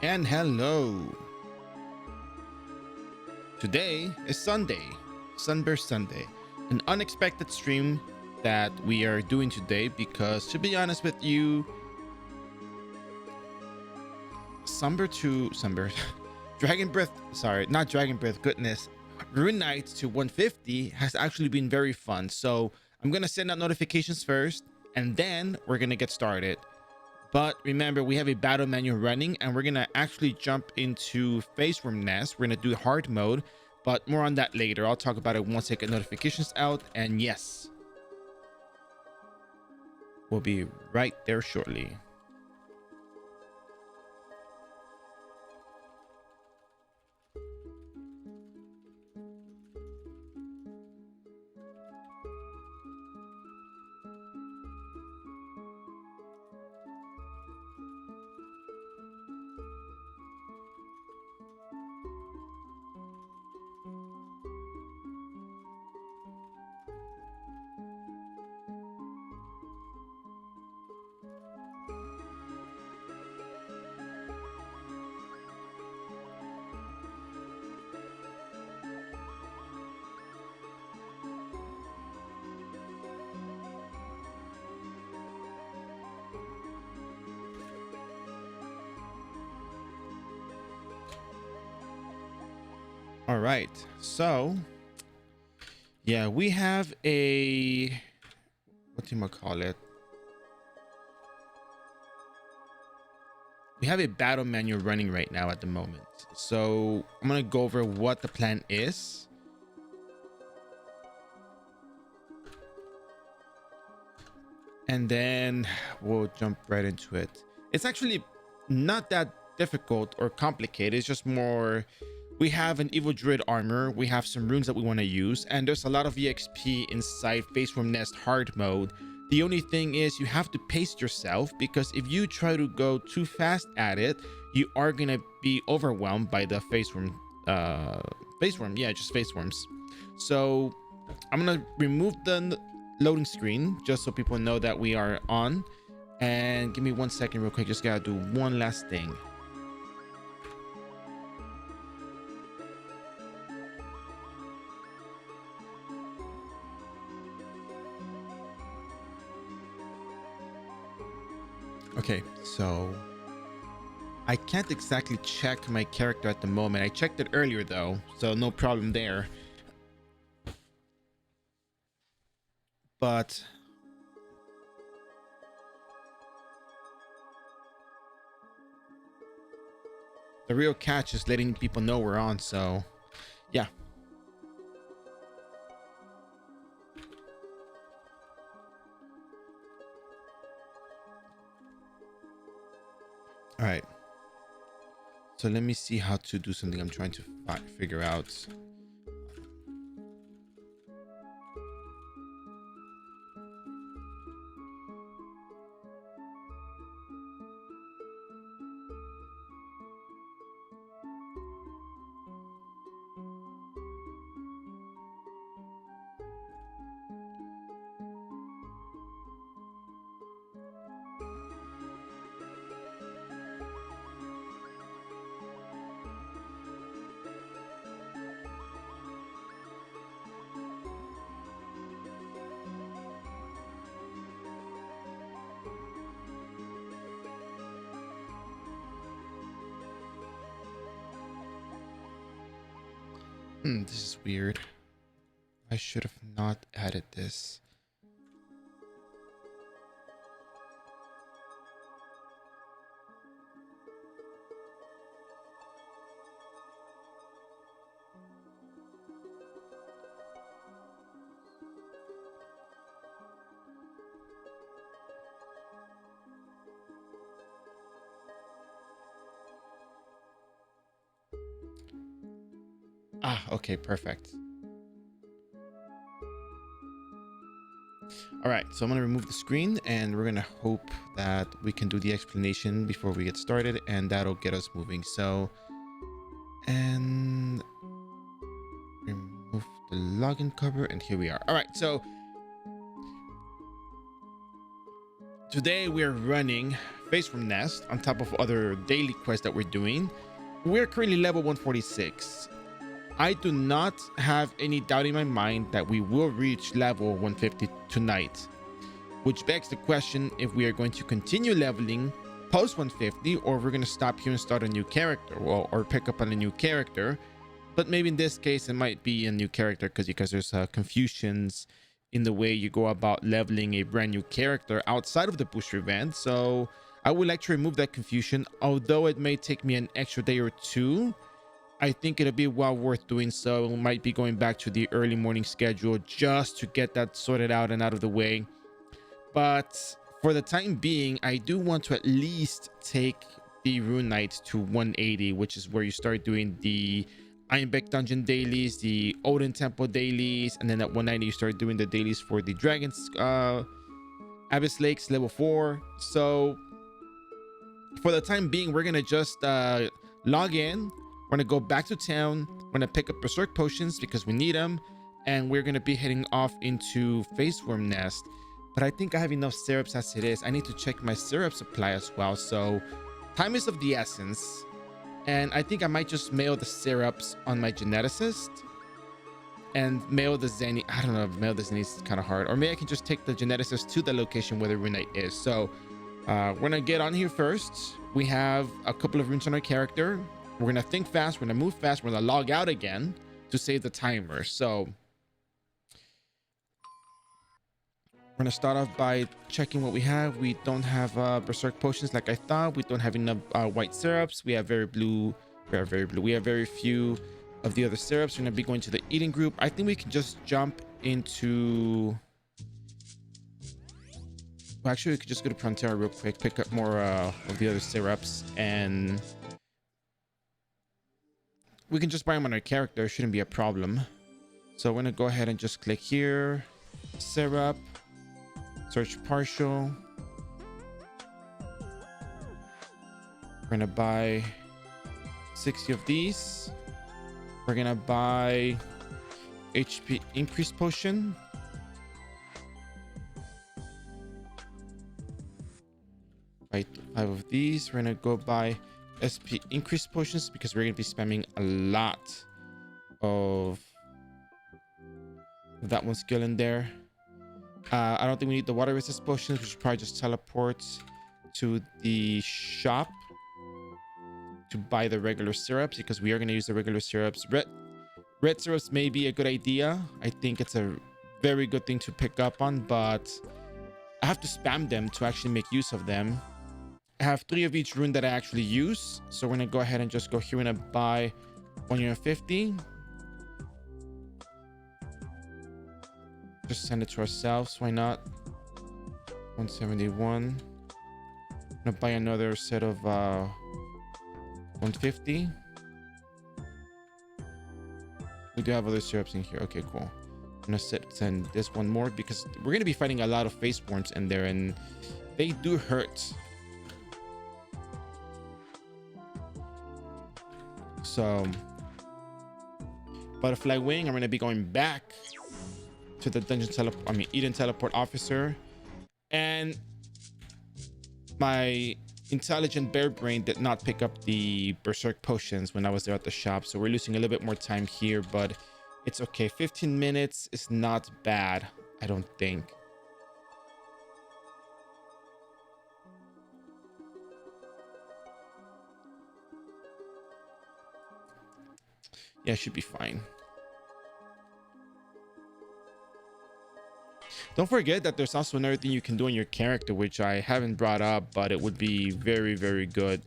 And hello. Today is Sunday, Sunburst Sunday, an unexpected stream that we are doing today because, to be honest with you, Sunburst, Dragon Breath, sorry, not Dragon Breath, goodness, Rune Knights to 150 has actually been very fun. So I'm gonna send out notifications first, and then we're gonna get started. But remember, we have a battle menu running and we're going to actually jump into Face Room Nest. We're going to do hard mode, but more on that later. I'll talk about it once I get notifications out. And yes, we'll be right there shortly. All right. So, yeah, we have a, what do you call it? We have a battle menu running right now at the moment. So I'm going to go over what the plan is. And then we'll jump right into it. It's actually not that difficult or complicated. It's just more, we have an evil druid armor, we have some runes that we want to use, and there's a lot of exp inside Face Room Nest hard mode. The only thing is you have to pace yourself, because if you try to go too fast at it, you are gonna be overwhelmed by the face worm. Yeah, just face worms. So I'm gonna remove the loading screen just so people know that we are on. And give me 1 second real quick, just gotta do one last thing. Okay, so I can't exactly check my character at the moment. I checked it earlier though, so no problem there. But the real catch is letting people know we're on, so yeah. All right. So let me see how to do something I'm trying to figure out. This is weird. I should have not added this. Okay, perfect. All right, so I'm gonna remove the screen and we're gonna hope that we can do the explanation before we get started, and that'll get us moving. So, and remove the login cover, and here we are. All right, so Today we're running Face from Nest on top of other daily quests that we're doing. We're currently level 146. I do not have any doubt in my mind that we will reach level 150 tonight, which begs the question if we are going to continue leveling post 150 or we're going to stop here and start a new character, well, or pick up on a new character. But maybe in this case it might be a new character because there's confusions in the way you go about leveling a brand new character outside of the booster event. So I would like to remove that confusion, although it may take me an extra day or two. I think it'll be well worth doing so. We might be going back to the early morning schedule just to get that sorted out and out of the way. But for the time being, I do want to at least take the Rune Knight to 180, which is where you start doing the Ironbeck Dungeon dailies, the Odin Temple dailies, and then at 190 you start doing the dailies for the Dragon's Abyss Lakes level 4. So for the time being, we're gonna just log in. We're gonna go back to town. We're gonna pick up Berserk potions because we need them, and we're gonna be heading off into Faceworm Nest. But I think I have enough syrups as it is. I need to check my syrup supply as well. So time is of the essence. And I think I might just mail the syrups on my geneticist and mail the Zenny. I don't know, mail the Zenny is kind of hard. Or maybe I can just take the geneticist to the location where the Rune Knight is. So we're gonna get on here first. We have a couple of runes on our character. We're gonna think fast, we're gonna move fast, we're gonna log out again to save the timer. So we're gonna start off by checking what we have. We don't have berserk potions like I thought. We don't have enough white syrups. We have very few of the other syrups. We're gonna be going to the eating group. I think we can just jump into, well, actually we could just go to Frontera real quick, pick up more of the other syrups, and we can just buy them on our character. Shouldn't be a problem. So we're gonna go ahead and just click here, syrup, search partial. We're gonna buy 60 of these. We're gonna buy HP increase potion. Buy 5 of these. We're gonna go buy SP increase potions because we're gonna be spamming a lot of that one skill in there. I don't think we need the water resist potions. We should probably just teleport to the shop to buy the regular syrups because we are going to use the regular syrups. Red syrups may be a good idea. I think it's a very good thing to pick up on, but I have to spam them to actually make use of them. I have 3 of each rune that I actually use. So we're going to go ahead and just go here. We're going to buy 150. Just send it to ourselves, why not? 171. I'm gonna buy another set of 150. We do have other syrups in here. Okay, cool. I'm gonna send this one more because we're gonna be fighting a lot of face worms in there and they do hurt. So butterfly wing, I'm gonna be going back to the Eden teleport officer, and my intelligent bear brain did not pick up the berserk potions when I was there at the shop, so we're losing a little bit more time here, but it's okay. 15 minutes is not bad, I don't think. Yeah, should be fine. Don't forget that there's also another thing you can do on your character, which I haven't brought up, but it would be very, very good.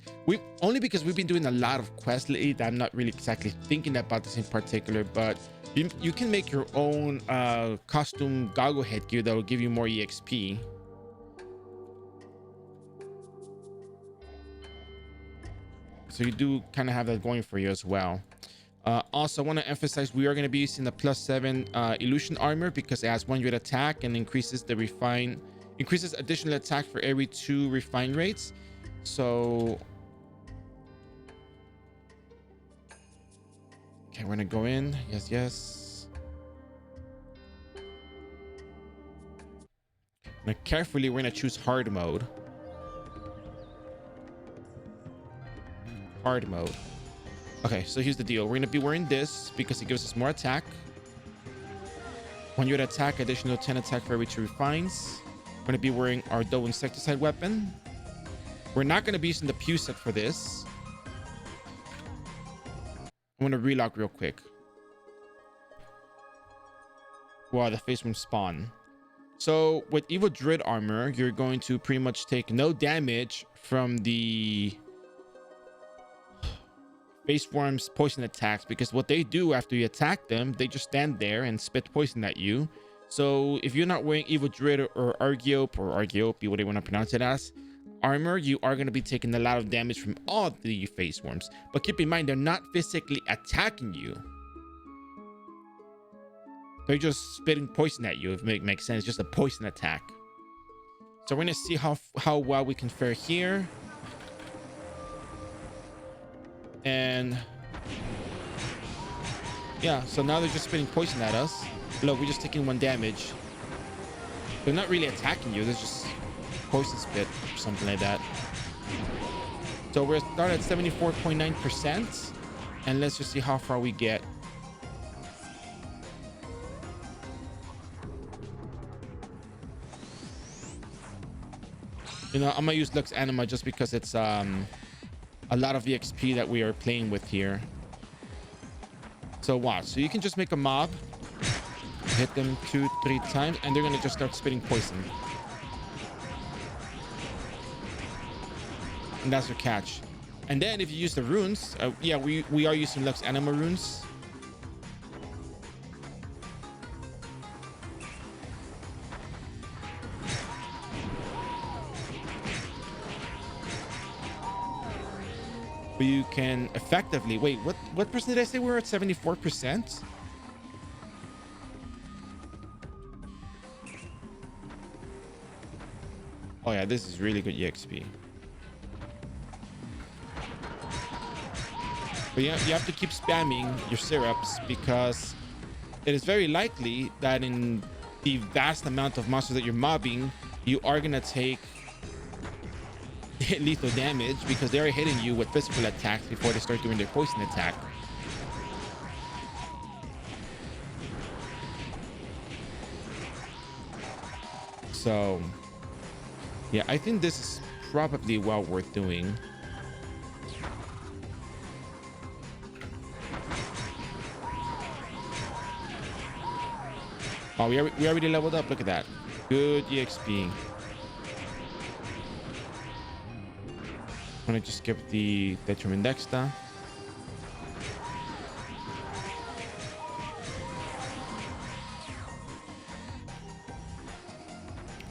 Only because we've been doing a lot of quests lately that I'm not really exactly thinking about this in particular, but you can make your own costume goggle headgear that will give you more EXP. So you do kind of have that going for you as well. Also, I want to emphasize we are going to be using the +7 illusion armor because it has 1 rate attack and increases additional attack for every 2 refine rates. So okay, we're gonna go in. Yes. Now carefully, we're gonna choose hard mode. Hard mode. Okay, so here's the deal. We're gonna be wearing this because it gives us more attack. When you're at attack, additional 10 attack for every 2 refines. We're gonna be wearing our Doe insecticide weapon. We're not gonna be using the Pew set for this. I'm gonna relock real quick. Wow, the face room spawn. So with Evil Dread armor, you're going to pretty much take no damage from the face worms poison attacks, because what they do after you attack them, they just stand there and spit poison at you. So if you're not wearing Evil Dread or Argiope, whatever you want to pronounce it as, armor, you are going to be taking a lot of damage from all the face worms. But keep in mind, they're not physically attacking you. They're just spitting poison at you, if it makes sense. Just a poison attack. So we're going to see how well we can fare here. And yeah, so now they're just spitting poison at us. Look, we're just taking 1 damage. They're not really attacking you. They're just poison spit or something like that. So we're starting at 74.9%. And let's just see how far we get. You know, I'm gonna use Lux Anima just because it's a lot of the XP that we are playing with here. So watch. So you can just make a mob, hit them 2-3 times, and they're gonna just start spitting poison. And that's your catch. And then if you use the runes, yeah, we are using Lux Anima runes. You can effectively wait. What percent did I say we were at? 74%. Oh yeah, this is really good EXP. But yeah, you have to keep spamming your syrups, because it is very likely that in the vast amount of monsters that you're mobbing, you are gonna take lethal damage, because they're hitting you with physical attacks before they start doing their poison attack. So yeah, I think this is probably well worth doing. Oh, we already leveled up. Look at that. Good EXP. I'm gonna just skip the Detriment Dexta.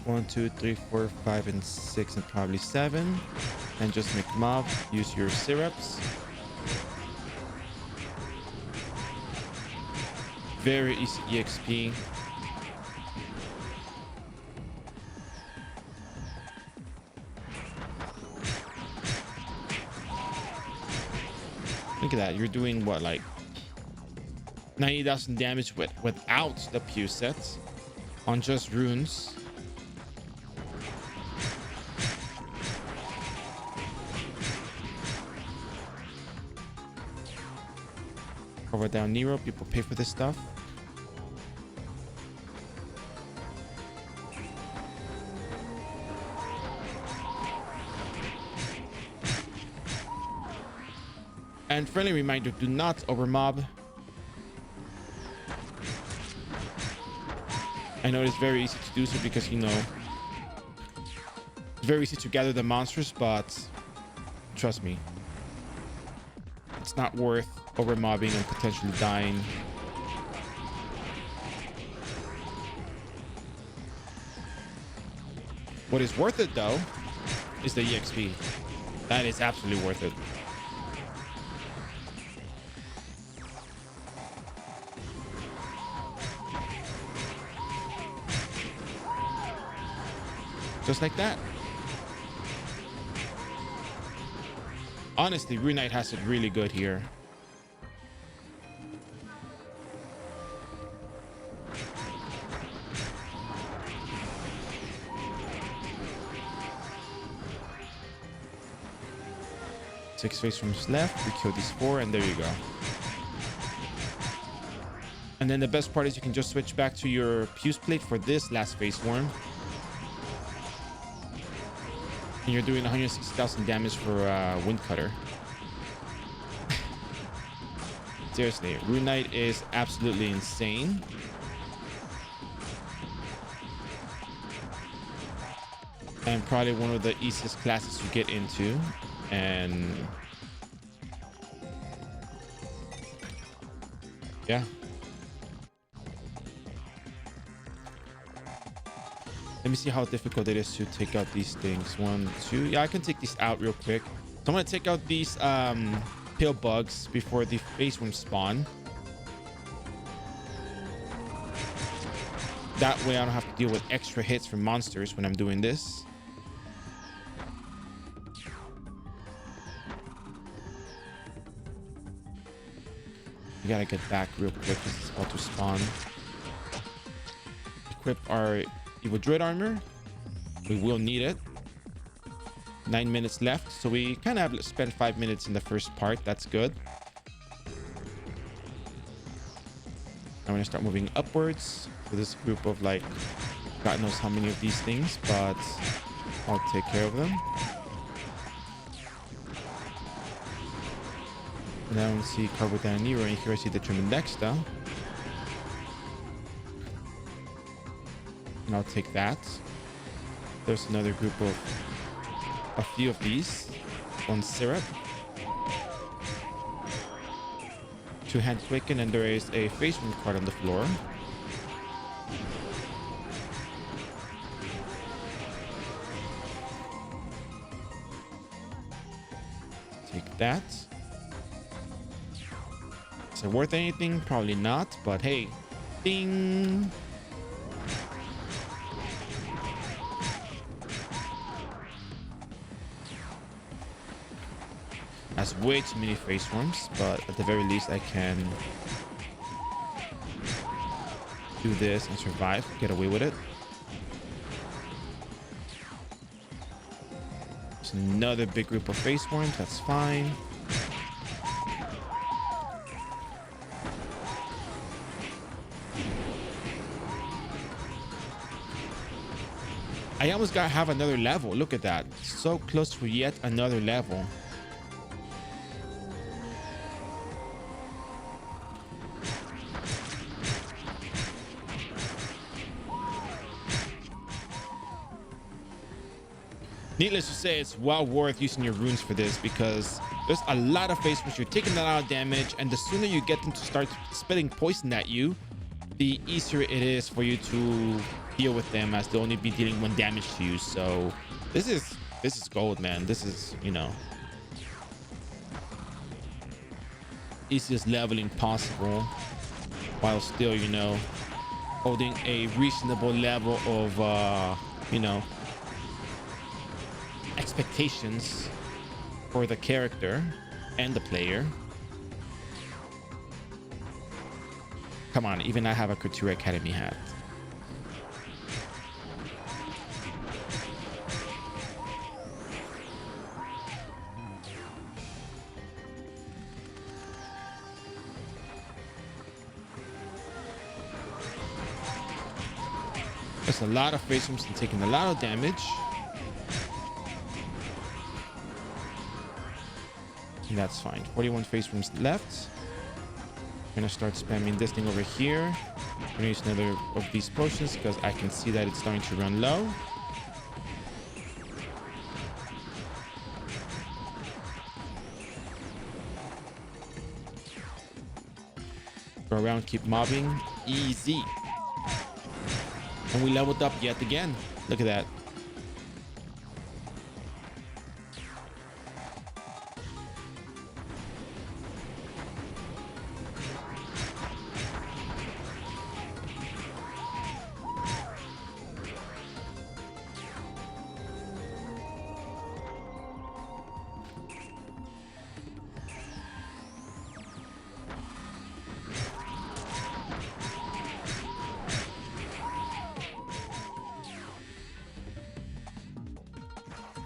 One, 2, 3, 4, 5, and 6, and probably 7. And just make mob. Use your syrups. Very easy EXP. Look at that. You're doing what, like 90,000 damage without the Pew set on just runes. Over down Nero, people pay for this stuff. And friendly reminder, do not overmob. I know it's very easy to do so because, you know, it's very easy to gather the monsters, but trust me, it's not worth overmobbing and potentially dying. What is worth it though is the EXP. That is absolutely worth it. Just like that. Honestly, Rune Knight has it really good here. 6 face worms left. We kill these 4, and there you go. And then the best part is you can just switch back to your fuse plate for this last face worm. And you're doing 160,000 damage for Wind Cutter. Seriously, Rune Knight is absolutely insane. And probably one of the easiest classes to get into. And yeah. Let me see how difficult it is to take out these things. 1, 2. Yeah, I can take these out real quick. So I'm gonna take out these pill bugs before the face worms spawn. That way I don't have to deal with extra hits from monsters when I'm doing this. We gotta get back real quick because it's about to spawn. Equip our Evil Dread armor. We will need it. 9 minutes left, so we kind of have spent 5 minutes in the first part. That's good. I'm gonna start moving upwards for this group of like God knows how many of these things, but I'll take care of them. And I don't see Carbodan Nero, and here I see the Tremendexta. And I'll take that. There's another group of a few of these. 1 syrup. 2 hand quicken, and there is a face worm card on the floor. Take that. Is it worth anything? Probably not, but hey, ding. That's way too many face worms, but at the very least I can do this and survive, get away with it. There's another big group of face worms, that's fine. I almost gotta have another level. Look at that. So close to yet another level. Needless to say, it's well worth using your runes for this because there's a lot of face worms. You're taking a lot of damage, and the sooner you get them to start spitting poison at you, the easier it is for you to deal with them, as they'll only be dealing 1 damage to you. So this is gold, man. This is, you know, easiest leveling possible, while still, you know, holding a reasonable level of you know, expectations for the character and the player. Come on, even I have a Couture Academy hat. There's a lot of face worms and taking a lot of damage. And that's fine. 41 face worms left. I'm gonna start spamming this thing over here. I'm gonna use another of these potions because I can see that it's starting to run low. Go around, keep mobbing. Easy. And we leveled up yet again. Look at that.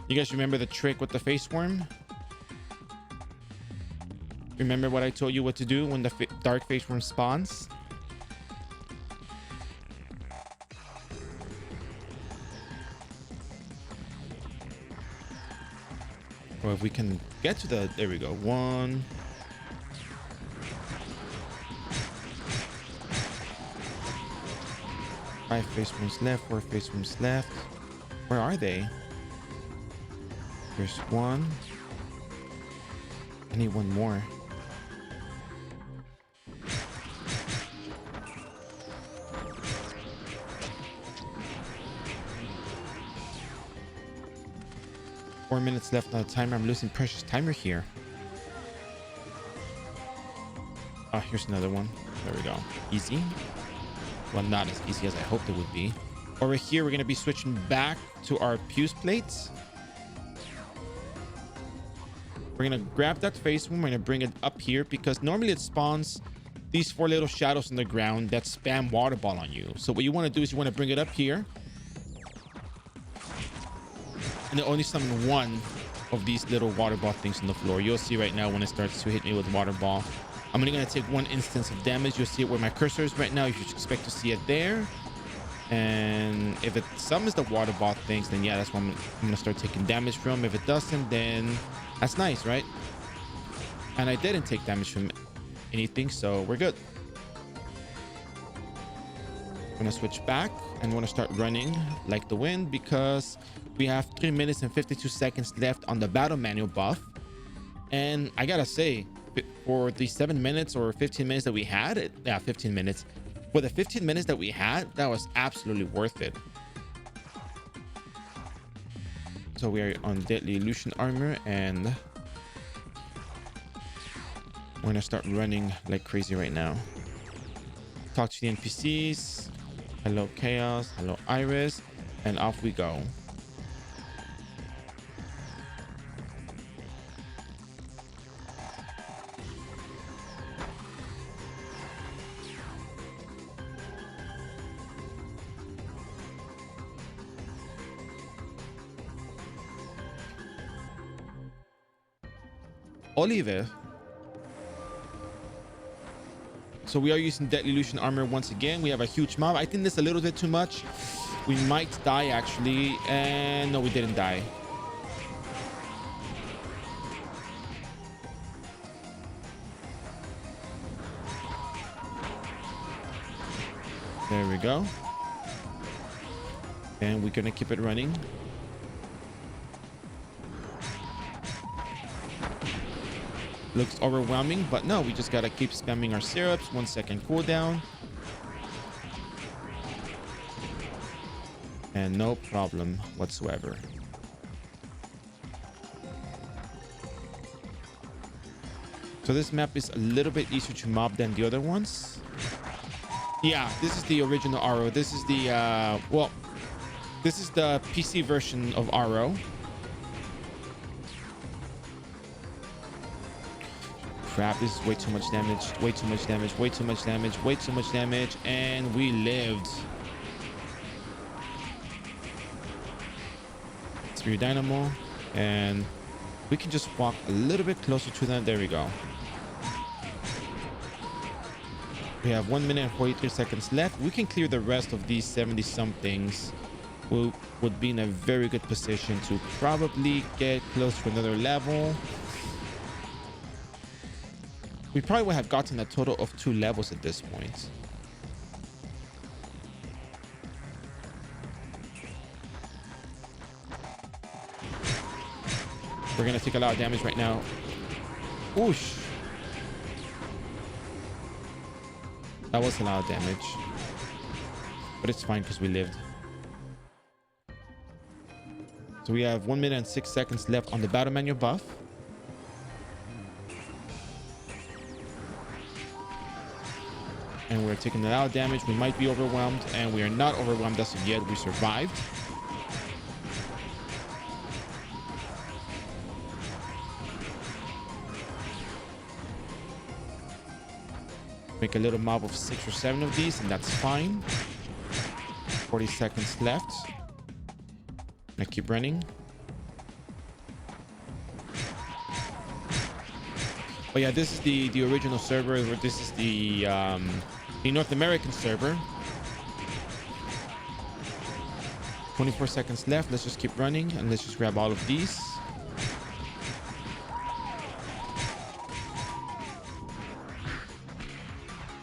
You guys remember the trick with the face worm? Remember what I told you what to do when the dark phase form spawns? Or if we can get to the... There we go. 1. Five phase forms left. 4 phase forms left. Where are they? There's 1. I need 1 more. Four minutes left on the timer. I'm losing precious timer here. Oh, here's another one. There we go. Easy. Well, not as easy as I hoped it would be. Over here, we're going to be switching back to our fuse plates. We're going to grab that phase one. We're going to bring it up here because normally it spawns these 4 little shadows on the ground that spam water ball on you. So what you want to do is you want to bring it up here. And then only summon 1 of these little water ball things on the floor. You'll see right now when it starts to hit me with water ball. I'm only going to take 1 instance of damage. You'll see it where my cursor is right now. You should expect to see it there. And if it summons the water ball things, then yeah, that's when I'm going to start taking damage from. If it doesn't, then that's nice, right? And I didn't take damage from anything, so we're good. I'm going to switch back and want to start running like the wind because we have 3 minutes and 52 seconds left on the battle manual buff. And I gotta say, for the 7 minutes or 15 minutes that we had, 15 minutes. For the 15 minutes that we had, that was absolutely worth it. So we are on Deadly Illusion Armor and we're gonna start running like crazy right now. Talk to the NPCs. Hello Chaos, hello Iris, and off we go. Oliver. So we are using Deadly Illusion Armor once again. We have a huge mob. I think this is a little bit too much. We might die actually. And no, we didn't die. There we go. And we're gonna keep it running. Looks overwhelming, but no, we just gotta keep spamming our syrups. 1 second cooldown. And no problem whatsoever. So this map is a little bit easier to mob than the other ones. Yeah, this is the original iRO. This is the, well, this is the PC version of iRO. Crap, this is way too much damage, way too much damage, way too much damage, way too much damage, and we lived. Sphere Dynamo, and we can just walk a little bit closer to them. There we go. We have 1 minute and 43 seconds left. We can clear the rest of these 70 somethings. We would be in a very good position to probably get close to another level. We probably would have gotten a total of 2 levels at this point. We're gonna take a lot of damage right now. Oosh. That was a lot of damage. But it's fine because we lived. So we have 1 minute and 6 seconds left on the battle manual buff. And we're taking a lot of damage. We might be overwhelmed, and we are not overwhelmed as of yet. We survived. Make a little mob of 6 or 7 of these, and that's fine. 40 seconds left. I keep running. But yeah, this is the original server. This is the North American server. 24 seconds left. Let's just keep running and let's just grab all of these.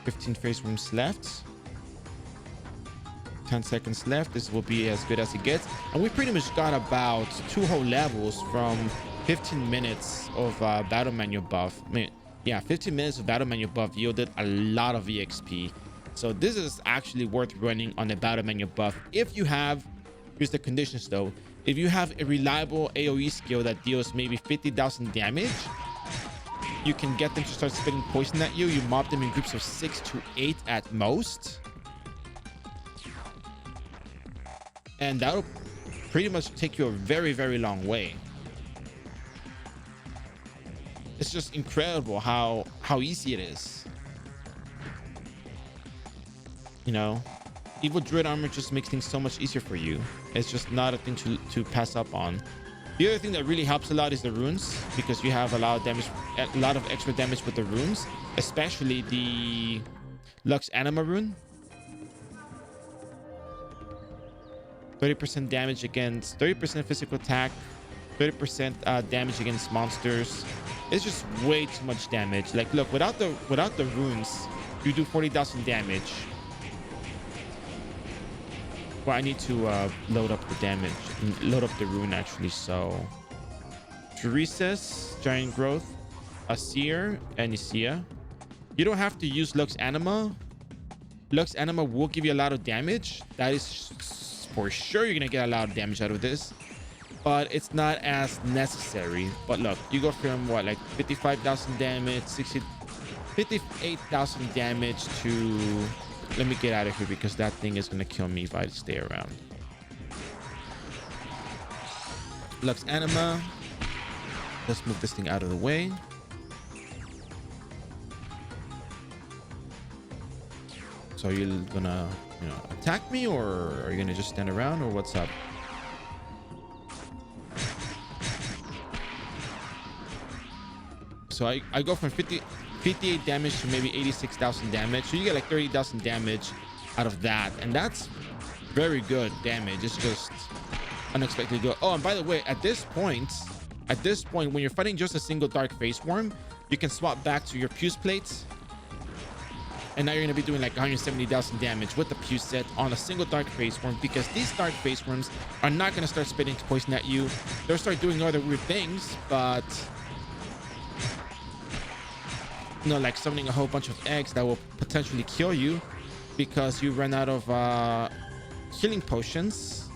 $15 face rooms left. 10 seconds left. This will be as good as it gets. And we pretty much got about 2 whole levels from 15 minutes of battle menu buff. I mean, yeah, 15 minutes of battle menu buff yielded a lot of EXP. So this is actually worth running on the battle menu buff. If you have, here's the conditions though. If you have a reliable AoE skill that deals maybe 50,000 damage, you can get them to start spitting poison at you. You mob them in groups of 6 to 8 at most. And that'll pretty much take you a very, very long way. It's just incredible how easy it is. You know, Evil Druid armor just makes things so much easier for you. It's just not a thing to pass up on. The other thing that really helps a lot is the runes, because you have a lot of damage, a lot of extra damage with the runes, especially the Lux Anima rune. 30% damage against 30% physical attack, 30% damage against monsters. It's just way too much damage. Like, look, without the runes, you do 40,000 damage. Well, I need to load up the damage, load up the rune actually. So, Teresa's Giant Growth, Asir, and Isia. You don't have to use Lux Anima. Lux Anima will give you a lot of damage. That is for sure. You're gonna get a lot of damage out of this, but it's not as necessary. But look, you go from what, like 55,000 damage, 58,000 damage to. Let me get out of here because that thing is gonna kill me if I stay around. Lux Anima. Let's move this thing out of the way. So you're gonna, you know, attack me, or are you gonna just stand around, or what's up? So I go from 58 damage to maybe 86,000 damage. So you get like 30,000 damage out of that. And that's very good damage. It's just unexpectedly good. Oh, and by the way, at this point, when you're fighting just a single Dark Face Worm, you can swap back to your Fuse Plates. And now you're going to be doing like 170,000 damage with the Fuse set on a single Dark Face Worm, because these Dark Face Worms are not going to start spitting poison at you. They'll start doing other weird things, but... you know, like summoning a whole bunch of eggs that will potentially kill you because you run out of healing potions.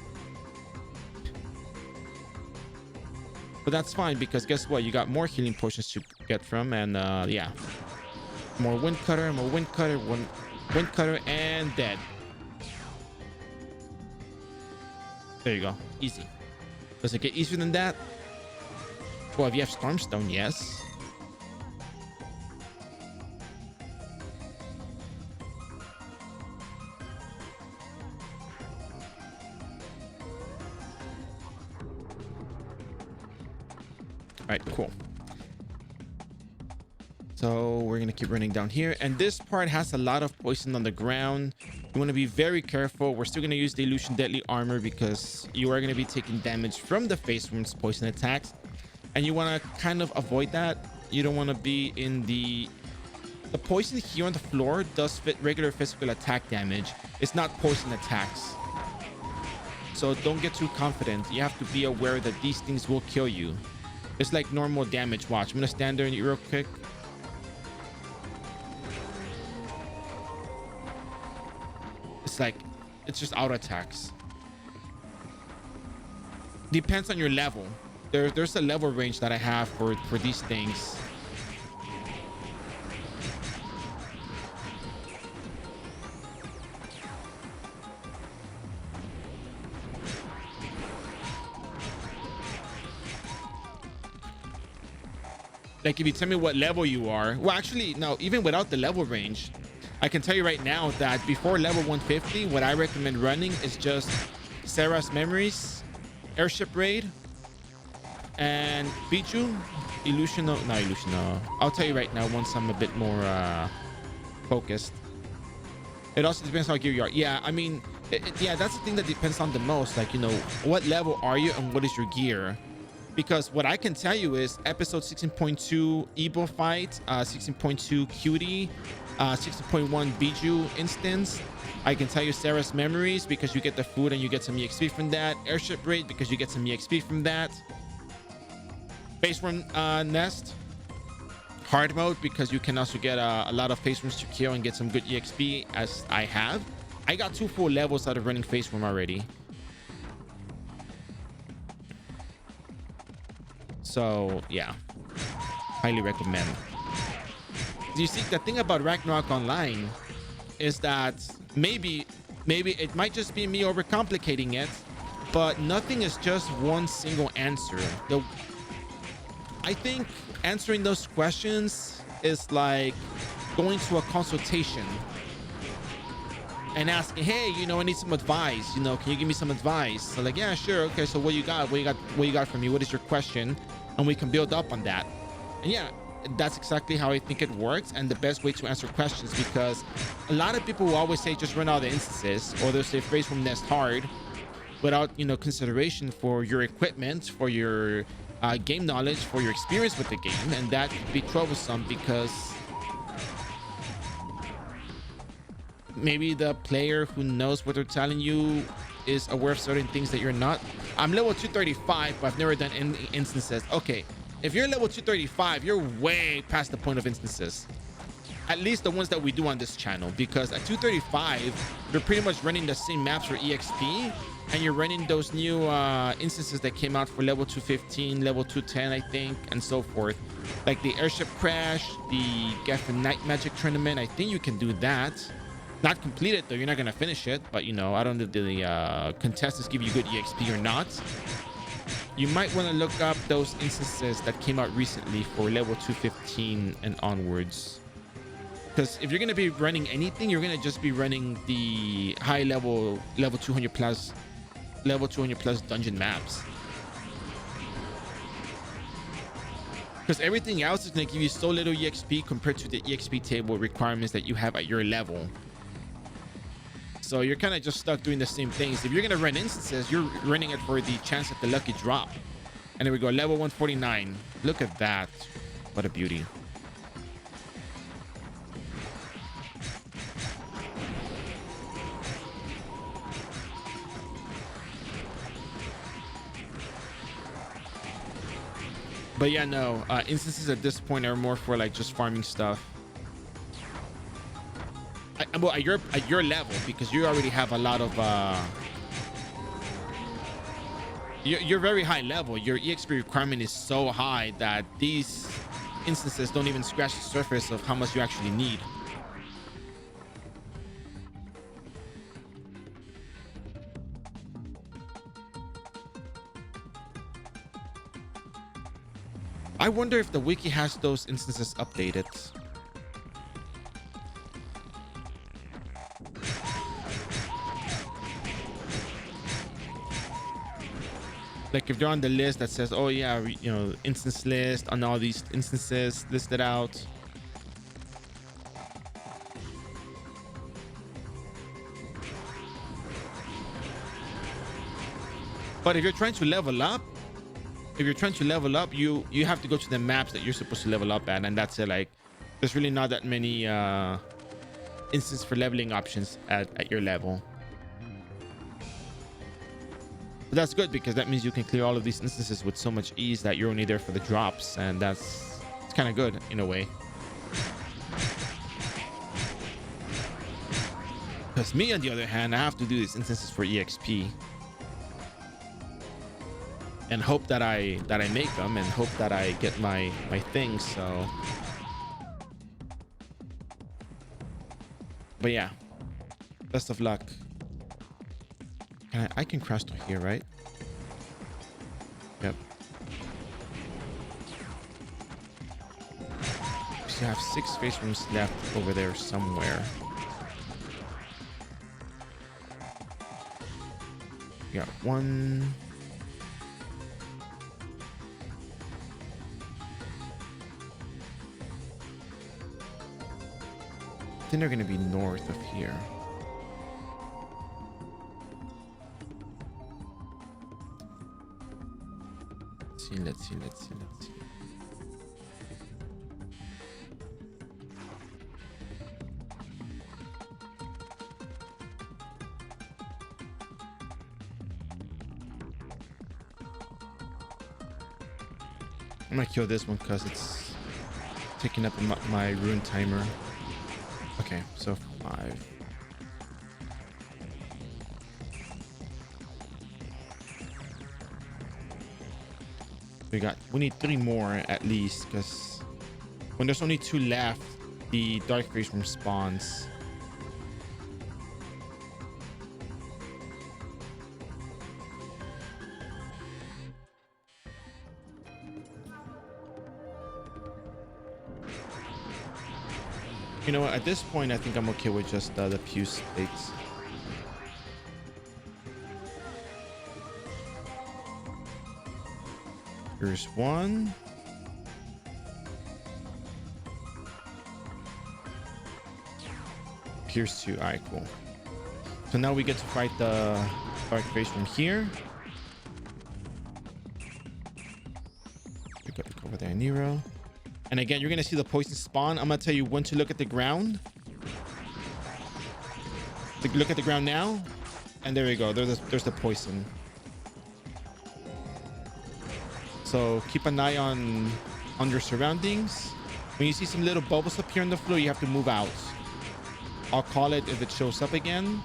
But that's fine, because guess what? You got more healing potions to get from, and yeah. More wind cutter, one wind cutter, and dead. There you go. Easy. Does it get easier than that? Well, if you have Stormstone, yes. All right, cool. So we're gonna keep running down here, and this part has a lot of poison on the ground. You want to be very careful. We're still gonna use the Illusion Deadly Armor because you are gonna be taking damage from the face wounds poison attacks, and you want to kind of avoid that. You don't want to be in the poison here on the floor does fit regular physical attack damage. It's not poison attacks, so don't get too confident. You have to be aware that these things will kill you. It's like normal damage. Watch, I'm gonna stand there real quick. It's like, it's just auto attacks. Depends on your level. There's a level range that I have for these things. Like, if you tell me what level you are, well, actually, no, even without the level range, I can tell you right now that before level 150, what I recommend running is just Sarah's Memories, Airship Raid, and Pichu. Illusional, not Illusional. I'll tell you right now once I'm a bit more focused. It also depends how gear you are. Yeah, I mean, yeah, that's the thing that depends on the most. Like, you know, what level are you and what is your gear? Because what I can tell you is episode 16.2 Evo fight, 16.2 Cutie, 16.1 Biju instance. I can tell you Sarah's memories because you get the food and you get some EXP from that. Airship raid because you get some EXP from that. Face run nest. Hard mode because you can also get a lot of face runs to kill and get some good EXP as I have. I got 2 full levels out of running face room already. So yeah, highly recommend. You see, the thing about Ragnarok Online is that maybe it might just be me overcomplicating it, but nothing is just one single answer. I think answering those questions is like going to a consultation and asking, hey, you know, I need some advice, you know, can you give me some advice? So like, yeah, sure, okay, so what you got from me? What is your question? And we can build up on that. And yeah, that's exactly how I think it works, and the best way to answer questions, because a lot of people will always say just run all the instances, or they'll say phrase from nest hard without, you know, consideration for your equipment, for your game knowledge, for your experience with the game. And that could be troublesome because maybe the player who knows what they're telling you is aware of certain things that you're not. I'm level 235, but I've never done any instances. Okay, if you're level 235, you're way past the point of instances. At least the ones that we do on this channel, because at 235, you're pretty much running the same maps for EXP, and you're running those new instances that came out for level 215, level 210, I think, and so forth. Like the airship crash, the Geffen Night Magic tournament. I think you can do that. Not complete it though, you're not gonna finish it, but you know, I don't know if the contestants give you good EXP or not. You might want to look up those instances that came out recently for level 215 and onwards. Because if you're gonna be running anything, you're gonna just be running the high level 200 plus dungeon maps. Because everything else is gonna give you so little EXP compared to the EXP table requirements that you have at your level. So you're kind of just stuck doing the same things. If you're gonna run instances, you're running it for the chance at the lucky drop. And there we go, level 149. Look at that. What a beauty. But yeah, no, instances at this point are more for like just farming stuff. Well, at your level, because you already have a lot of you're very high level. Your EXP requirement is so high that these instances don't even scratch the surface of how much you actually need. I wonder if the wiki has those instances updated. Like if they're on the list that says, oh yeah, you know, instance list on all these instances listed out. But if you're trying to level up, you have to go to the maps that you're supposed to level up at, and that's it. Like there's really not that many instances for leveling options at your level. But that's good, because that means you can clear all of these instances with so much ease that you're only there for the drops, and it's kind of good in a way. Because me, on the other hand, I have to do these instances for EXP and hope that I make them and hope that I get my things. So, but yeah, best of luck. I can crash to here, right? Yep. We still have 6 face rooms left over there somewhere. We got 1. think they're going to be north of here. Let's see. I'm gonna kill this one because it's taking up my rune timer. Okay, so 5. We need 3 more at least, because when there's only 2 left, the dark phase room spawns. You know what? At this point, I think I'm okay with just the fuse plates. Here's 1. Here's 2. All right, cool. So now we get to fight the dark phase from here. Pick up over there, Nero. And again, you're gonna see the poison spawn. I'm gonna tell you when to look at the ground. Look at the ground now, and there we go. There's the poison. So keep an eye on your surroundings. When you see some little bubbles up here on the floor, you have to move out. I'll call it if it shows up again.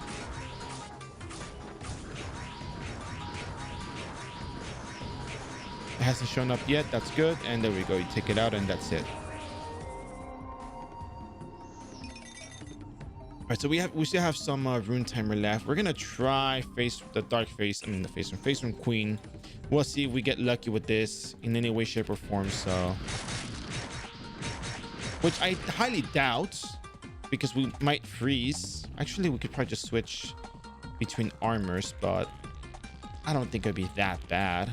It hasn't shown up yet. That's good. And there we go. You take it out and that's it. All right, so we still have some rune timer left. We're gonna try face the dark face. I mean the face from queen. We'll see if we get lucky with this in any way, shape, or form. So, which I highly doubt, because we might freeze. Actually, we could probably just switch between armors, but I don't think it'd be that bad,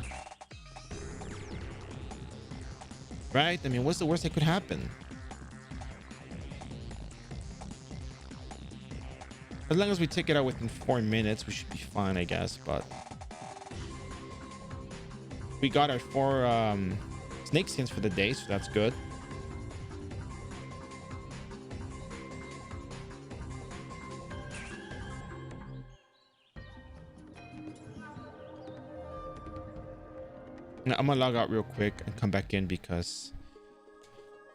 right? I mean, what's the worst that could happen? As long as we take it out within 4 minutes, we should be fine, I guess. But we got our 4 snake skins for the day, so that's good. Now, I'm gonna log out real quick and come back in because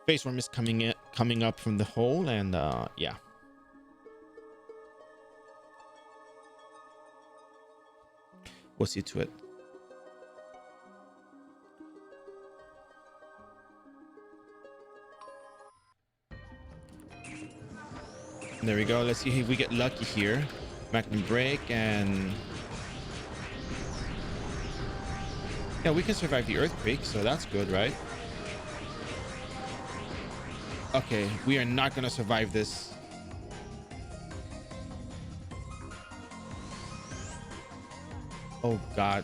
face worm is coming up from the hole, and yeah. We'll see to it. There we go. Let's see if we get lucky here. Magnum break, and yeah, we can survive the earthquake, so that's good, right? Okay, we are not gonna survive this. Oh God.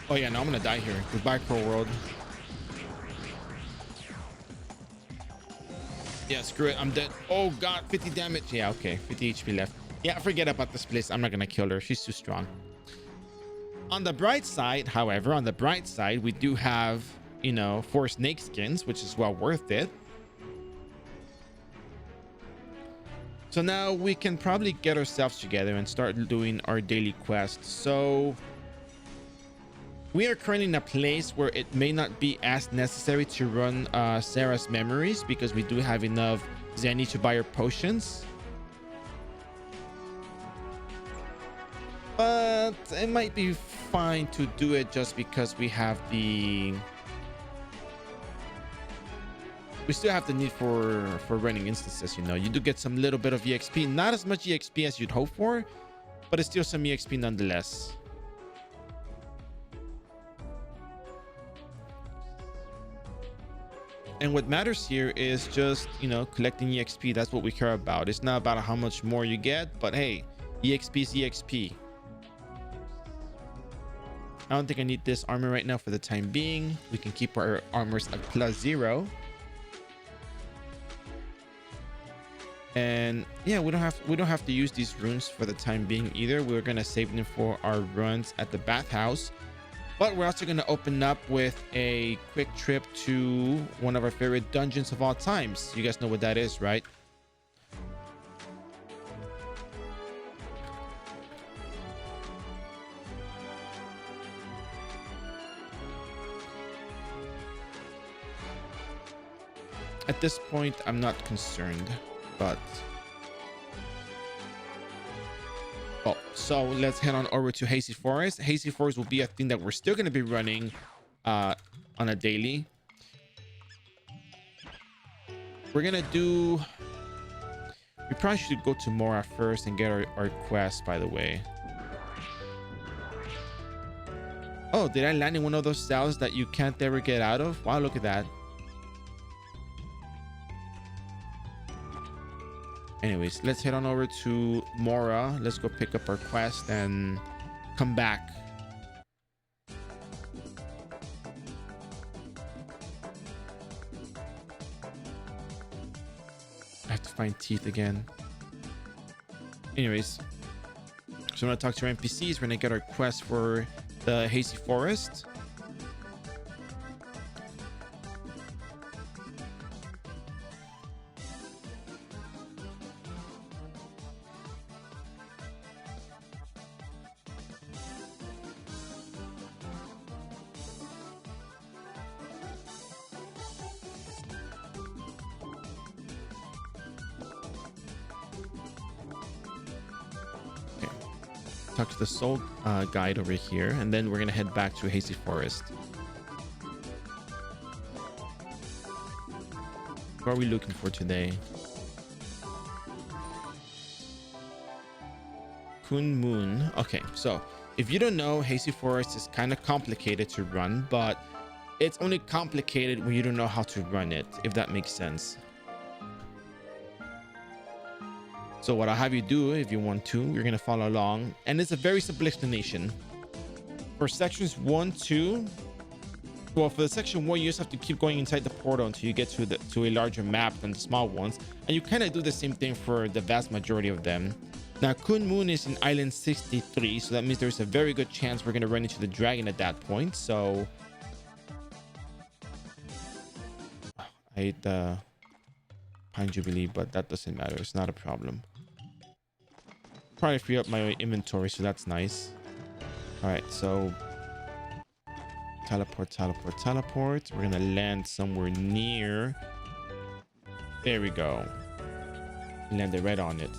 Oh yeah, no, I'm gonna die here. Goodbye, Pro World. Yeah, screw it. I'm dead. Oh God, 50 damage. Yeah, okay. 50 HP left. Yeah, forget about this place. I'm not gonna kill her. She's too strong. On the bright side, however, on the bright side, we do have, you know, 4 snake skins, which is well worth it. So now we can probably get ourselves together and start doing our daily quests. So we are currently in a place where it may not be as necessary to run Sarah's memories, because we do have enough Zenny to buy her potions. But it might be fine to do it just because we have the... We still have the need for running instances, you know. You do get some little bit of EXP. Not as much EXP as you'd hope for, but it's still some EXP nonetheless. And what matters here is just, you know, collecting EXP. That's what we care about. It's not about how much more you get, but hey, EXP is EXP. I don't think I need this armor right now for the time being. We can keep our armors at +0. And yeah, we don't have to use these runes for the time being either. We're gonna save them for our runs at the bathhouse. But we're also gonna open up with a quick trip to one of our favorite dungeons of all times. You guys know what that is, right? At this point, I'm not concerned, but oh, so let's head on over to Hazy Forest. Hazy Forest will be a thing that we're still going to be running on a daily. We're going to do, we probably should go to Mora first and get our quest, by the way. Oh, did I land in one of those cells that you can't ever get out of? Wow, look at that. Anyways, let's head on over to Mora. Let's go pick up our quest and come back. I have to find teeth again. Anyways, so I'm gonna talk to our NPCs. We're gonna get our quest for the Hazy Forest. Talk to the soul guide over here, and then we're gonna head back to Hazy Forest. What are we looking for today? Kun Moon. Okay, so if you don't know, Hazy Forest is kind of complicated to run, but it's only complicated when you don't know how to run it, if that makes sense. So what I'll have you do, if you want to, you're going to follow along. And it's a very simple explanation. For sections 1, 2, well, for the section 1, you just have to keep going inside the portal until you get to a larger map than the small ones. And you kind of do the same thing for the vast majority of them. Now, Kun Moon is in Island 63, so that means there's a very good chance we're going to run into the dragon at that point. So I hate the Pine Jubilee, but that doesn't matter. It's not a problem. Probably free up my inventory, so that's nice. All right, so teleport, teleport, teleport. We're gonna land somewhere near. There we go. Landed right on it.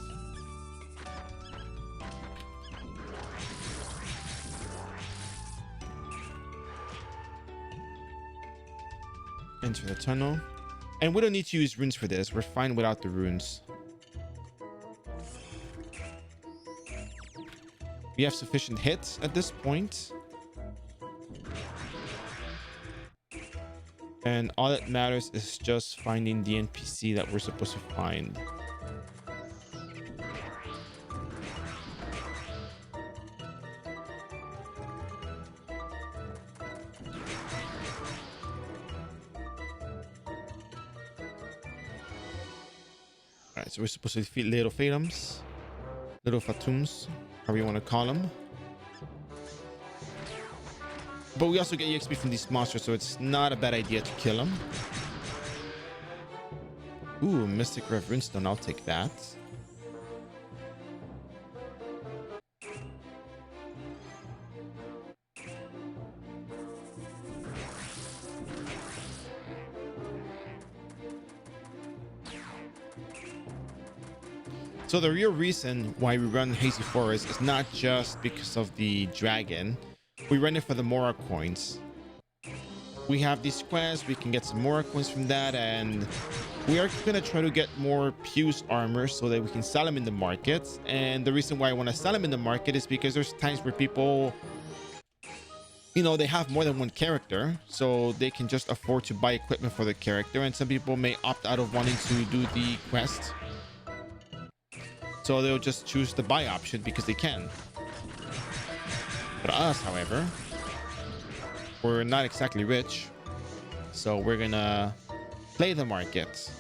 Enter the tunnel. And we don't need to use runes for this. We're fine without the runes. We have sufficient hits at this point. And all that matters is just finding the NPC that we're supposed to find. Alright, so we're supposed to defeat little Fatums. Little Fatums, however you want to call them. But we also get EXP from these monsters, so it's not a bad idea to kill them. Ooh, Mystic Rev Runestone, I'll take that. So the real reason why we run Hazy Forest is not just because of the dragon. We run it for the Mora coins. We have these quests, we can get some Mora coins from that, and we are going to try to get more Pew's armor so that we can sell them in the market. And the reason why I want to sell them in the market is because there's times where people you know, they have more than one character, so they can just afford to buy equipment for their character. And some people may opt out of wanting to do the quest, so they'll just choose the buy option because they can. But us, however, we're not exactly rich, so we're gonna play the market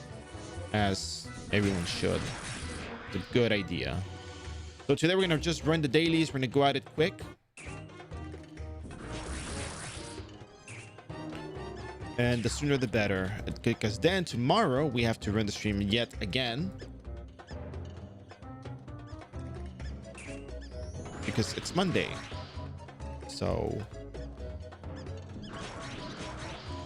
as everyone should. It's a good idea. So today we're gonna just run the dailies. We're gonna go at it quick. And the sooner the better, because then tomorrow we have to run the stream yet again. Because it's Monday. So,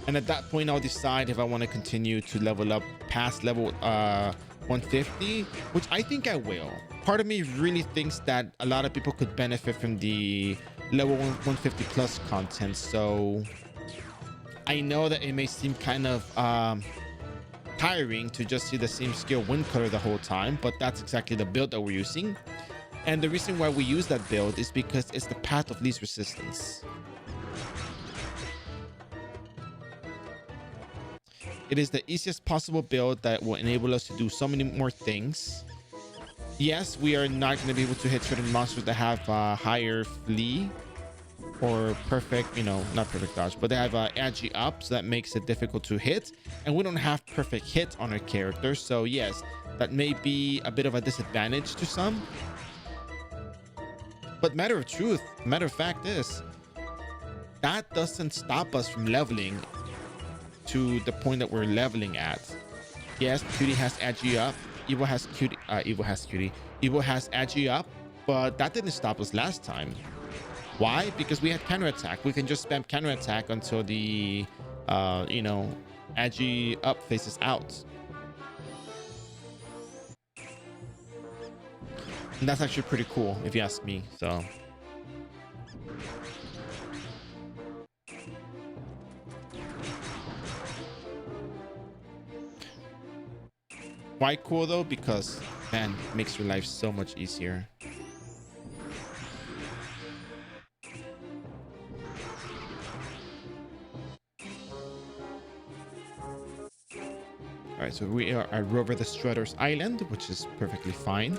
and at that point I'll decide if I want to continue to level up past level 150, which I think I will. Part of me really thinks that a lot of people could benefit from the level 150 plus content. So I know that it may seem kind of tiring to just see the same skill wind cutter the whole time, but that's exactly the build that we're using. And the reason why we use that build is because it's the path of least resistance. It is the easiest possible build that will enable us to do so many more things. Yes, we are not going to be able to hit certain monsters that have higher flee or perfect, you know, not perfect dodge, but they have agi up, so that makes it difficult to hit. And we don't have perfect hit on our character, so yes, that may be a bit of a disadvantage to some. But matter of truth, matter of fact is, that doesn't stop us from leveling to the point that we're leveling at. Yes, Cutie has agi up, Evo has Cutie, Evo has agi up, but that didn't stop us last time. Why? Because we had counterattack. We can just spam counterattack until the, you know, agi up faces out. And that's actually pretty cool, if you ask me. So, why cool though? Because, man, it makes your life so much easier. All right, so we are at Rover the Strutter's Island, which is perfectly fine.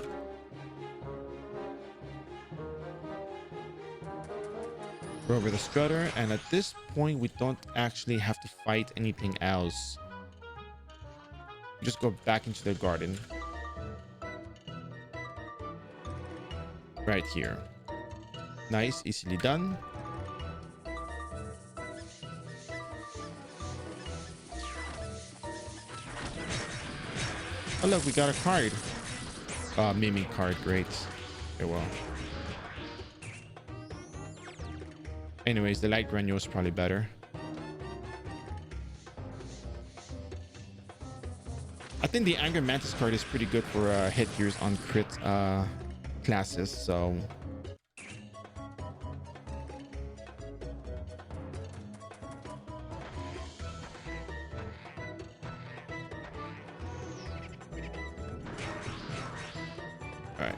Rover the Strutter, and at this point, we don't actually have to fight anything else. Just go back into the garden. Right here. Nice, easily done. Oh look, we got a card. Miming card, great. Okay, well. Anyways, the light granule is probably better. I think the Anger Mantis card is pretty good for headgears on crit classes, so. Alright.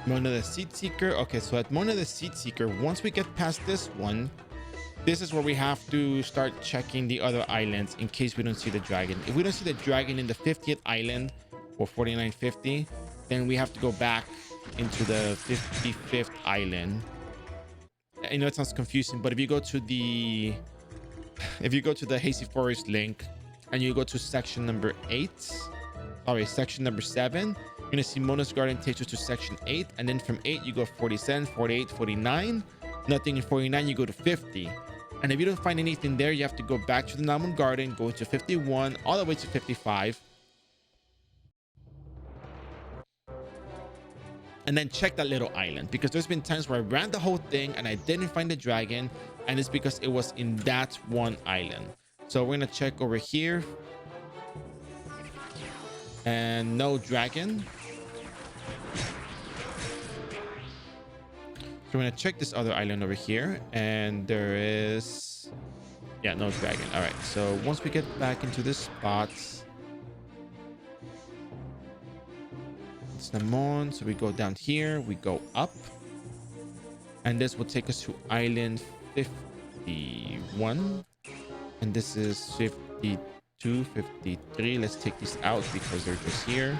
Mona the Seed Seeker. Okay, so at Mona the Seed Seeker, once we get past this one, this is where we have to start checking the other islands in case we don't see the dragon. If we don't see the dragon in the 50th island or 4950, then we have to go back into the 55th island. I know it sounds confusing, but if you go to the Hazy Forest link and you go to section number 7, you're gonna see Mona's Garden takes you to section 8, and then from 8 you go 47, 48, 49, nothing in 49, you go to 50. And if you don't find anything there, you have to go back to the Namun Garden, go to 51 all the way to 55, and then check that little island, because there's been times where I ran the whole thing and I didn't find the dragon, and it's because it was in that one island. So we're gonna check over here, and no dragon. So we're gonna check this other island over here, and there is, yeah, no dragon. All right, so once we get back into this spot, it's Namon. So we go down here, we go up, and this will take us to island 51, and this is 52, 53. Let's take these out because they're just here.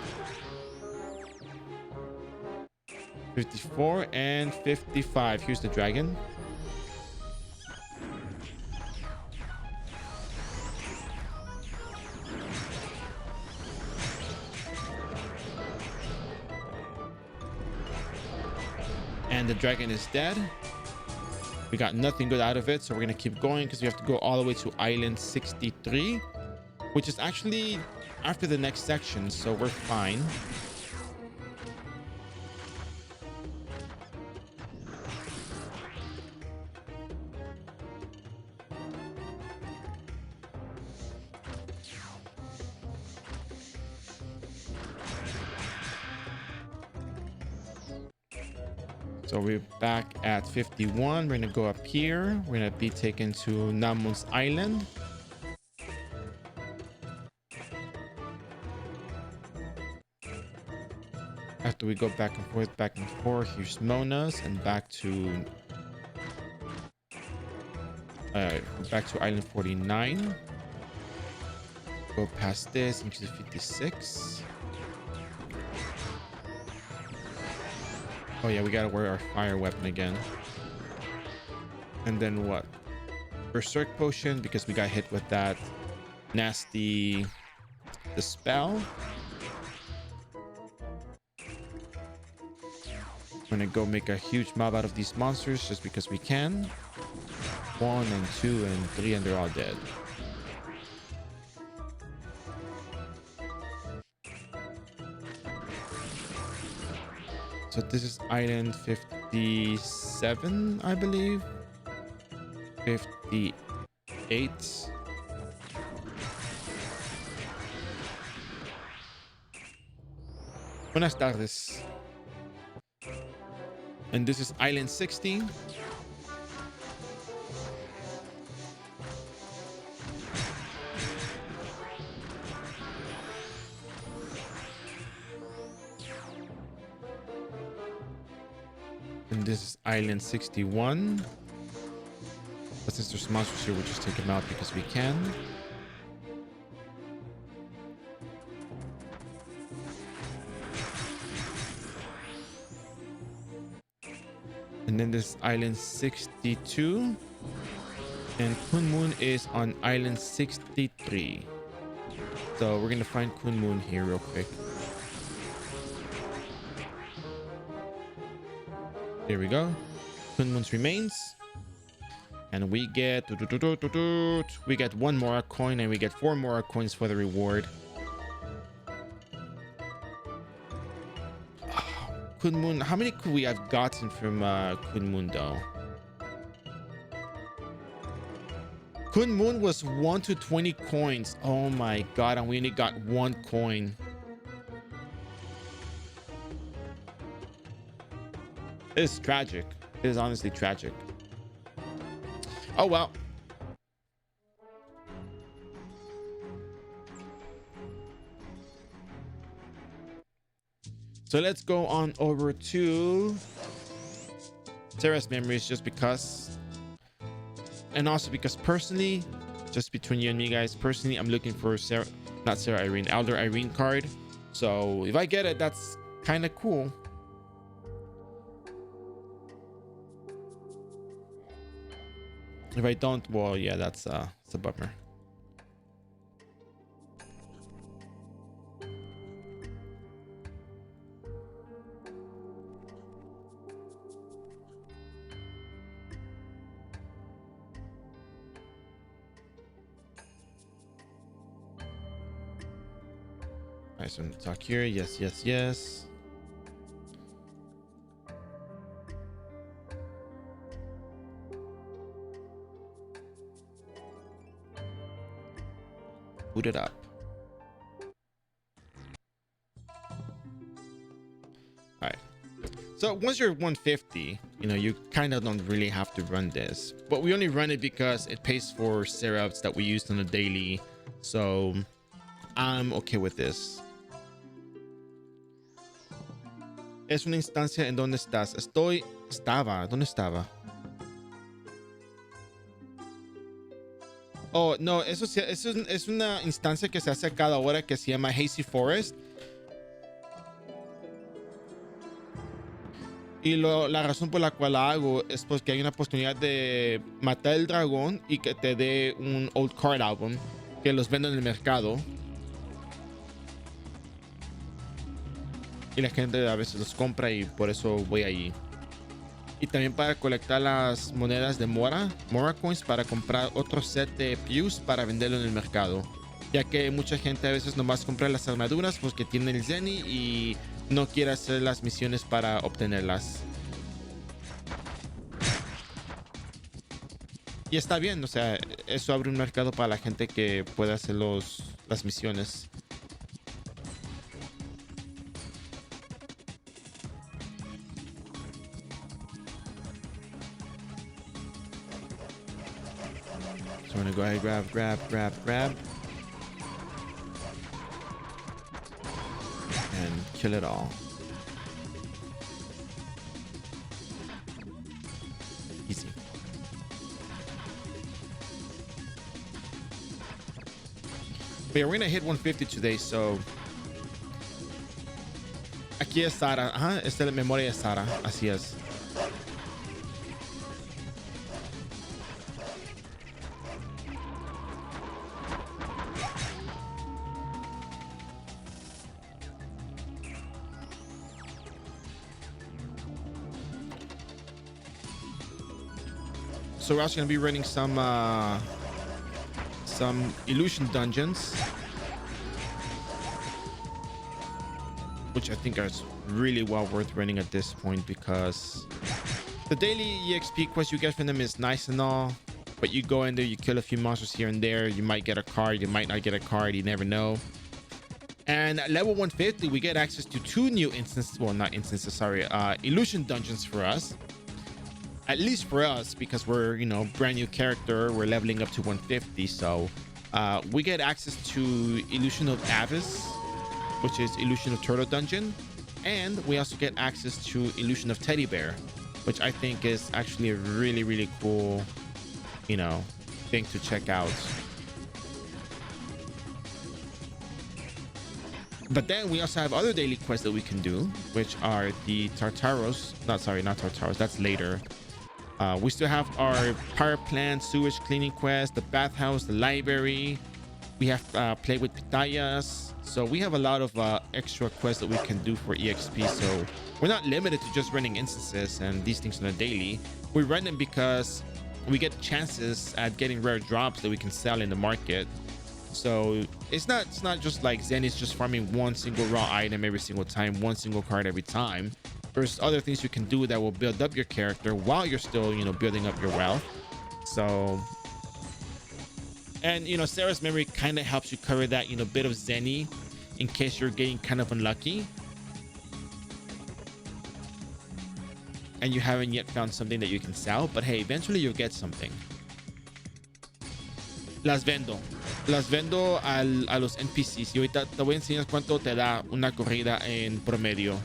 54 and 55. Here's the dragon. And the dragon is dead. We got nothing good out of it, so we're gonna keep going because we have to go all the way to island 63, which is actually after the next section, so we're fine. So we're back at 51. We're gonna go up here. We're gonna be taken to Namon's Island. After we go back and forth, here's Mona's, and back to Island 49. Go past this into 56. Oh yeah, we gotta wear our fire weapon again. And then what? Berserk potion, because we got hit with that nasty dispel. I'm gonna go make a huge mob out of these monsters just because we can. 1 and 2 and 3, and they're all dead. So this is island 57, I believe. 58. Buenas tardes. And this is island 60. And this is island 61. But since there's monsters here, we'll just take them out because we can. And then this island 62. And Kun Moon is on island 63. So we're gonna find Kun Moon here real quick. Here we go. Kun Moon's remains. And we get one more coin, and we get 4 more coins for the reward. Kun Moon, how many could we have gotten from Kun Moon though? Kun Moon was 1 to 20 coins. Oh my god, and we only got 1 coin. It's tragic. It is honestly tragic. Oh well. So let's go on over to Sarah's memories, just because, and also because personally, just between you and me guys, personally I'm looking for Elder Irene card. So if I get it, that's kind of cool. If I don't, well, yeah, it's a bummer. Alright, so talk here. Yes, yes, yes. Boot it up. All right. So once you're 150, you know, you kind of don't really have to run this, but we only run it because it pays for syrups that we used on a daily. So I'm okay with this. Es una instancia en donde estás. ¿Dónde estaba? Oh, no, eso es una instancia que se hace cada hora que se llama Hazy Forest. Y la razón por la cual la hago es porque hay una oportunidad de matar el dragón y que te dé un old card album que los venden en el mercado. Y la gente a veces los compra y por eso voy allí. Y también para colectar las monedas de Mora Coins para comprar otro set de Pews para venderlo en el mercado. Ya que mucha gente a veces nomás compra las armaduras porque tiene el Zenny y no quiere hacer las misiones para obtenerlas. Y está bien, o sea, eso abre un mercado para la gente que puede hacer las misiones. So I'm gonna go ahead, grab. And kill it all. Easy. But yeah, we're gonna hit 150 today, so aquí es Sara. Ajá, esta es la memoria de Sara. Así es. So we're also gonna be running some illusion dungeons, which I think are really well worth running at this point, because the daily EXP quest you get from them is nice and all, but you go in there, you kill a few monsters here and there, you might get a card, you might not get a card, you never know. And at level 150 we get access to 2 new instances, well, not instances, sorry, illusion dungeons for us. At least for us, because we're, you know, brand new character, we're leveling up to 150. So we get access to Illusion of Avis, which is Illusion of Turtle Dungeon. And we also get access to Illusion of Teddy Bear, which I think is actually a really, really cool, you know, thing to check out. But then we also have other daily quests that we can do, which are the Tartaros. Not Tartaros, that's later. We still have our power plant, sewage cleaning quest, the bathhouse, the library. We have play with pitayas. So we have a lot of extra quests that we can do for EXP. So we're not limited to just running instances and these things on a daily. We run them because we get chances at getting rare drops that we can sell in the market. So it's not just like Zenny's just farming one single raw item every single time, one single card every time. There's other things you can do that will build up your character while you're still, you know, building up your wealth. So, and you know, Sarah's memory kind of helps you cover that, you know, bit of Zenny in case you're getting kind of unlucky and you haven't yet found something that you can sell. But hey, eventually you'll get something. Las vendo a los NPCs y ahorita te voy a enseñar cuánto te da una corrida en promedio.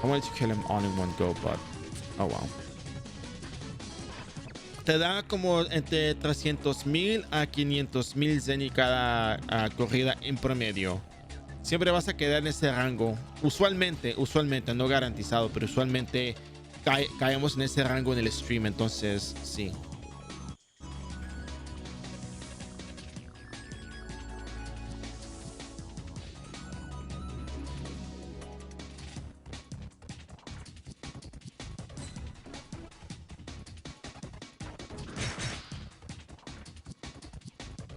I wanted to kill him all in one go, but oh well. Te da como entre 300,000 a 500,000 Zenny cada corrida en promedio. Siempre vas a quedar en ese rango. Usualmente, no garantizado, pero usualmente caemos en ese rango en el stream, entonces sí.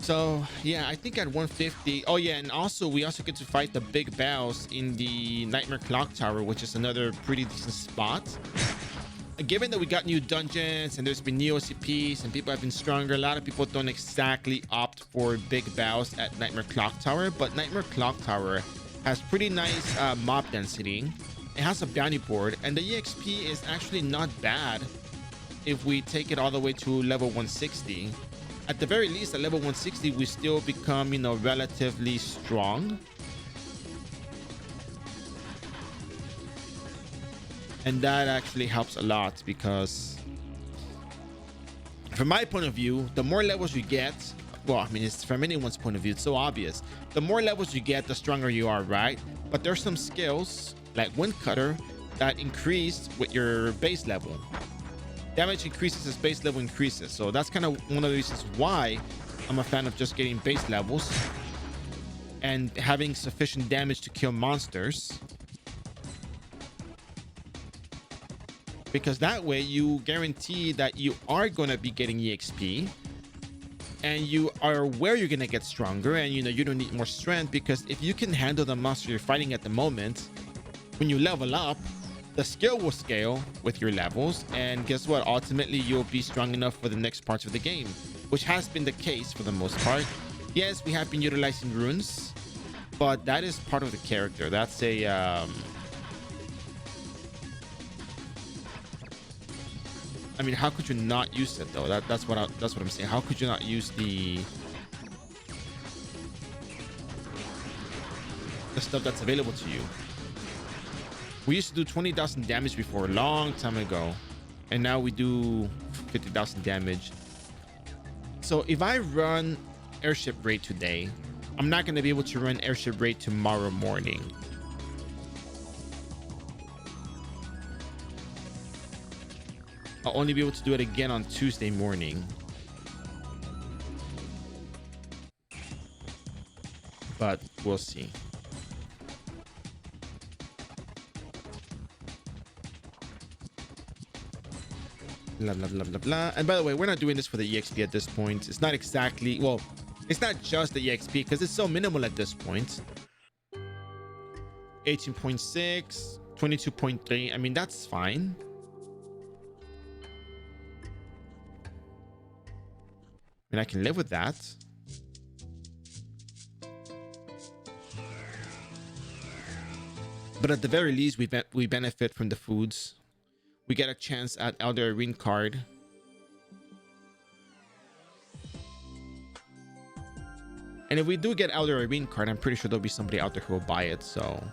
So yeah, I think at 150. Oh yeah, and also we also get to fight the big boss in the Nightmare Clock Tower, which is another pretty decent spot. given that we got new dungeons and there's been new OCPs and people have been stronger, a lot of people don't exactly opt for big bows at Nightmare Clock Tower, but Nightmare Clock Tower has pretty nice mob density. It has a bounty board, and the EXP is actually not bad if we take it all the way to level 160. At the very least, at level 160, we still become, you know, relatively strong. And that actually helps a lot because from my point of view, the more levels you get, well, I mean, it's from anyone's point of view, it's so obvious. The more levels you get, the stronger you are, right? But there's some skills like Wind Cutter that increase with your base level. Damage increases as base level increases. So that's kind of one of the reasons why I'm a fan of just getting base levels and having sufficient damage to kill monsters. Because that way you guarantee that you are going to be getting EXP and you are aware you're going to get stronger, and you know you don't need more strength, because if you can handle the monster you're fighting at the moment, when you level up, the skill will scale with your levels, and guess what, ultimately you'll be strong enough for the next parts of the game, which has been the case for the most part. Yes, we have been utilizing runes, but that is part of the character. That's a I mean, how could you not use it though? That's what I'm saying. How could you not use the stuff that's available to you? We used to do 20,000 damage before, a long time ago, and now we do 50,000 damage. So if I run airship raid today, I'm not going to be able to run airship raid tomorrow morning. I'll only be able to do it again on Tuesday morning. But we'll see. Blah, blah, blah, blah, blah. And by the way, we're not doing this for the EXP at this point. It's not exactly, well, it's not just the EXP because it's so minimal at this point. 18.6, 22.3. I mean, that's fine. I mean, I can live with that. But at the very least, we benefit from the foods. We get a chance at Elder Arena card. And if we do get Elder Arena card, I'm pretty sure there'll be somebody out there who will buy it, so.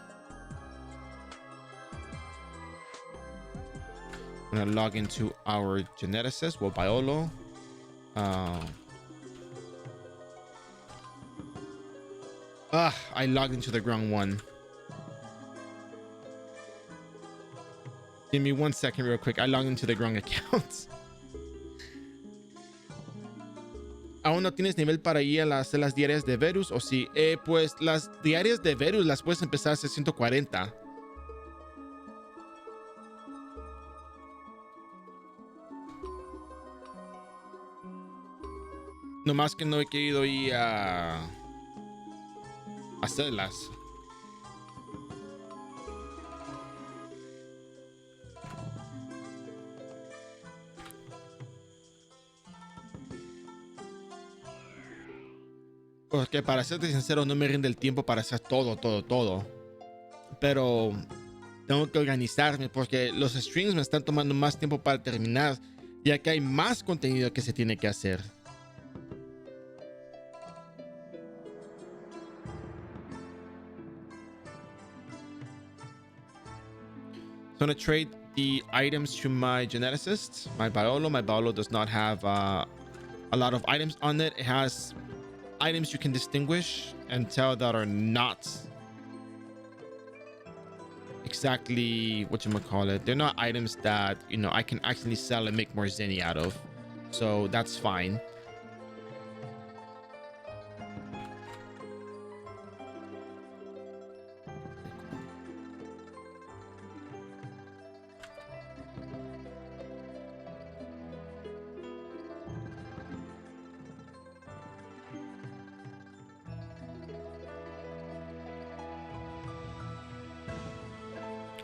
I'm gonna log into our geneticist, well, Biolo. I logged into the wrong one. Give me 1 second real quick. I logged into the wrong account. ¿Aún no tienes nivel para ir a hacer las diarias de Verus o sí? Pues las diarias de Verus las puedes empezar a hacer 140. No más que no he querido ir a hacerlas. Porque para serte sincero, no me rinde el tiempo para hacer todo. Pero tengo que organizarme porque los streams me están tomando más tiempo para terminar, ya que hay más contenido que se tiene que hacer. So I'm going to trade the items to my geneticist, my Biolo. My Biolo does not have a lot of items on it. It has items you can distinguish and tell that are not exactly whatchamacallit. They're not items that, you know, I can actually sell and make more Zenny out of. So that's fine.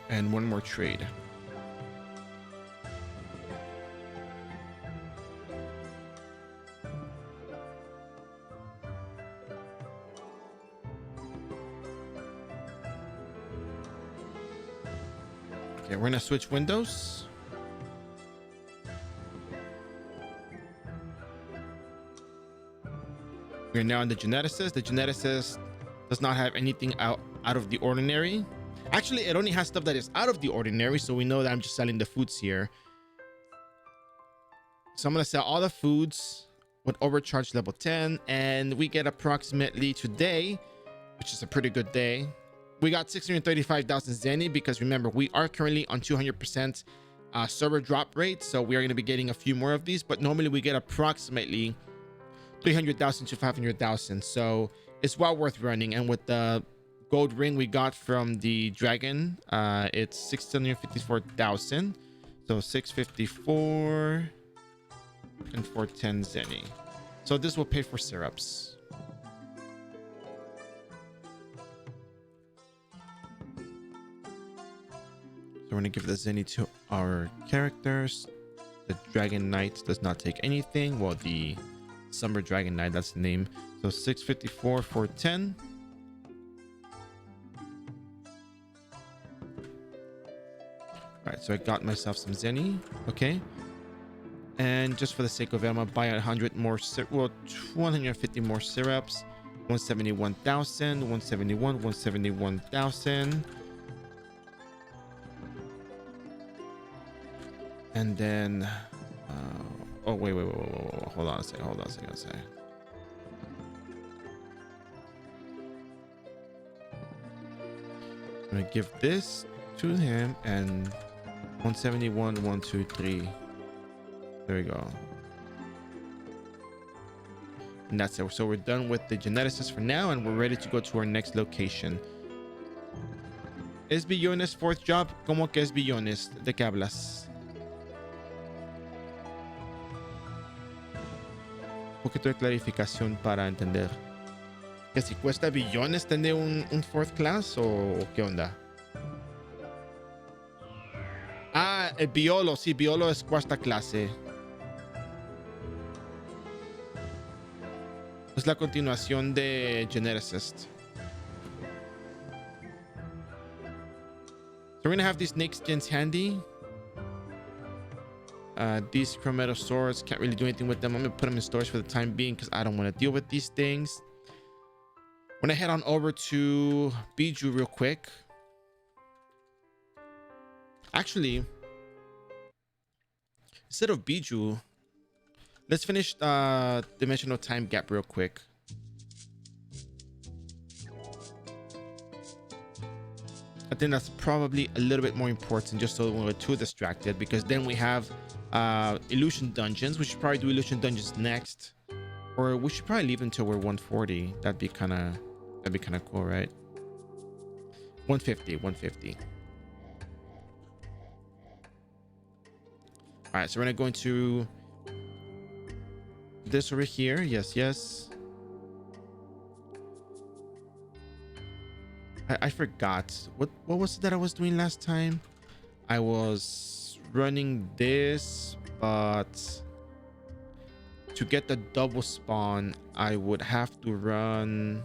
And one more trade. Okay, we're gonna switch windows. We're now in the geneticist. The geneticist does not have anything out of the ordinary. Actually, it only has stuff that is out of the ordinary, so we know that I'm just selling the foods here. So I'm gonna sell all the foods with overcharge level 10, and we get approximately today, which is a pretty good day. We got 635,000 Zenny because remember, we are currently on 200% server drop rate, so we are gonna be getting a few more of these, but normally we get approximately 300,000 to 500,000, so it's well worth running. And with the gold ring we got from the dragon, it's 654,000, so 654 and 410 Zenny. So this will pay for syrups. So we're gonna give the Zenny to our characters. The Dragon Knight does not take anything. Well, the Summer Dragon Knight, that's the name. So 654, 410. All right, so I got myself some Zenny. Okay. And just for the sake of it, I'm gonna buy 100 more, well, 150 more syrups. 171,000, 171, 171,000. And then, oh, wait. Hold on a second. I'm gonna give this to him and 171, 1, 2, 3. There we go. And that's it. So we're done with the geneticist for now, and we're ready to go to our next location. ¿Es Billones fourth job? ¿Cómo que es Billones? ¿De qué hablas? Un poquito de clarificación para entender. ¿Que si cuesta billones tener un fourth class o qué onda? Ah, el Biolo. Sí, Biolo es cuarta clase. Es la continuación de Geneticist. So we're gonna have these snake skins handy. These chromato swords, can't really do anything with them. I'm gonna put them in storage for the time being because I don't want to deal with these things. I'm gonna head on over to Biju real quick. Actually, instead of Biju, let's finish dimensional time gap real quick. I think that's probably a little bit more important, just so we're too distracted, because then we have illusion dungeons. We should probably do illusion dungeons next, or we should probably leave until we're 140. That'd be kind of cool, right? 150. All right, so we're gonna go into this over here. Yes. I forgot what was it that I was doing last time. I was running this, but to get the double spawn I would have to run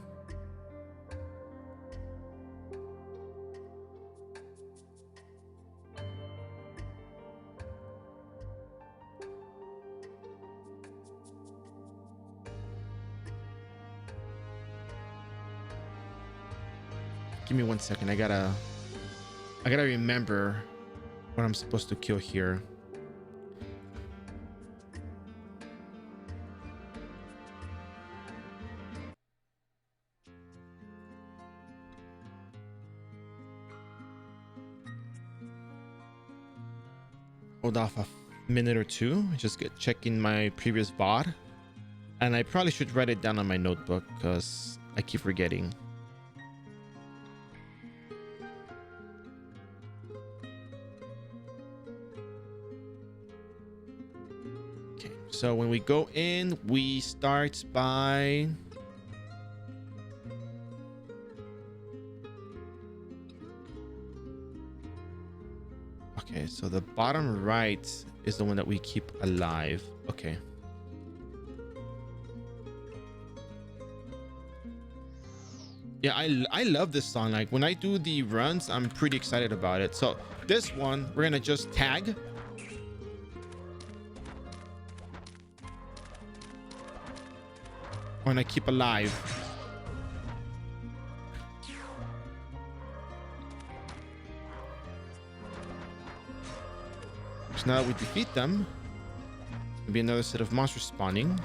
Give me 1 second. I gotta remember what I'm supposed to kill here. Hold off a minute or two. Just checking my previous VOD. And I probably should write it down on my notebook because I keep forgetting. So when we go in, we start by okay, so the bottom right is the one that we keep alive. Okay. Yeah, I love this song. Like when I do the runs, I'm pretty excited about it. So this one, we're gonna just tag. We're gonna keep alive. So now that we defeat them, there'll be another set of monsters spawning.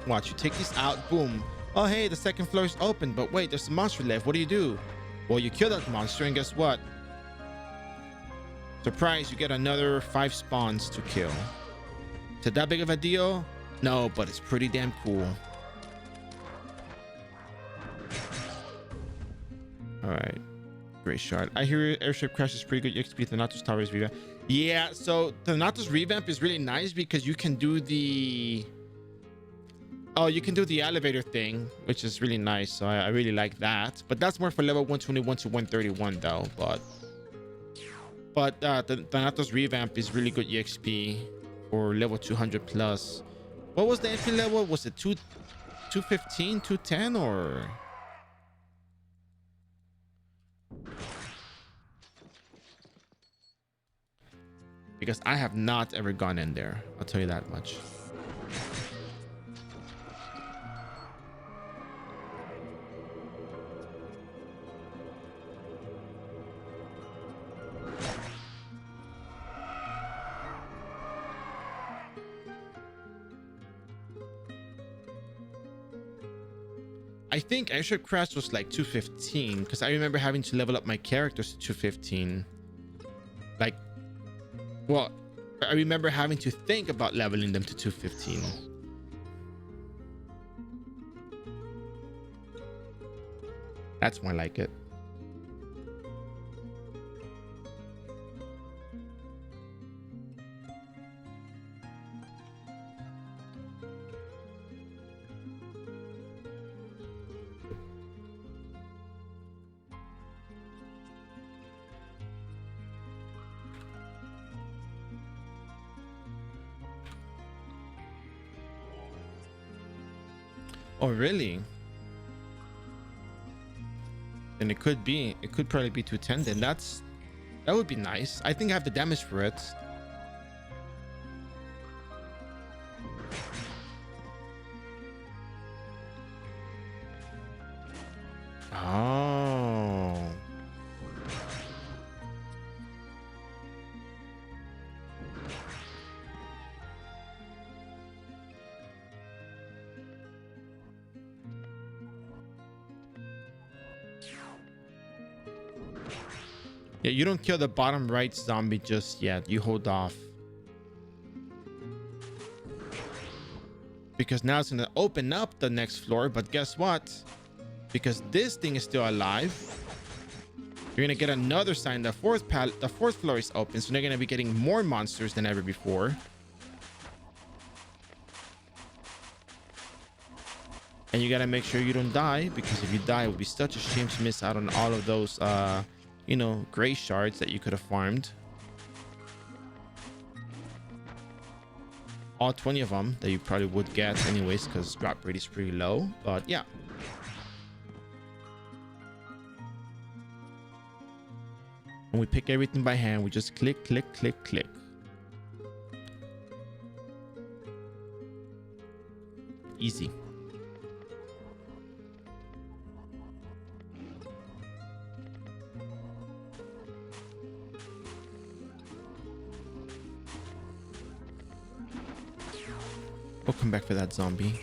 Watch, you take these out, boom. Oh, hey, the second floor is open, but wait, there's a monster left. What do? Well, you kill that monster, and guess what? Surprise, you get another 5 spawns to kill. Is it that big of a deal? No, but it's pretty damn cool. All right, great shot. I hear airship crash is pretty good. XP Thanatos Towers revamp. Yeah, so Thanatos revamp is really nice because you can do the... Oh, you can do the elevator thing, which is really nice. So I really like that. But that's more for level 121 to 131 though. But the Thanatos revamp is really good EXP for level 200 plus. What was the entry level? Was it 215, 210 or? Because I have not ever gone in there. I'll tell you that much. I think Airship Crash was like 215 because I remember having to level up my characters to 215. Like, well, I remember having to think about leveling them to 215. That's more like it. Oh, really? Then it could probably be 210. Then that would be nice. I think I have the damage for it. Oh. Yeah, you don't kill the bottom right zombie just yet. You hold off. Because now it's going to open up the next floor. But guess what? Because this thing is still alive, you're going to get another sign. The fourth floor is open. So they're going to be getting more monsters than ever before. And you got to make sure you don't die. Because if you die, it would be such a shame to miss out on all of those... you know, gray shards that you could have farmed. All 20 of them that you probably would get anyways, because drop rate is pretty low. But yeah. When we pick everything by hand, we just click, click, click, click. Easy. We'll come back for that zombie.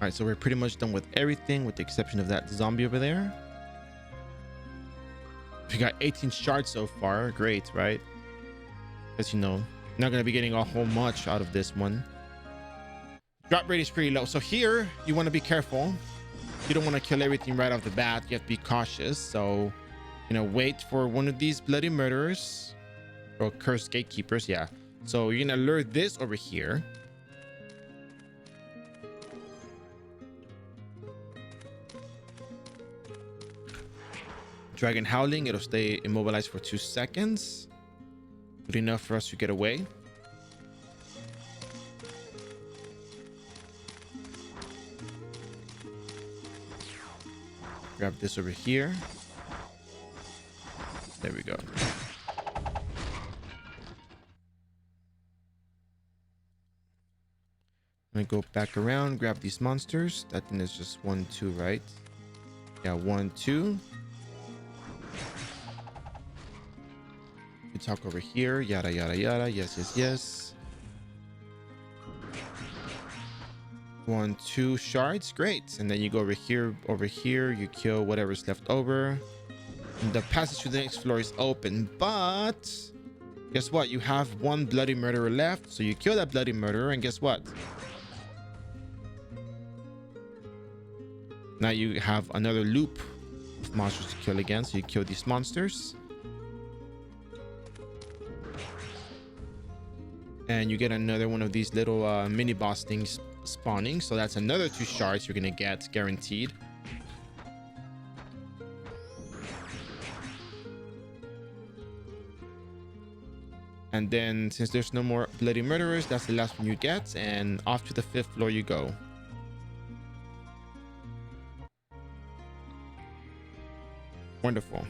All right, so we're pretty much done with everything with the exception of that zombie over there. We got 18 shards so far. Great, right? Because, you know, Not gonna be getting a whole much out of this one. Drop rate is pretty low. So here you want to be careful. You don't want to kill everything right off the bat. You have to be cautious. So, you know, wait for one of these bloody murderers or cursed gatekeepers. Yeah. So you're gonna lure this over here. Dragon howling. It'll stay immobilized for 2 seconds. Good enough for us to get away. Grab this over here. There we go. I'm gonna go back around, grab these monsters. That thing is just 1, 2, right? Yeah, 1, 2. You talk over here. Yada yada yada. Yes, yes, yes. 1, 2 shards. Great. And then you go over here. Over here, you kill whatever's left over. And the passage to the next floor is open. But guess what? You have 1 bloody murderer left. So you kill that bloody murderer, and guess what? Now you have another loop of monsters to kill again. So you kill these monsters. And you get another one of these little mini boss things spawning. So that's another 2 shards you're gonna get guaranteed. And then since there's no more bloody murderers, that's the last one you get. And off to the 5th floor you go. Wonderful.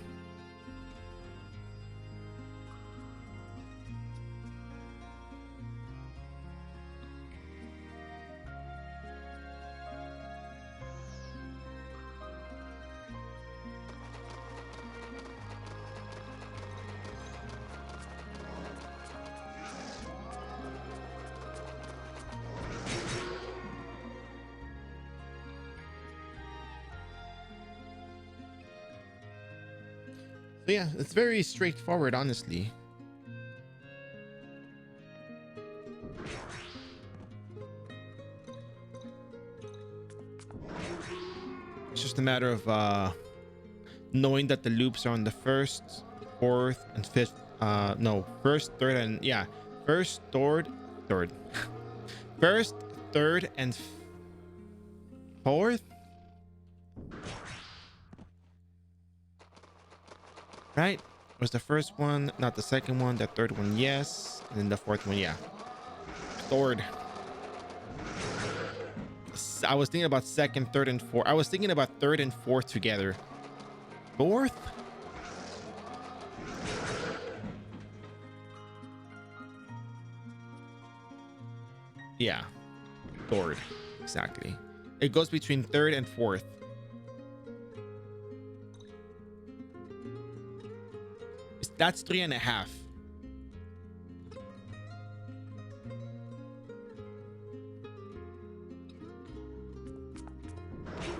So yeah, it's very straightforward, honestly. It's just a matter of knowing that the loops are on the 1st, 4th, and 5th. No, 1st, 3rd, and yeah, 1st, 3rd, 1st, 3rd, and 4th. Right? It was the 1st one, not the 2nd one. The 3rd one, yes. And then the 4th one, yeah. 3rd. I was thinking about 2nd, 3rd, and 4th. I was thinking about 3rd and 4th together. 4th? Yeah. 3rd. Exactly. It goes between 3rd and 4th. That's 3.5.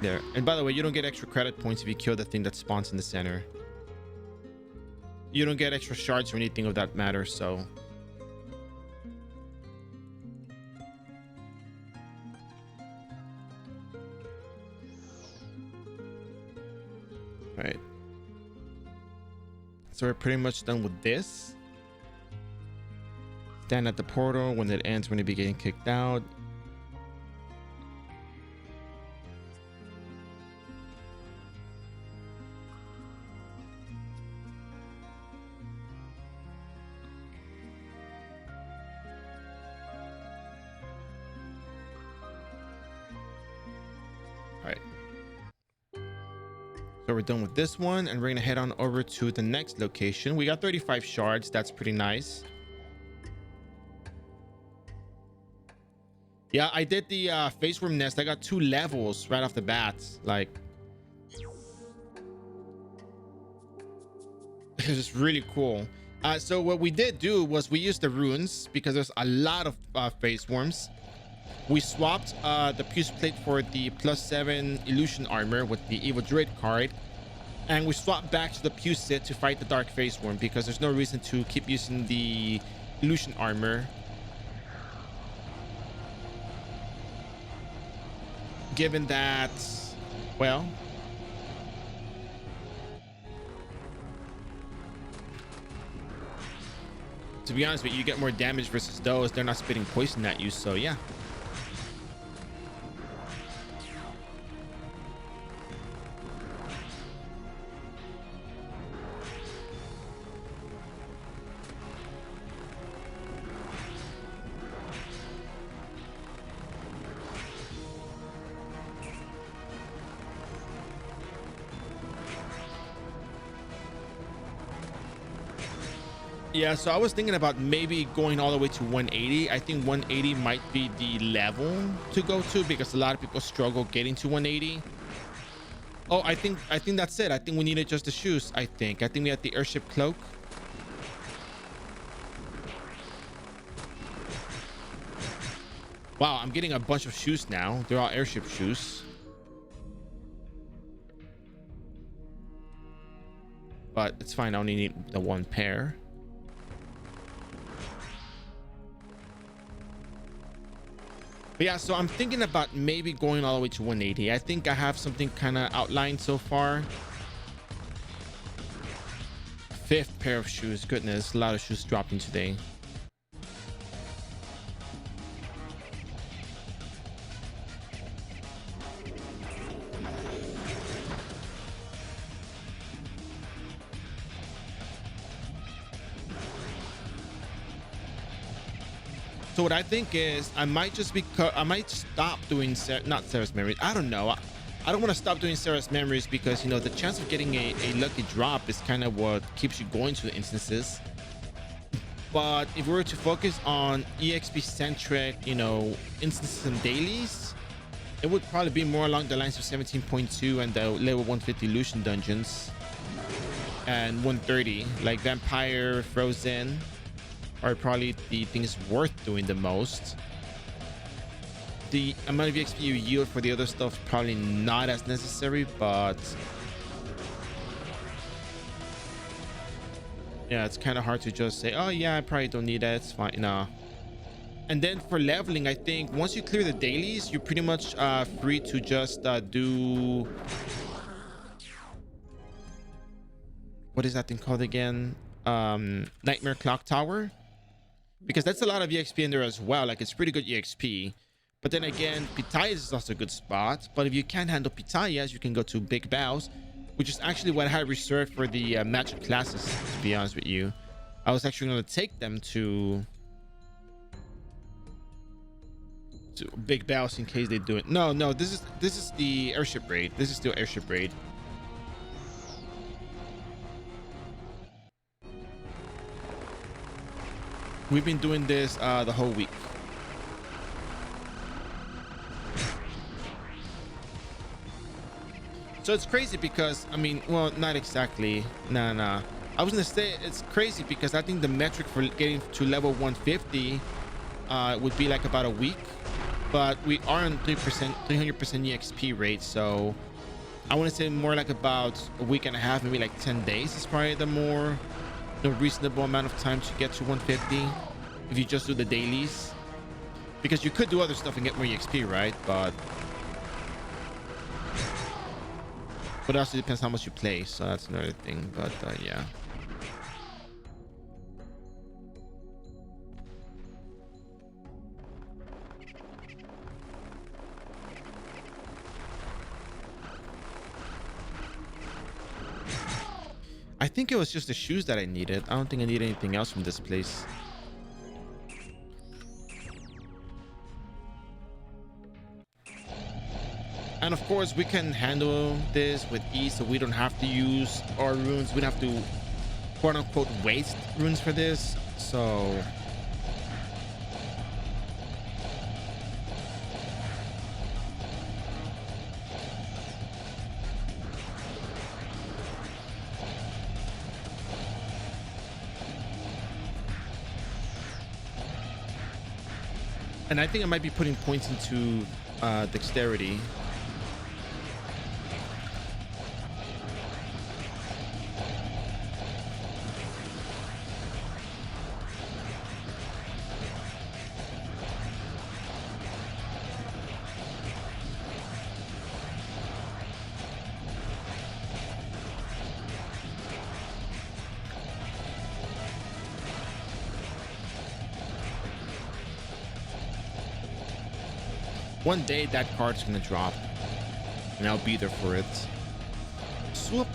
There. And by the way, you don't get extra credit points if you kill the thing that spawns in the center. You don't get extra shards or anything of that matter, so. All right. So we're pretty much done with this. Stand at the portal when it ends, when you be getting kicked out. All right. So we're done with this one, and we're gonna head on over to the next location. We got 35 shards. That's pretty nice. Yeah, I did the face worm nest. I got 2 levels right off the bat. Like, it's just really cool. So what we did do was we used the runes because there's a lot of face worms. We swapped the Puce plate for the +7 illusion armor with the Evil Druid card, and we swapped back to the Puce set to fight the dark face worm because there's no reason to keep using the illusion armor, given that, well, to be honest with you, you get more damage versus those. They're not spitting poison at you, so yeah. Yeah, so I was thinking about maybe going all the way to 180. I think 180 might be the level to go to because a lot of people struggle getting to 180. Oh, I think that's it. I think we needed just the shoes. I think we had the airship cloak. Wow, I'm getting a bunch of shoes now. They're all airship shoes. But it's fine. I only need the one pair. But yeah, so I'm thinking about maybe going all the way to 180. I think I have something kind of outlined so far. 5th pair of shoes. Goodness, a lot of shoes dropping today. So what I think is I might stop doing not Sarah's memories. I don't know. I don't want to stop doing Sarah's memories because, you know, the chance of getting a lucky drop is kind of what keeps you going to the instances. But if we were to focus on EXP centric, you know, instances and dailies, it would probably be more along the lines of 17.2 and the level 150 illusion dungeons and 130, like Vampire, Frozen, are probably the things worth doing the most. The amount of XP you yield for the other stuff probably not as necessary, but yeah, it's kind of hard to just say, oh yeah, I probably don't need that, it's fine. No. And then for leveling, I think once you clear the dailies, you're pretty much free to just do, what is that thing called again? Nightmare Clock Tower, because that's a lot of EXP in there as well. Like, it's pretty good EXP. But then again, Pitayas is also a good spot. But if you can't handle Pitayas, you can go to Big Bows, which is actually what I had reserved for the magic classes, to be honest with you. I was actually going to take them to Big Bows in case they do it. No, this is the airship raid. This is still airship raid. We've been doing this the whole week. So it's crazy because, I mean, well, not exactly. Nah. I was gonna say it's crazy because I think the metric for getting to level 150 would be like about a week, but we are on 300% EXP rate. So I want to say more like about a week and a half, maybe like 10 days is probably the reasonable amount of time to get to 150 if you just do the dailies, because you could do other stuff and get more EXP, right? But it also depends how much you play, so that's another thing. But yeah, I think it was just the shoes that I needed. I don't think I need anything else from this place. And of course, we can handle this with ease, so we don't have to use our runes. We don't have to, quote unquote, waste runes for this. So and I think I might be putting points into dexterity. One day that card's gonna drop, and I'll be there for it. Swoop.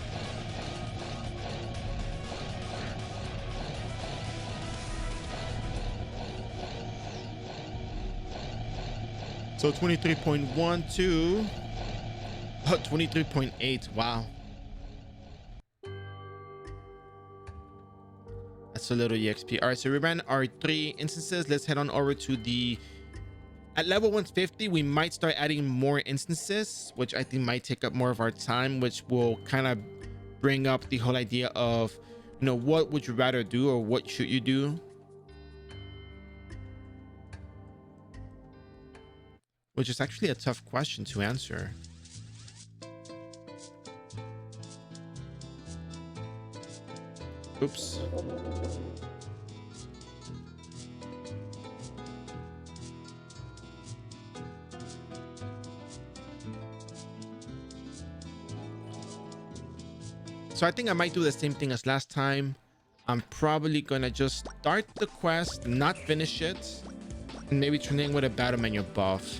So 23.12. Oh, 23.8. Wow. That's a little EXP. All right, so we ran our 3 instances. Let's head on over to the... At level 150, we might start adding more instances, which I think might take up more of our time, which will kind of bring up the whole idea of, you know, what would you rather do or what should you do? Which is actually a tough question to answer. Oops. So I think I might do the same thing as last time. I'm probably gonna just start the quest, not finish it, and maybe turn in with a battle menu buff.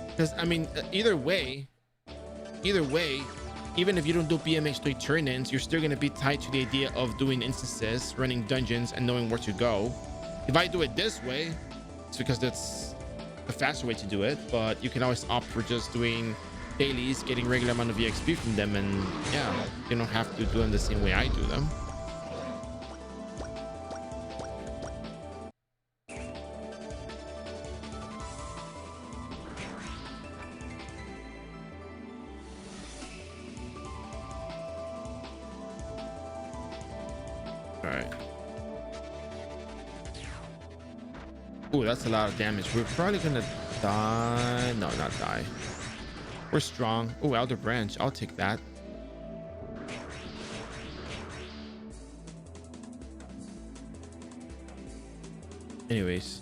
Because I mean, either way, even if you don't do BMX3 turn-ins, you're still gonna be tied to the idea of doing instances, running dungeons, and knowing where to go. If I do it this way, it's because that's the faster way to do it, but you can always opt for just doing dailies, getting regular amount of EXP from them, and yeah, you don't have to do them the same way I do them. All right. Ooh, that's a lot of damage. We're probably gonna die. No, not die. We're strong. Oh, Elder Branch. I'll take that. Anyways.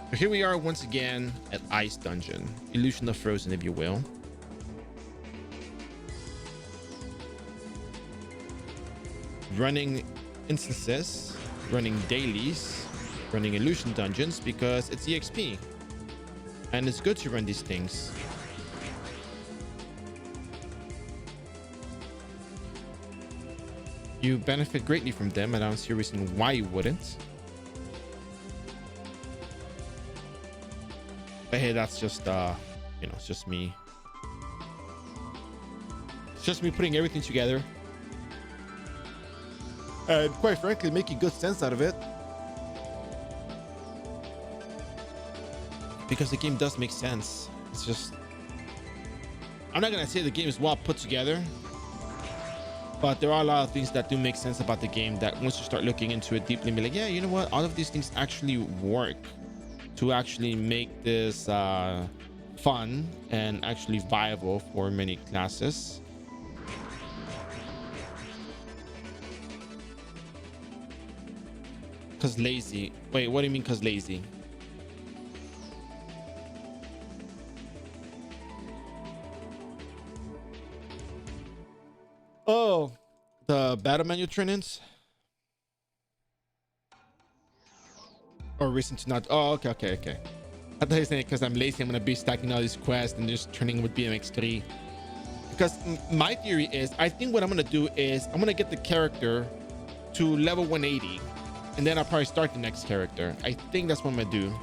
So here we are once again at Ice Dungeon. Illusion of Frozen, if you will. Running instances. Running dailies. Running illusion dungeons because it's EXP. And it's good to run these things. You benefit greatly from them, and I don't see a reason why you wouldn't. But hey, that's just you know, it's just me. It's just me putting everything together. And quite frankly, making good sense out of it. Because the game does make sense. It's just, I'm not gonna say the game is well put together, but there are a lot of things that do make sense about the game that once you start looking into it deeply and be like, yeah, you know what, all of these things actually work to actually make this fun and actually viable for many classes. Cause lazy. Wait, what do you mean cause lazy? Oh, the battle menu turn-ins? Or reason to not... Oh, okay. I thought you were saying because I'm lazy, I'm going to be stacking all these quests and just turning with BMX3. Because my theory is, I think what I'm going to do is I'm going to get the character to level 180. And then I'll probably start the next character. I think that's what I'm going to do.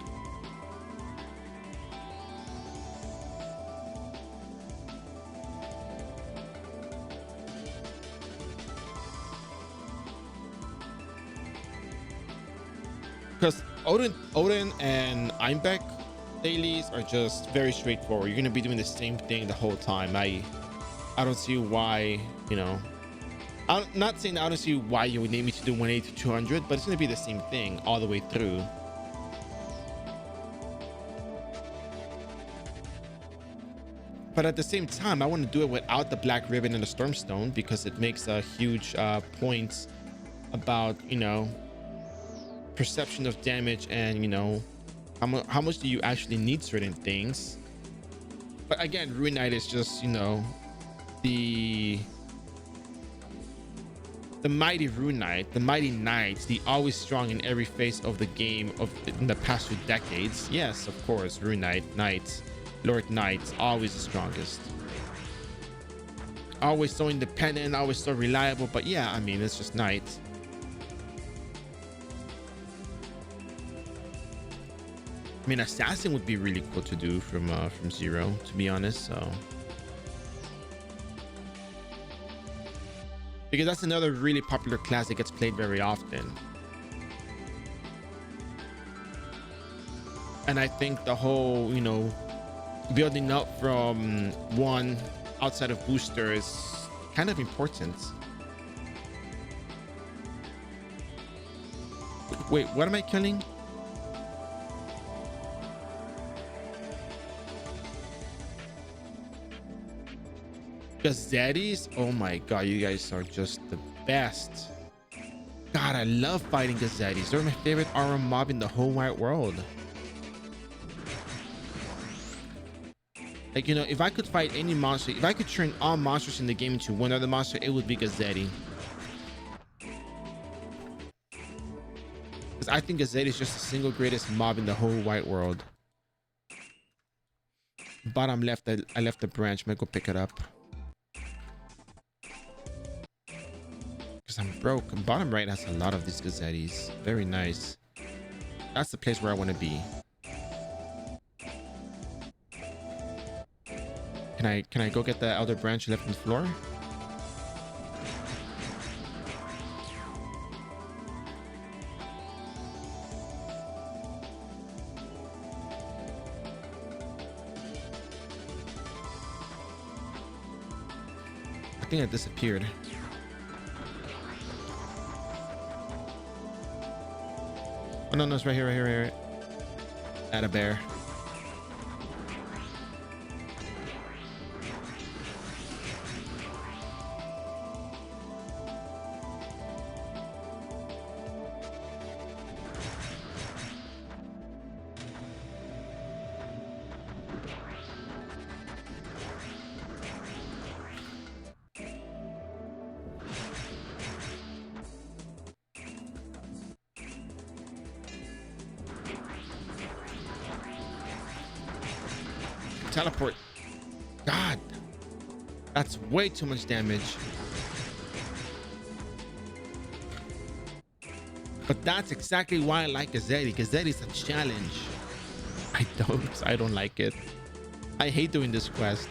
Because Odin and Einbeck dailies are just very straightforward. You're gonna be doing the same thing the whole time. I don't see why, you know. I'm not saying I don't see why you would need me to do 180 to 200, but it's gonna be the same thing all the way through. But at the same time, I want to do it without the black ribbon and the stormstone because it makes a huge point about, you know, perception of damage and, you know, how much do you actually need certain things. But again, Rune Knight is just, you know, the the mighty Rune Knight, the mighty knights, the always strong in every phase of the game of in the past 2 decades. Yes, of course, Rune Knight, knights, Lord Knights, always the strongest. Always so independent, always so reliable. But yeah, I mean, it's just knights. I mean, assassin would be really cool to do from zero, to be honest. So. Because that's another really popular class that gets played very often. And I think the whole, you know, building up from one outside of booster is kind of important. Wait, what am I killing? Gazettis? Oh my god, you guys are just the best. God, I love fighting Gazettis. They're my favorite armor mob in the whole wide world. Like, you know, if I could fight any monster, if I could turn all monsters in the game into one other monster, it would be Gazetti. Because I think Gazetti is just the single greatest mob in the whole wide world. Bottom left, I left the branch. Might go pick it up. Because I'm broke. And bottom right has a lot of these Gazettis. Very nice. That's the place where I want to be. Can I go get the elder branch left on the floor? I think it disappeared. Oh no, it's right here, right here, right here. At a bear. Teleport. God, that's way too much damage. But that's exactly why I like Gazetti. Gazetti is a challenge. I don't like it. I hate doing this quest.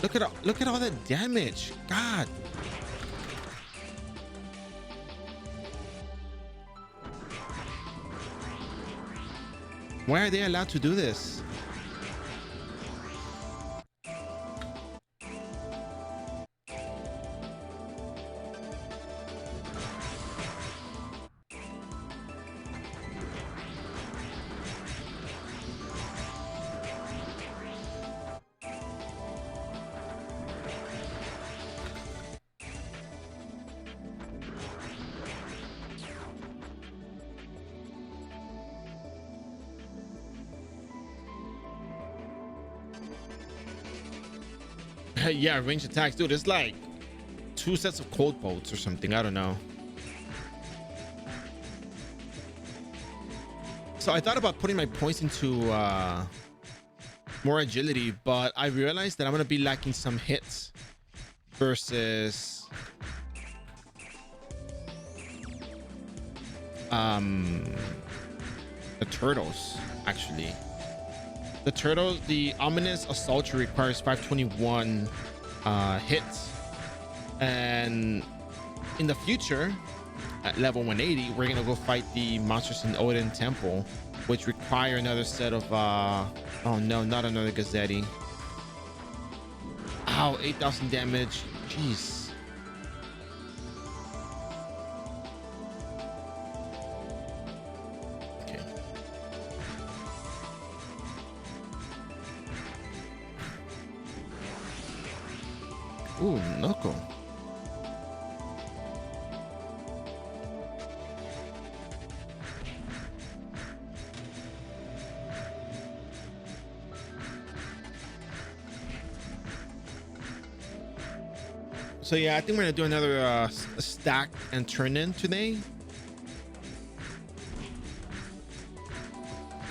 Look at all that damage. God. Why are they allowed to do this? Yeah, range attacks, dude. It's like 2 sets of cold bolts or something. I don't know. So I thought about putting my points into more agility, but I realized that I'm gonna be lacking some hits versus the turtles. Actually, the turtles, the ominous assault requires 521 hits, and in the future at level 180 we're gonna go fight the monsters in Odin Temple, which require another set of oh no, not another Gazetti. Ow, 8,000 damage. Jeez. Okay. Ooh, Noko. So yeah, I think we're gonna do another stack and turn in today.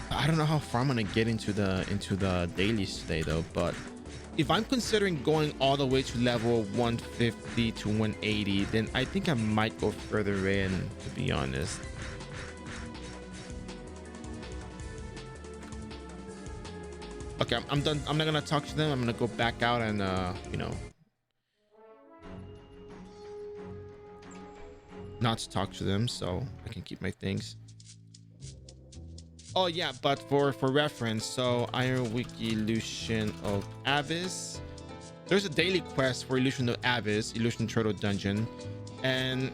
I don't know how far I'm gonna get into the dailies today though, but if I'm considering going all the way to level 150 to 180, then I think I might go further in, to be honest. Okay, I'm done. I'm not gonna talk to them. I'm gonna go back out and you know, not talk to them so I can keep my things. Oh yeah, but for reference, so iRO Wiki Illusion of Abyss. There's a daily quest for Illusion of Abyss, Illusion Turtle Dungeon, and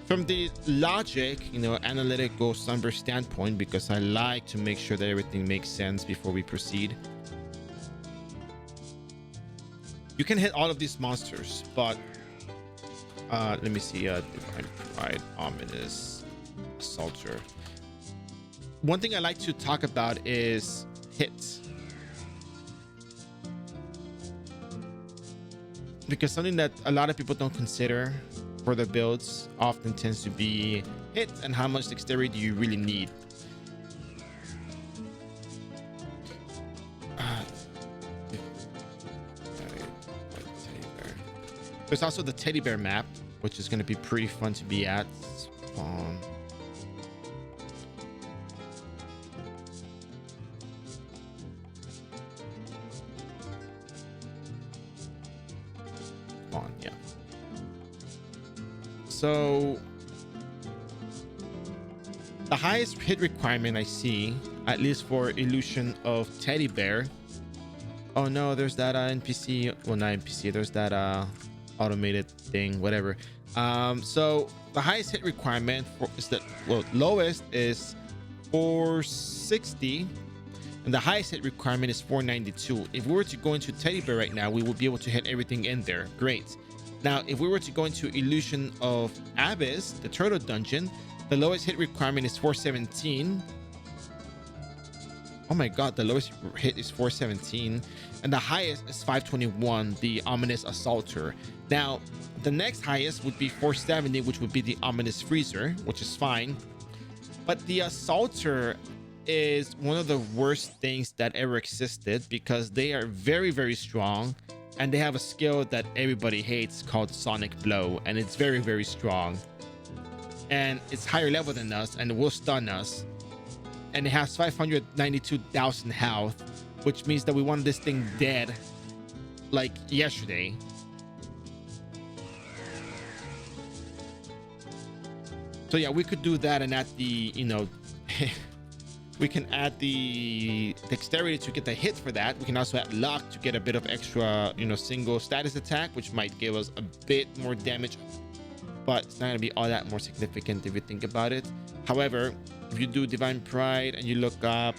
from the logic, you know, analytical Sunburst standpoint, because I like to make sure that everything makes sense before we proceed. You can hit all of these monsters, but let me see. Divine Pride, Ominous, Assaulter. One thing I like to talk about is hits, because something that a lot of people don't consider for the builds often tends to be hits and how much dexterity do you really need. There's also the teddy bear map, which is going to be pretty fun to be at. Spawn. Spawn, yeah. So the highest hit requirement I see, at least for Illusion of Teddy Bear. Oh no, there's that NPC. Well, not NPC. There's that automated thing, whatever. So the highest hit requirement for is that, well, lowest is 460 and the highest hit requirement is 492. If we were to go into Teddy Bear right now, we would be able to hit everything in there. Great. Now if we were to go into Illusion of Abyss, the turtle dungeon, the lowest hit requirement is 417. Oh my god, the lowest hit is 417 and the highest is 521, the Ominous Assaulter. Now the next highest would be 470, which would be the Ominous Freezer, which is fine, but the Assaulter is one of the worst things that ever existed because they are very, very strong and they have a skill that everybody hates called Sonic Blow, and it's very, very strong and it's higher level than us and it will stun us, and it has 592,000 health, which means that we want this thing dead like yesterday. So yeah, we could do that and add the, you know, we can add the dexterity to get the hit for that. We can also add luck to get a bit of extra, you know, single status attack, which might give us a bit more damage, but it's not gonna be all that more significant if you think about it. However, if you do Divine Pride and you look up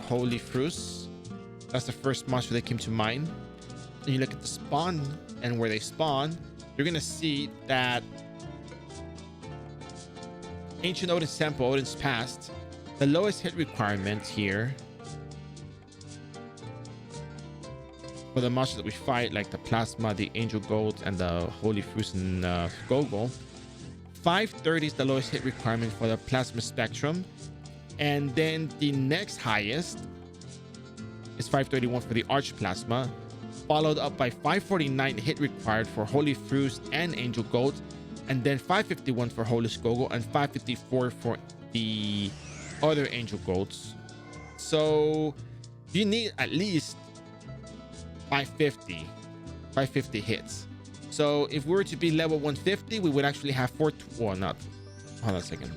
Holy Fruits, that's the first monster that came to mind, and you look at the spawn and where they spawn, you're gonna see that Ancient Odin's Temple, Odin's Past, the lowest hit requirement here for the monsters that we fight, like the Plasma, the Angel Gold, and the Holy Fruits and Gogol. 530 is the lowest hit requirement for the Plasma Spectrum, and then the next highest is 531 for the Arch Plasma, followed up by 549 hit required for Holy Fruits and Angel Gold, and then 551 for Holy Gogol and 554 for the other Angel Golds. So you need at least 550 hits. So if we were to be level 150, we would actually have hold on a second.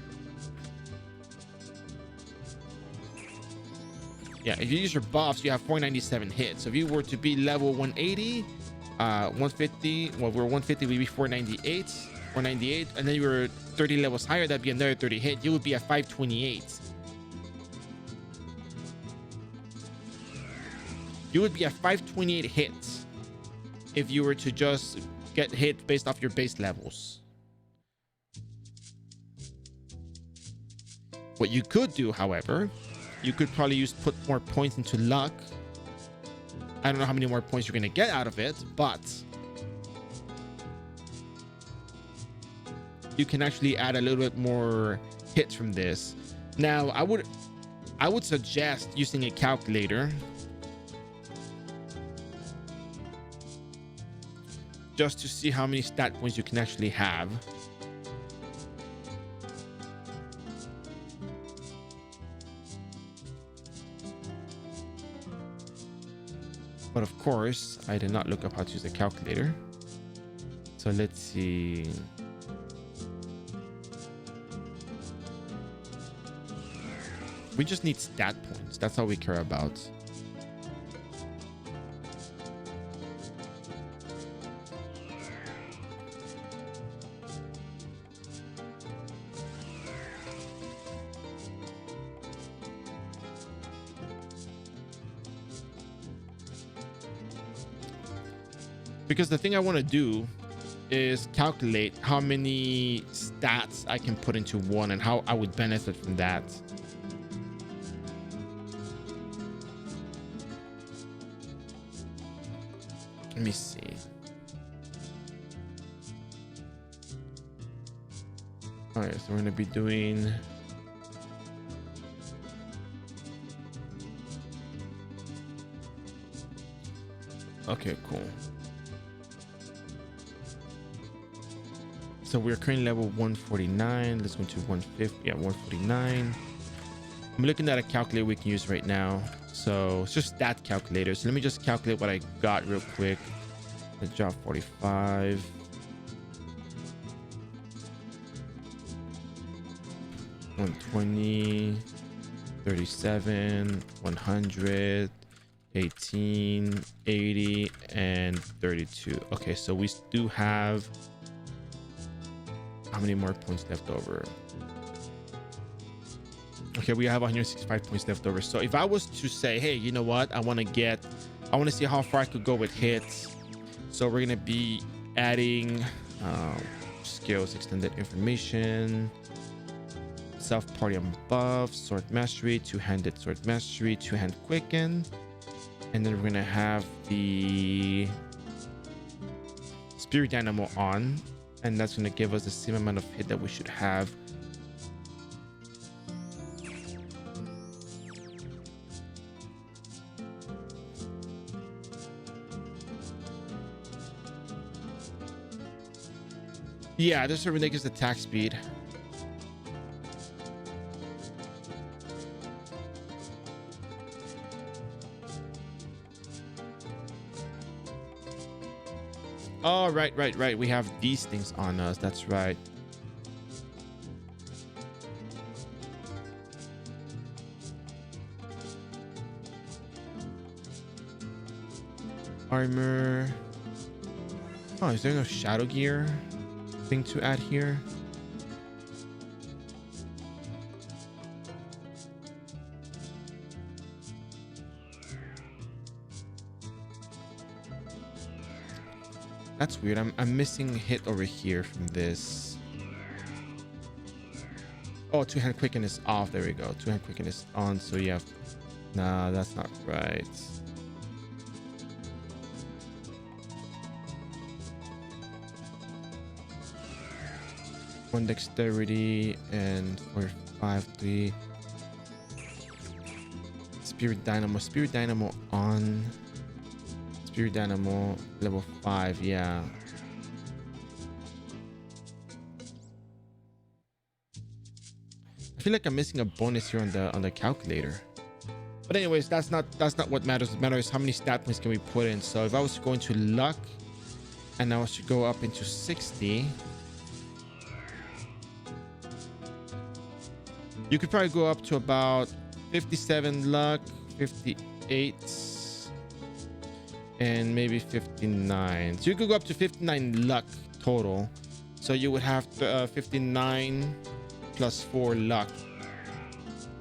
Yeah, if you use your buffs, you have 497 hits. So if you were to be level 180, 150, well, we're 150, we'd be 498, and then you were 30 levels higher, that'd be another 30 hit. You would be at 528. You would be at 528 hits if you were to just get hit based off your base levels. What you could do, however, you could probably put more points into luck I don't know how many more points you're going to get out of it, but you can actually add a little bit more hits from this. Now, I would suggest using a calculator just to see how many stat points you can actually have. But of course, I did not look up how to use a calculator. So let's see. We just need stat points. That's all we care about. Because the thing I want to do is calculate how many stats I can put into one and how I would benefit from that. Let me see. All right, so we're going to be doing okay, cool. So we're currently level 149. Let's go to 150. Yeah, 149. I'm looking at a calculator we can use right now. So it's just stat calculator. So let me just calculate what I got real quick. The job 45. $120, 37, 100, 18, 80, and 32. Okay, so we do have how many more points left over? Okay, we have 165 points left over. So if I was to say, hey, you know what? I want to see how far I could go with hits. So we're going to be adding skills, extended information, self-party and buff, sword mastery, two-handed sword mastery, two-hand quicken. And then we're going to have the spirit dynamo on. And that's going to give us the same amount of hit that we should have. Yeah, there's a ridiculous attack speed. Oh, right. We have these things on us. That's right. Armor. Oh, is there no shadow gear thing to add here? That's weird. I'm missing hit over here from this. Oh, two-hand quicken is off. There we go. Two-hand quicken is on. So you have... Nah, that's not right. One dexterity and 5, 3. Spirit Dynamo on. Spirit Dynamo level 5, yeah. I feel like I'm missing a bonus here on the calculator. But anyways, that's not what matters. What matters is how many stat points can we put in. So if I was to go into luck and I was to go up into 60, you could probably go up to about 57 luck, 58, and maybe 59. So you could go up to 59 luck total. So you would have 59 plus 4 luck,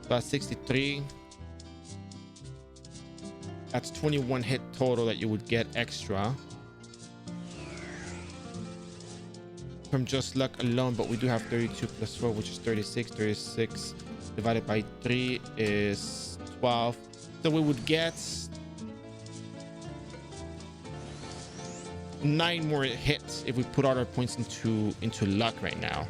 about 63. That's 21 hit total that you would get extra from just luck alone. But we do have 32 plus 4, which is 36. 36 divided by 3 is 12. So we would get 9 more hits if we put all our points into luck right now.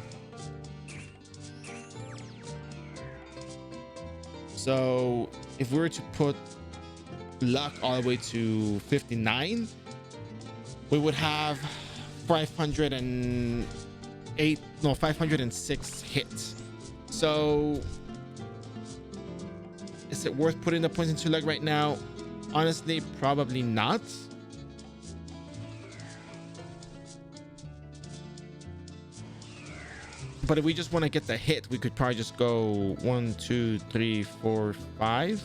So if we were to put luck all the way to 59, we would have 506 hits. So is it worth putting the points into luck right now? Honestly, probably not. But if we just want to get the hit, we could probably just go 1, 2, 3, 4, 5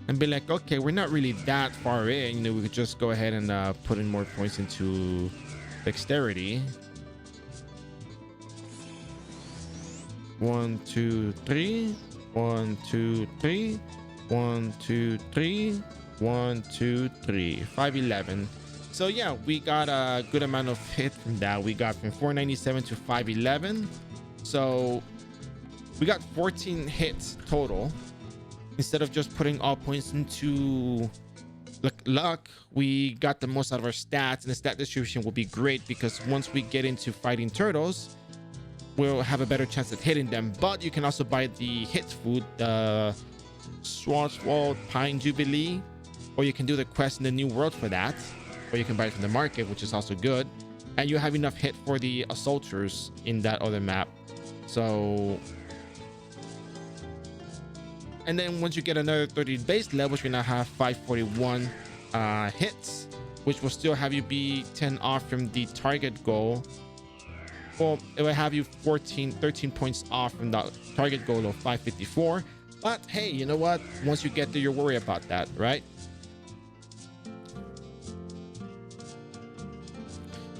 and be like, okay, we're not really that far in. You know, we could just go ahead and put in more points into dexterity. 1, 2, 3, 1, 2, 3, 1, 2, 3, 1, 2, 3, 511. So yeah, we got a good amount of hit from that. We got from 497 to 511. So we got 14 hits total. Instead of just putting all points into luck, we got the most out of our stats, and the stat distribution will be great because once we get into fighting turtles, we'll have a better chance at hitting them. But you can also buy the hit food, the Schwarzwald Pine Jubilee, or you can do the quest in the new world for that, or you can buy it from the market, which is also good. And you have enough hit for the assaulters in that other map. So, and then once you get another 30 base levels, you now have 541 hits, which will still have you be 10 off from the target goal. Well, it will have you 13 points off from the target goal of 554. But hey, you know what? Once you get there, you'll worry about that, right?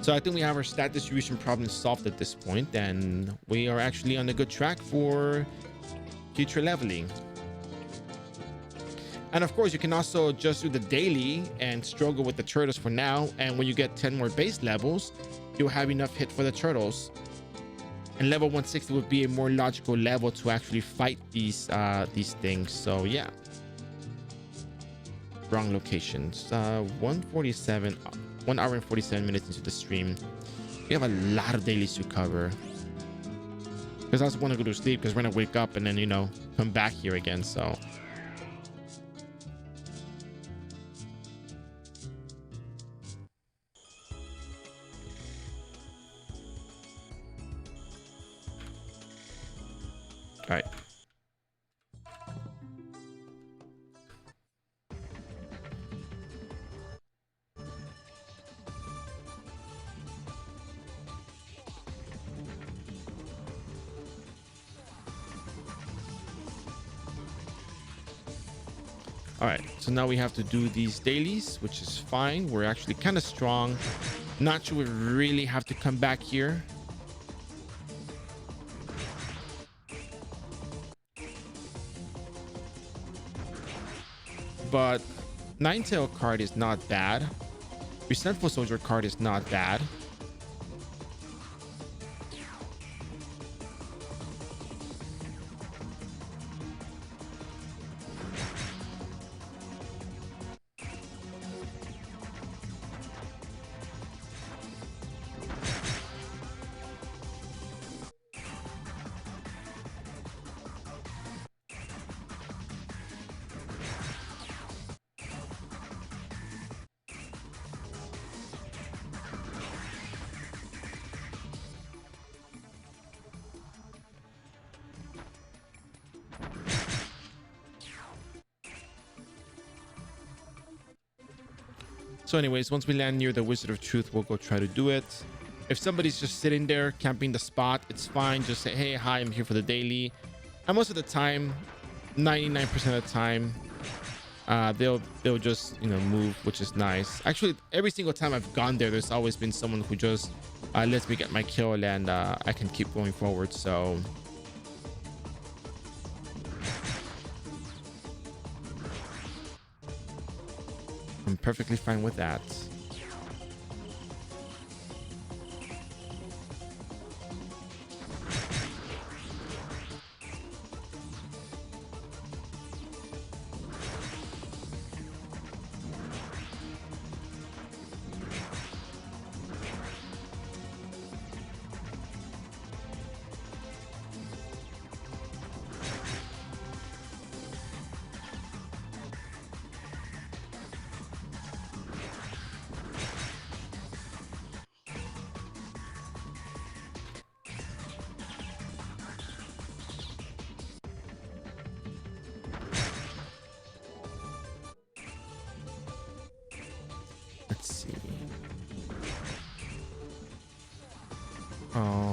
So I think we have our stat distribution problem solved at this point, and we are actually on a good track for future leveling. And of course, you can also just do the daily and struggle with the turtles for now. And when you get 10 more base levels, you'll have enough hit for the turtles. And level 160 would be a more logical level to actually fight these things. So yeah. Wrong locations. 147. 1 hour and 47 minutes into the stream. We have a lot of dailies to cover. Because I also want to go to sleep because we're going to wake up and then, you know, come back here again. So. All right. All right, so now we have to do these dailies, which is fine. We're actually kind of strong. Not sure we really have to come back here. But Ninetail card is not bad. Resentful Soldier card is not bad. So anyways, once we land near the Wizard of Truth, we'll go try to do it. If somebody's just sitting there camping the spot, it's fine. Just say, hey, hi, I'm here for the daily. And most of the time, 99% of the time, they'll just, you know, move, which is nice. Actually, every single time I've gone there, there's always been someone who just lets me get my kill, and I can keep going forward. So I'm perfectly fine with that.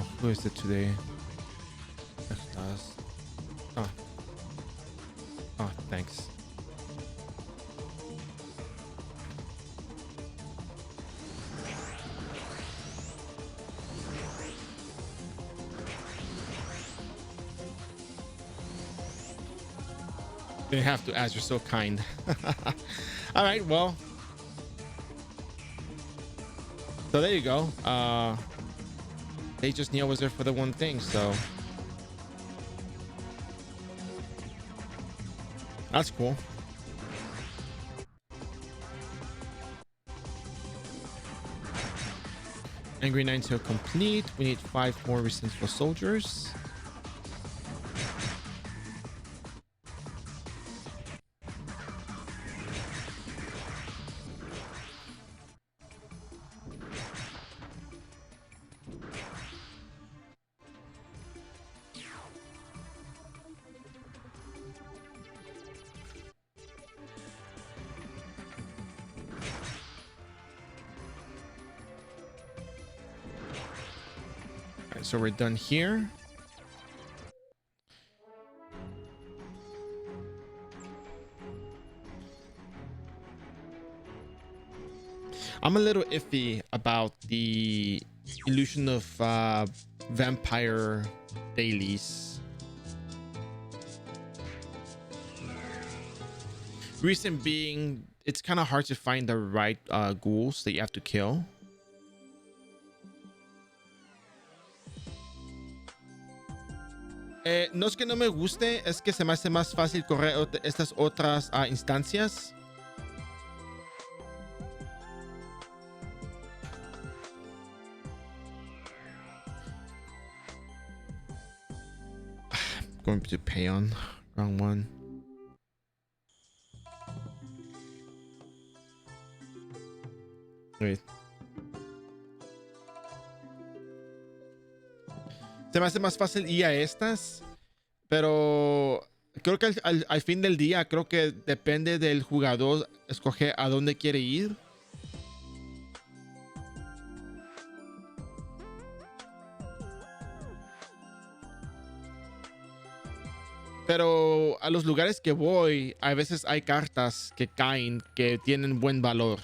Oh, who is it today? Oh, oh, thanks. You didn't have to ask. You're so kind. All right, well. So there you go. They just knew I was there for the one thing, so that's cool. Angry Nine Tail complete. We need 5 more resentful soldiers. So we're done here. I'm a little iffy about the illusion of vampire dailies. Reason being, it's kind of hard to find the right ghouls that you have to kill. No es que no me guste, es que se me hace más fácil correr estas otras instancias. Going to pay on. Wrong one. Wait. Se me hace más fácil ir a estas, pero creo que al fin del día, creo que depende del jugador escoger a dónde quiere ir. Pero a los lugares que voy, a veces hay cartas que caen que tienen buen valor.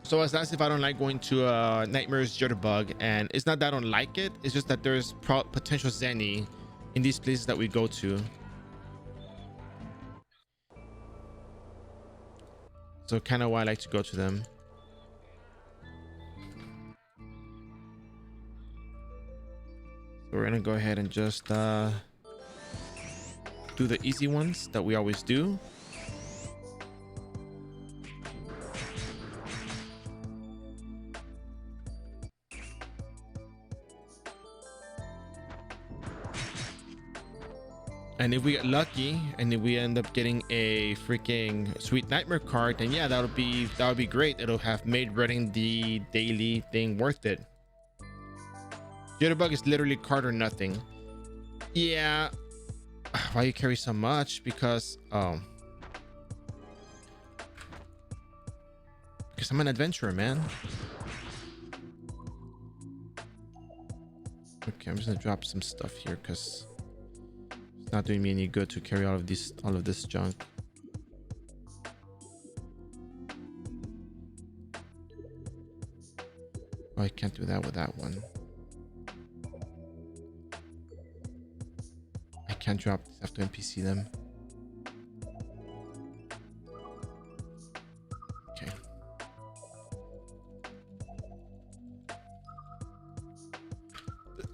So as that's if I don't like going to Nightmare's Jitterbug, and it's not that I don't like it, it's just that there's potential Zenny in these places that we go to. So kind of why I like to go to them. So we're gonna go ahead and just do the easy ones that we always do. And if we get lucky and if we end up getting a freaking Sweet Nightmare card, then yeah, that would be great. It'll have made running the daily thing worth it. Jitterbug is literally card or nothing. Yeah. Why you carry so much? Because I'm an adventurer, man. Okay, I'm just gonna drop some stuff here because it's not doing me any good to carry all of this junk. Oh, I can't do that with that one. I can't drop this. I have to NPC them. Okay.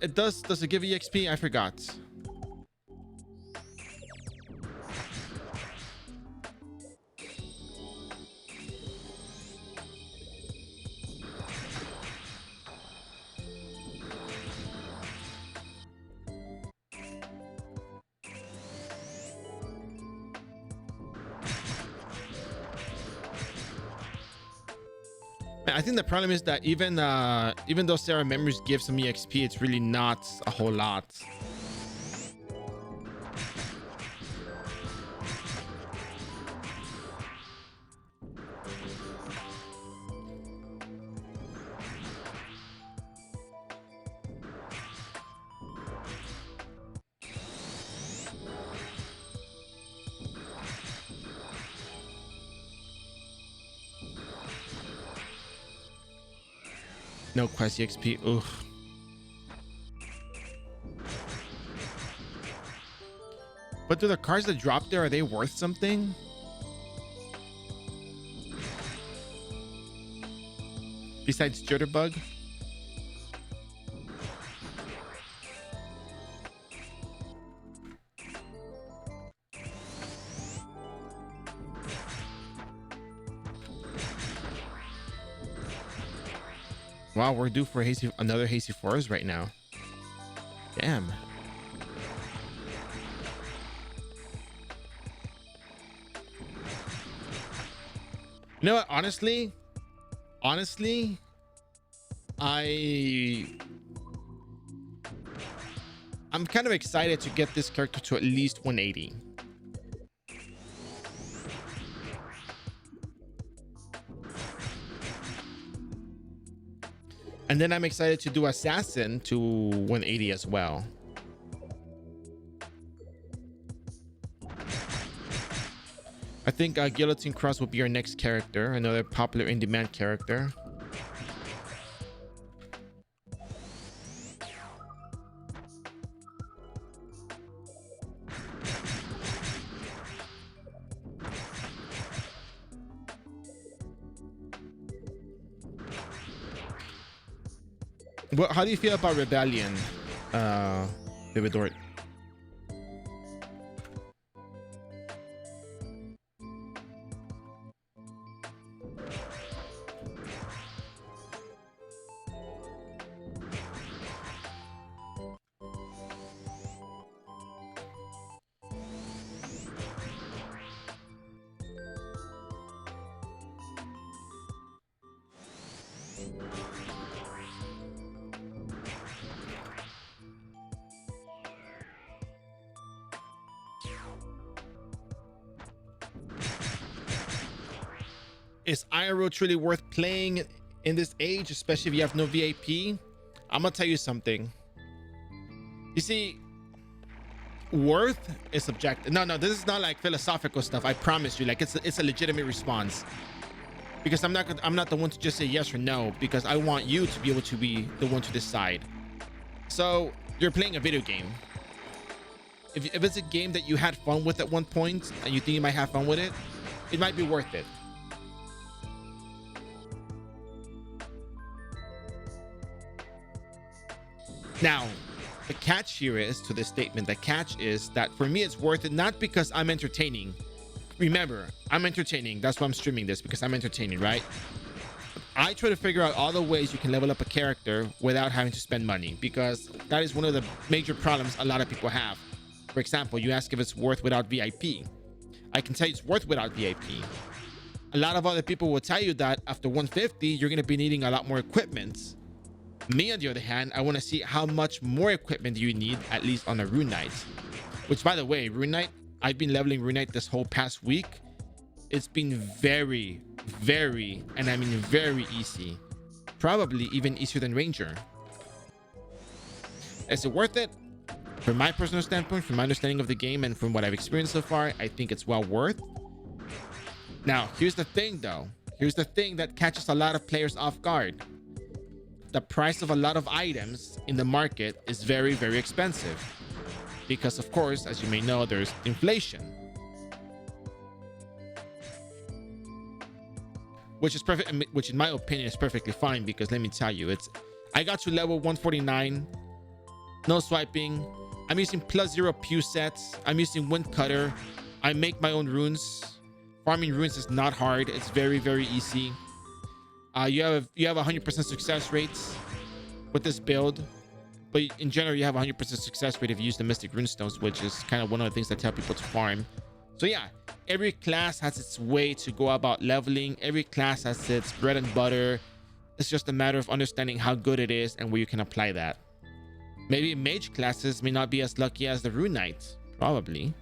Does it give EXP? I forgot. I think the problem is that even though Sarah Memories gives some EXP, it's really not a whole lot. No quest EXP. Ugh. But do the cards that drop there, are they worth something? Besides Jitterbug? Wow, we're due for another Hasty Forest right now. Damn. You know what? Honestly, I'm kind of excited to get this character to at least 180. And then I'm excited to do Assassin to 180 as well. I think Guillotine Cross will be our next character, another popular in-demand character. Well, how do you feel about Rebellion, Vivid Dort? Is iRO truly worth playing in this age, especially if you have no VIP? I'm gonna tell you something. You see, worth is subjective. No, this is not like philosophical stuff. I promise you, like it's a legitimate response. Because I'm not the one to just say yes or no, because I want you to be able to be the one to decide. So you're playing a video game. If it's a game that you had fun with at one point and you think you might have fun with it, it might be worth it. Now, the catch here is to this statement. The catch is that for me, it's worth it, not because I'm entertaining. Remember, I'm entertaining. That's why I'm streaming this, because I'm entertaining, right? I try to figure out all the ways you can level up a character without having to spend money, because that is one of the major problems a lot of people have. For example, you ask if it's worth without VIP. I can tell you it's worth without VIP. A lot of other people will tell you that after 150, you're going to be needing a lot more equipment. Me, on the other hand, I want to see how much more equipment do you need, at least on a Rune Knight. Which, by the way, Rune Knight, I've been leveling Rune Knight this whole past week. It's been very, and I mean very easy. Probably even easier than Ranger. Is it worth it? From my personal standpoint, from my understanding of the game, and from what I've experienced so far, I think it's well worth. Now, here's the thing, though. Here's the thing that catches a lot of players off guard. The price of a lot of items in the market is very, very expensive. Because, of course, as you may know, there's inflation. Which is perfect, which in my opinion is perfectly fine, because let me tell you, I got to level 149, no swiping. I'm using +0 Pew sets. I'm using Wind Cutter. I make my own runes. Farming runes is not hard. It's very, very easy. You have 100% success rates with this build, but in general you have 100% success rate if you use the Mystic Runestones, which is kind of one of the things that tell people to farm. So yeah, every class has its way to go about leveling. Every class has its bread and butter. It's just a matter of understanding how good it is and where you can apply that. Maybe mage classes may not be as lucky as the Rune Knight. Probably.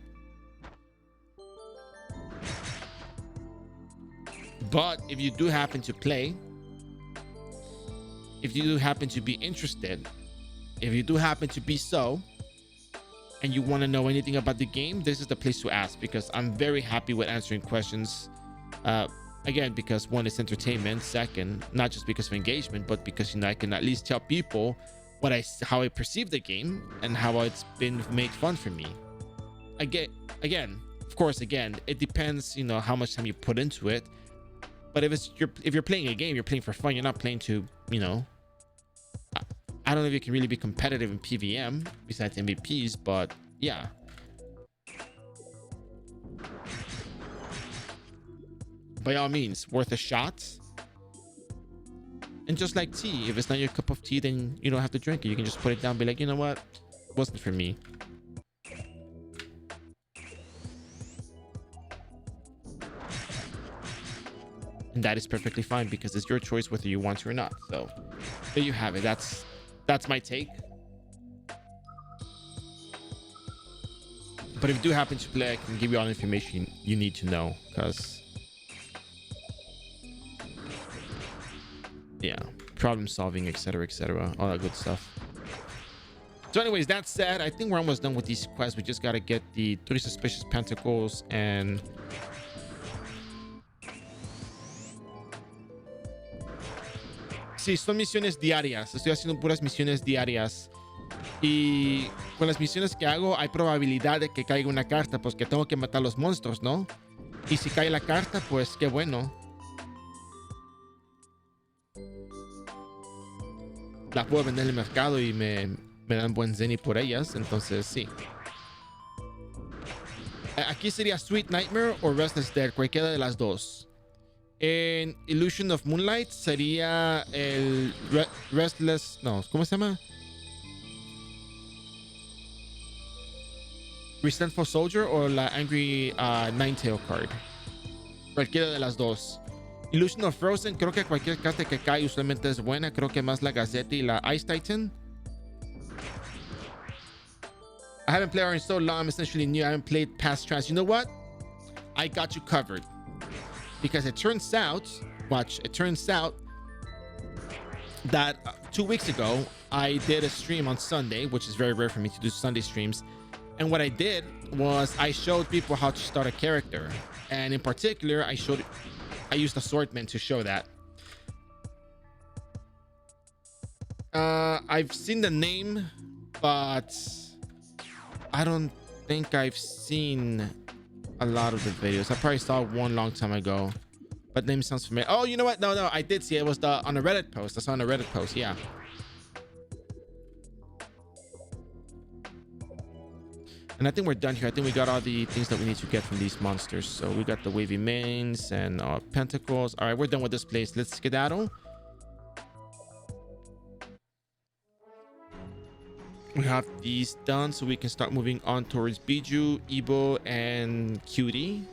But if you do happen to play, if you do happen to be interested, if you do happen to be so, and you want to know anything about the game, this is the place to ask, because I'm very happy with answering questions. Again, because one, it's entertainment. Second, not just because of engagement, but because, you know, I can at least tell people how I perceive the game and how it's been made fun for me. Again, of course, it depends, you know, how much time you put into it. But if you're playing a game, you're playing for fun. You're not playing to, you know, I don't know if you can really be competitive in PVM besides MVPs, but yeah. By all means, worth a shot. And just like tea, if it's not your cup of tea, then you don't have to drink it. You can just put it down and be like, you know what? It wasn't for me. And that is perfectly fine, because it's your choice whether you want to or not. So there you have it. That's my take. But if you do happen to play, I can give you all the information you need to know, because yeah, problem solving, etc., all that good stuff. So anyways, that said, I think we're almost done with these quests. We just got to get the 3 suspicious pentacles and sí, son misiones diarias. Estoy haciendo puras misiones diarias. Y con las misiones que hago hay probabilidad de que caiga una carta, pues que tengo que matar los monstruos, ¿no? Y si cae la carta, pues qué bueno. La puedo vender en el mercado y me dan buen zenny por ellas, entonces sí. Aquí sería Sweet Nightmare o Restless Dead, cualquiera de las dos. En Illusion of Moonlight sería el Restless... No, ¿cómo se llama? Resentful Soldier o la Angry Ninetail card. Cualquiera de las dos. Illusion of Frozen, creo que cualquier carta que cae usualmente es buena. Creo que más la Gazette y la Ice Titan. I haven't played in so long. I'm essentially new. I haven't played past trans. You know what? I got you covered. Because it turns out, it turns out that 2 weeks ago, I did a stream on Sunday, which is very rare for me to do Sunday streams. And what I did was I showed people how to start a character. And in particular, I used assortment to show that. I've seen the name, but I don't think I've seen a lot of the videos. I probably saw one long time ago, but name sounds familiar. Oh, you know what? No, I did see it. It was on a Reddit post. I saw on a Reddit post. Yeah. And I think we're done here. I think we got all the things that we need to get from these monsters. So we got the wavy mains and pentacles. All right, we're done with this place. Let's skedaddle. We have these done, so we can start moving on towards Biju, Ibo, and Cutie.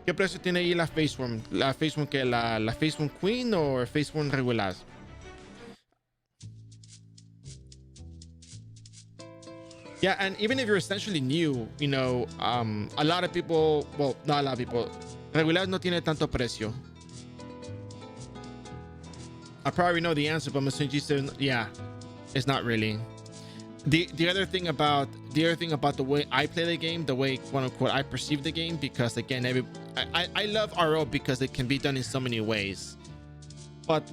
¿Qué precio tiene ahí la Face One? ¿La Face One que la Face One Queen o Face One regular? Yeah, and even if you're essentially new, you know, a lot of people, well, not a lot of people, regular no tiene tanto precio. I probably know the answer, but I'm assuming you said, yeah, it's not really. The other thing about the way I play the game, the way quote unquote I perceive the game, because again, I love RO because it can be done in so many ways. But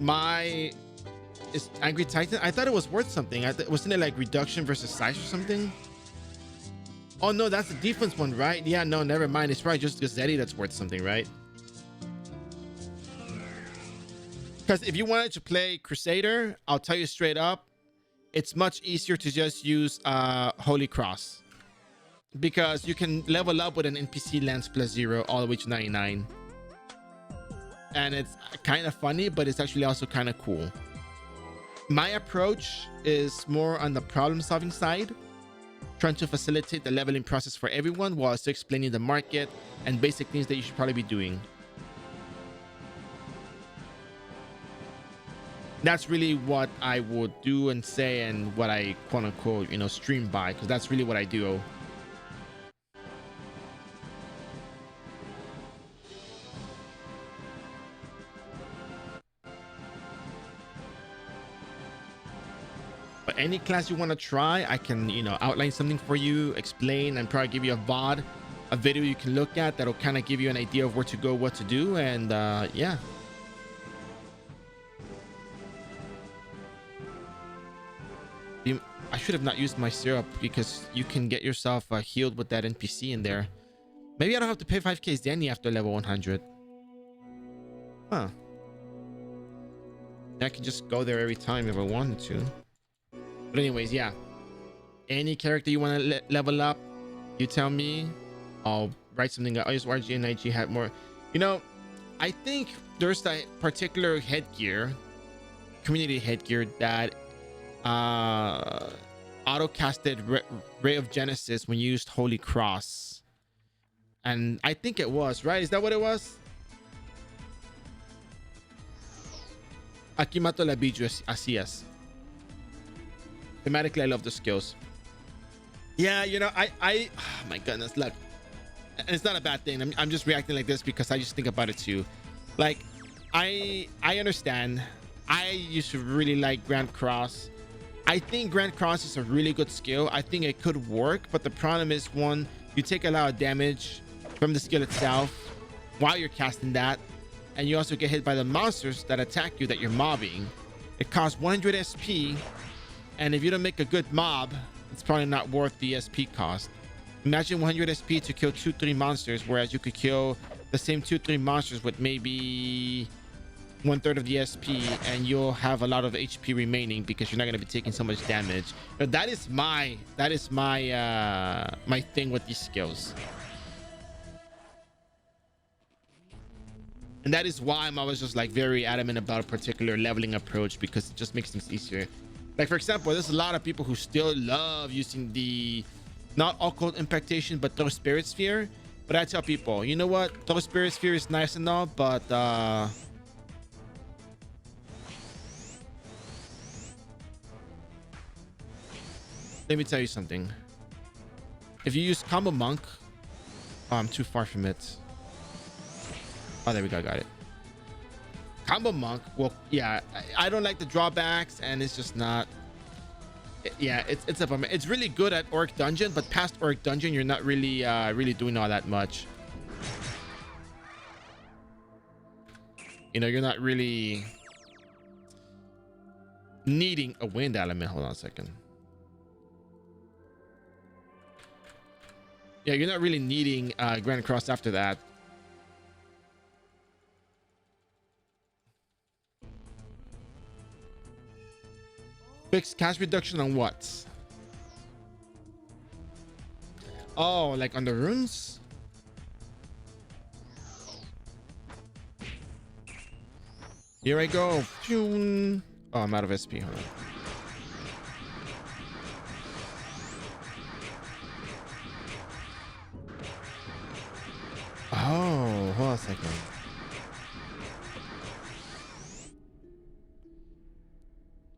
is Angry Titan? I thought it was worth something. Wasn't it like reduction versus size or something? Oh no, that's the defense one, right? Yeah, no, never mind. It's probably just Gazzetti that's worth something, right? Because if you wanted to play Crusader, I'll tell you straight up, it's much easier to just use Holy Cross, because you can level up with an NPC lens +0 all the way to 99. And it's kind of funny, but it's actually also kind of cool. My approach is more on the problem-solving side, trying to facilitate the leveling process for everyone while also explaining the market and basic things that you should probably be doing. That's really what I would do and say, and what I quote unquote, you know, stream by, because that's really what I do. But any class you want to try, I can, you know, outline something for you, explain, and probably give you a VOD, a video you can look at that'll kind of give you an idea of where to go, what to do, and yeah. I should have not used my syrup, because you can get yourself healed with that NPC in there. Maybe I don't have to pay 5k Zenny after level 100. Huh. I can just go there every time if I wanted to. But anyways, yeah. Any character you want to level up, you tell me. I'll write something up. I use RG and IG had more. You know, I think there's a particular headgear, community headgear, that auto casted Ray of Genesis when you used Holy Cross. And I think it was, right? Is that what it was? Aquí mato la bicho, así es. Thematically, I love the skills. Yeah, you know, oh my goodness, look. And it's not a bad thing. I'm just reacting like this because I just think about it too. Like, I understand. I used to really like Grand Cross. I think Grand Cross is a really good skill. I think it could work, but the problem is, one, you take a lot of damage from the skill itself while you're casting that, and you also get hit by the monsters that attack you that you're mobbing. It costs 100 SP, and if you don't make a good mob, it's probably not worth the SP cost. Imagine 100 SP to kill 2-3 monsters, whereas you could kill the same 2-3 monsters with maybe 1/3 of the SP, and you'll have a lot of HP remaining because you're not going to be taking so much damage. But that is my my thing with these skills. And that is why I'm always just like very adamant about a particular leveling approach, because it just makes things easier. Like, for example, there's a lot of people who still love using the not occult impactation but throw spirit sphere. But I tell people, you know what, throw spirit sphere is nice and all, but let me tell you something. If you use combo monk, oh, I'm too far from it. Oh, there we go, got it. Combo monk, well, yeah, I don't like the drawbacks, and it's just not. Yeah, it's a bummer. It's really good at Orc Dungeon, but past Orc Dungeon, you're not really really doing all that much. You know, you're not really needing a wind element. Hold on a second. Yeah, you're not really needing Grand Cross after that. Fixed cast reduction on what? Oh, like on the runes? Here I go. Oh, I'm out of SP. Hold on. Oh, hold on a second.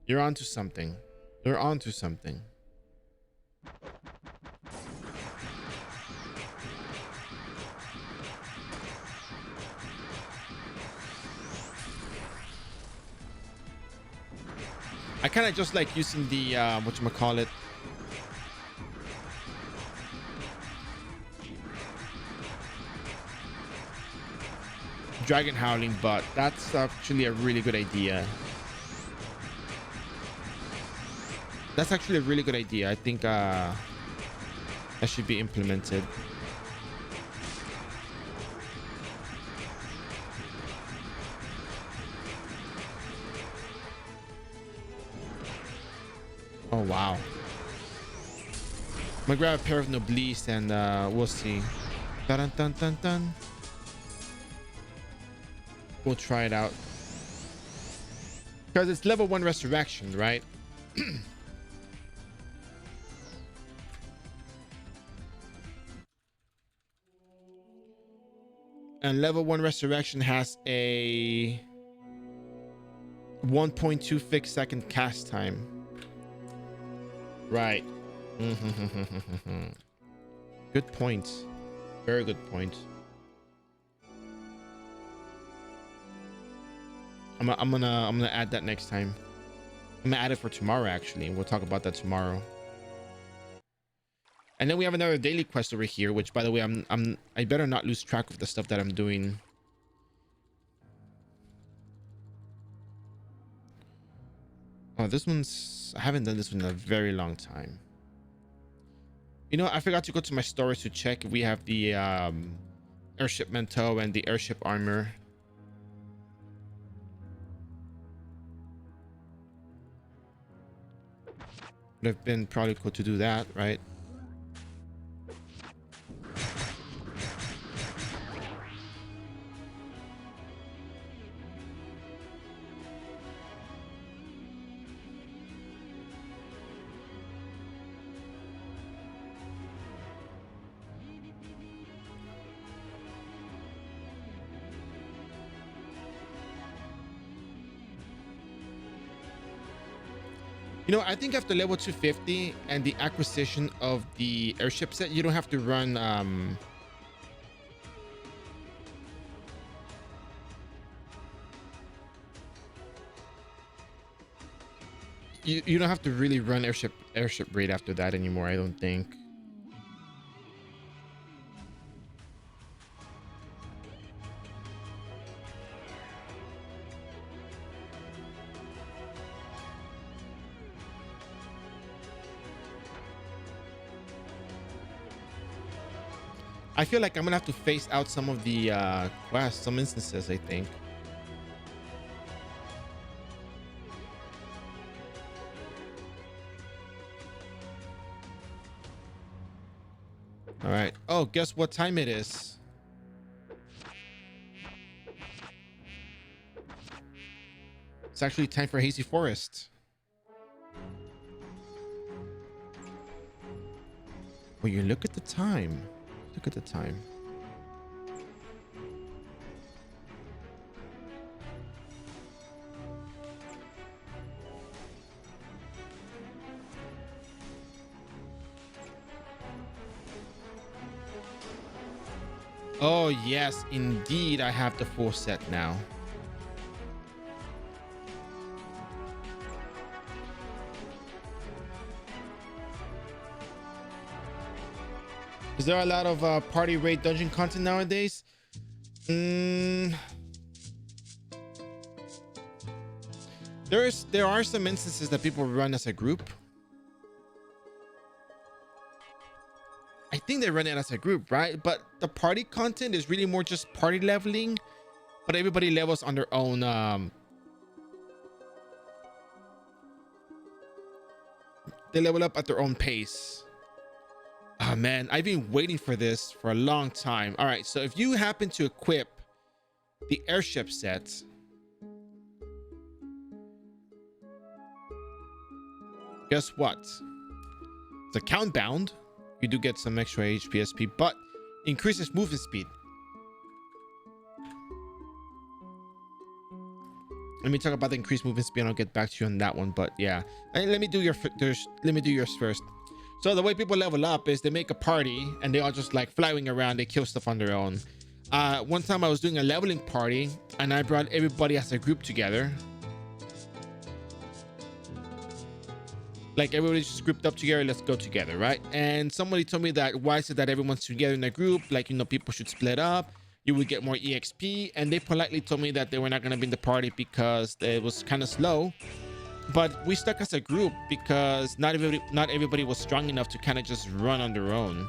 You're onto something. You're onto something. I kind of just like using the whatchamacallit, dragon howling, but that's actually a really good idea. That's actually a really good idea. I think that should be implemented. Oh wow. I'm gonna grab a pair of Noblesse and we'll see. Dun, dun, dun, dun. We'll try it out. Because it's level 1 resurrection, right? And level 1 resurrection has a 1.2 fixed second cast time. Right. Good point. Very good point. I'm gonna add that next time. I'm gonna add it for tomorrow, actually. We'll talk about that tomorrow. And then we have another daily quest over here, which, by the way, I better not lose track of the stuff that I'm doing. Oh, this one's, I haven't done this one in a very long time. You know, I forgot to go to my storage to check if we have the airship manteau and the airship armor. Would have been probably cool to do that, right? You know, I think after level 250 and the acquisition of the airship set, you don't have to run you don't have to really run airship raid after that anymore, I don't think. I feel like I'm gonna have to phase out some of the quests, some instances, I think. All right. Oh, guess what time it is? It's actually time for Hazy Forest. Well, you look at the time. Look at the time. Oh, yes, indeed. I have the full set now. Is there a lot of party raid dungeon content nowadays? There are some instances that people run as a group. I think they run it as a group, right? But the party content is really more just party leveling, but everybody levels on their own. They level up at their own pace. Oh man, I've been waiting for this for a long time. All right, so if you happen to equip the airship set, guess what? It's account bound. You do get some extra HPSP, but increases movement speed. Let me talk about the increased movement speed and I'll get back to you on that one. But yeah, let me do yours first. So the way people level up is they make a party and they all just like flying around. They kill stuff on their own. One time I was doing a leveling party and I brought everybody as a group together. Like everybody's just grouped up together. Let's go together, right? And somebody told me that why is it that everyone's together in a group? Like, you know, people should split up. You would get more EXP. And they politely told me that they were not going to be in the party because it was kind of slow. But we stuck as a group because not everybody was strong enough to kind of just run on their own.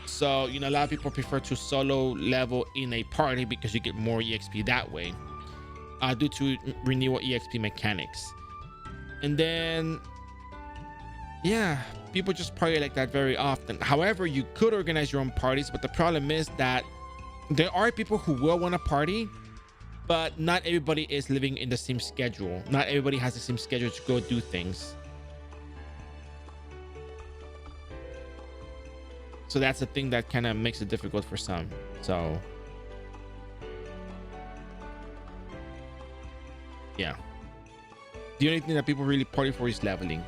So, you know, a lot of people prefer to solo level in a party because you get more EXP that way, due to renewal EXP mechanics. And then, yeah, people just party like that very often. However, you could organize your own parties, but the problem is that there are people who will want to party, but not everybody is living in the same schedule. Not everybody has the same schedule to go do things. So that's the thing that kind of makes it difficult for some. So Yeah. The only thing that people really party for is leveling.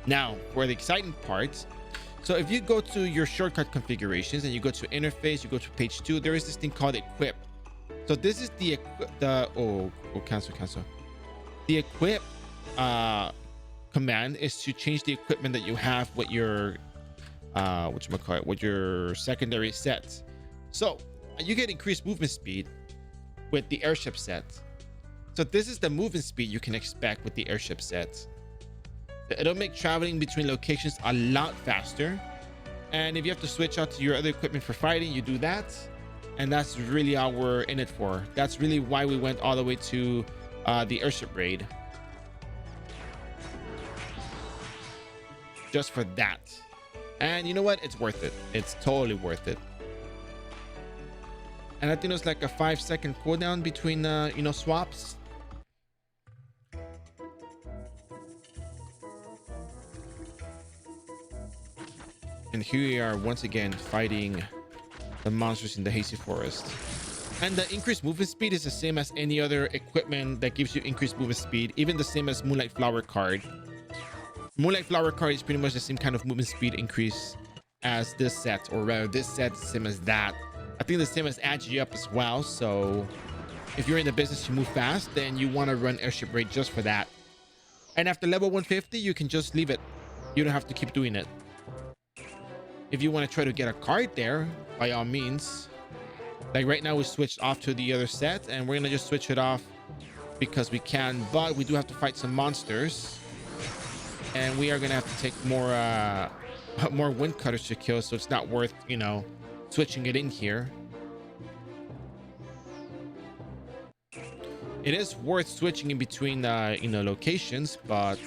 Now, for the exciting part, so if you go to your shortcut configurations and you go to interface, you go to page 2, there is this thing called equip. So this is the cancel. The equip command is to change the equipment that you have with your with your secondary sets. So you get increased movement speed with the airship set. So this is the movement speed you can expect with the airship set. It'll make traveling between locations a lot faster. And if you have to switch out to your other equipment for fighting, you do that. And that's really all we're in it for. That's really why we went all the way to the airship raid. Just for that. And you know what? It's worth it. It's totally worth it. And I think there's like a 5-second cooldown between swaps. And here we are once again fighting the monsters in the hazy forest. And the increased movement speed is the same as any other equipment that gives you increased movement speed, even the same as Moonlight Flower card. Moonlight Flower card is pretty much the same kind of movement speed increase as this set, or rather this set is the same as that. I think the same as Agi Up as well. So if you're in the business to move fast, then you want to run airship raid just for that. And after level 150, you can just leave it. You don't have to keep doing it. If you want to try to get a card there, by all means. Like right now we switched off to the other set, and we're gonna just switch it off because we can, but we do have to fight some monsters, and we are gonna have to take more wind cutters to kill, so it's not worth switching it in here. It is worth switching in between locations, but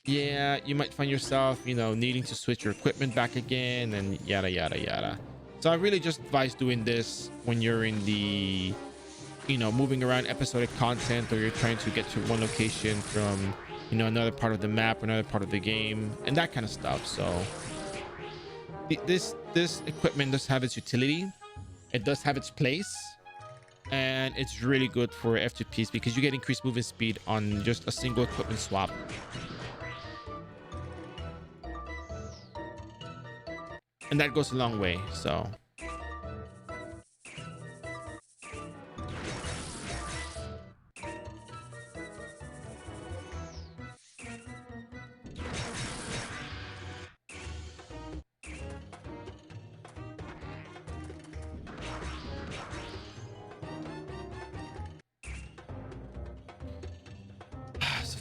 yeah, you might find yourself needing to switch your equipment back again and yada yada yada. So I really just advise doing this when you're in the moving around episodic content, or you're trying to get to one location from another part of the map or another part of the game and that kind of stuff. So this equipment does have its utility, it does have its place, and it's really good for F2Ps because you get increased movement speed on just a single equipment swap. And that goes a long way. So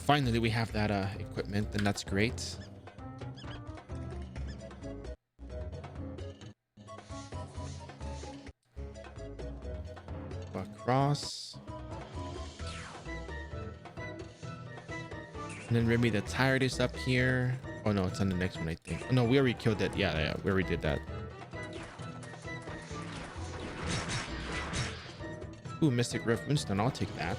finally we have that equipment, and that's great. Across, and then maybe the tire is up here. Oh no, it's on the next one, I think. Oh no, we already killed it. Yeah, we already did that. Ooh, Mystic Rift Winston, I'll take that.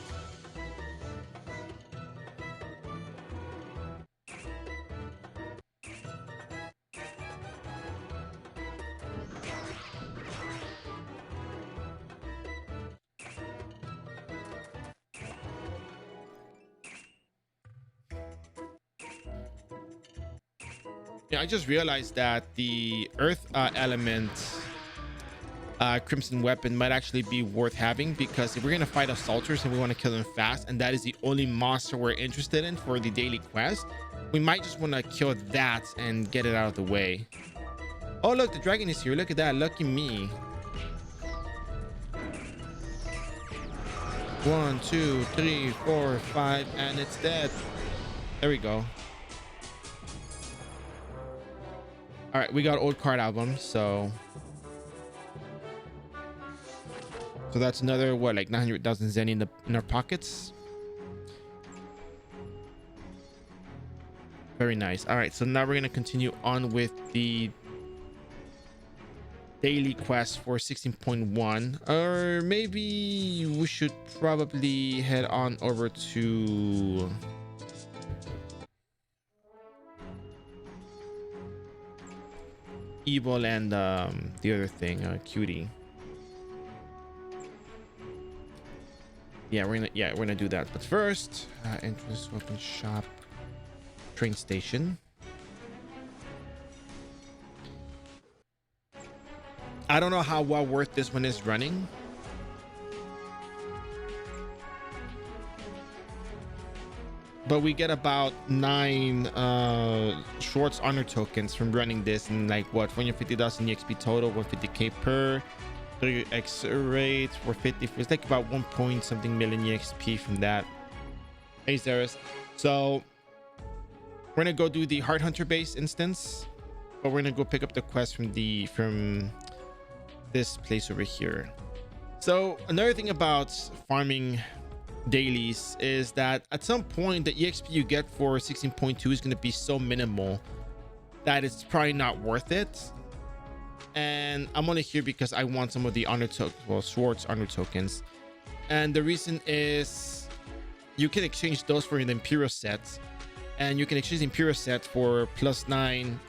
Yeah, I just realized that the earth element crimson weapon might actually be worth having, because if we're gonna fight assaulters and we want to kill them fast, and that is the only monster we're interested in for the daily quest, we might just want to kill that and get it out of the way. Oh look, the dragon is here. Look at that, lucky me. 1 2 3 4 5, and it's dead. There we go. All right, we got old card album, so that's another what, like 900,000 zen in our pockets. Very nice. All right, so now we're gonna continue on with the daily quest for 16.1, or maybe we should probably head on over to Evil and the other thing, Cutie. we're gonna do that. But first, entrance weapon shop, train station. I don't know how well worth this one is running. But we get about 9 Schwartz honor tokens from running this, and like what, 450,000 EXP total, 150k per 3x rate, 450. It's like about 1 point something million EXP from that. Hey Zeris. So we're gonna go do the Heart Hunter base instance, but we're gonna go pick up the quest from this place over here. So another thing about farming dailies is that at some point the EXP you get for 16.2 is going to be so minimal that it's probably not worth it. And I'm only here because I want some of the honor Schwartz honor tokens, and the reason is you can exchange those for the Imperial set, and you can exchange the Imperial set for +9.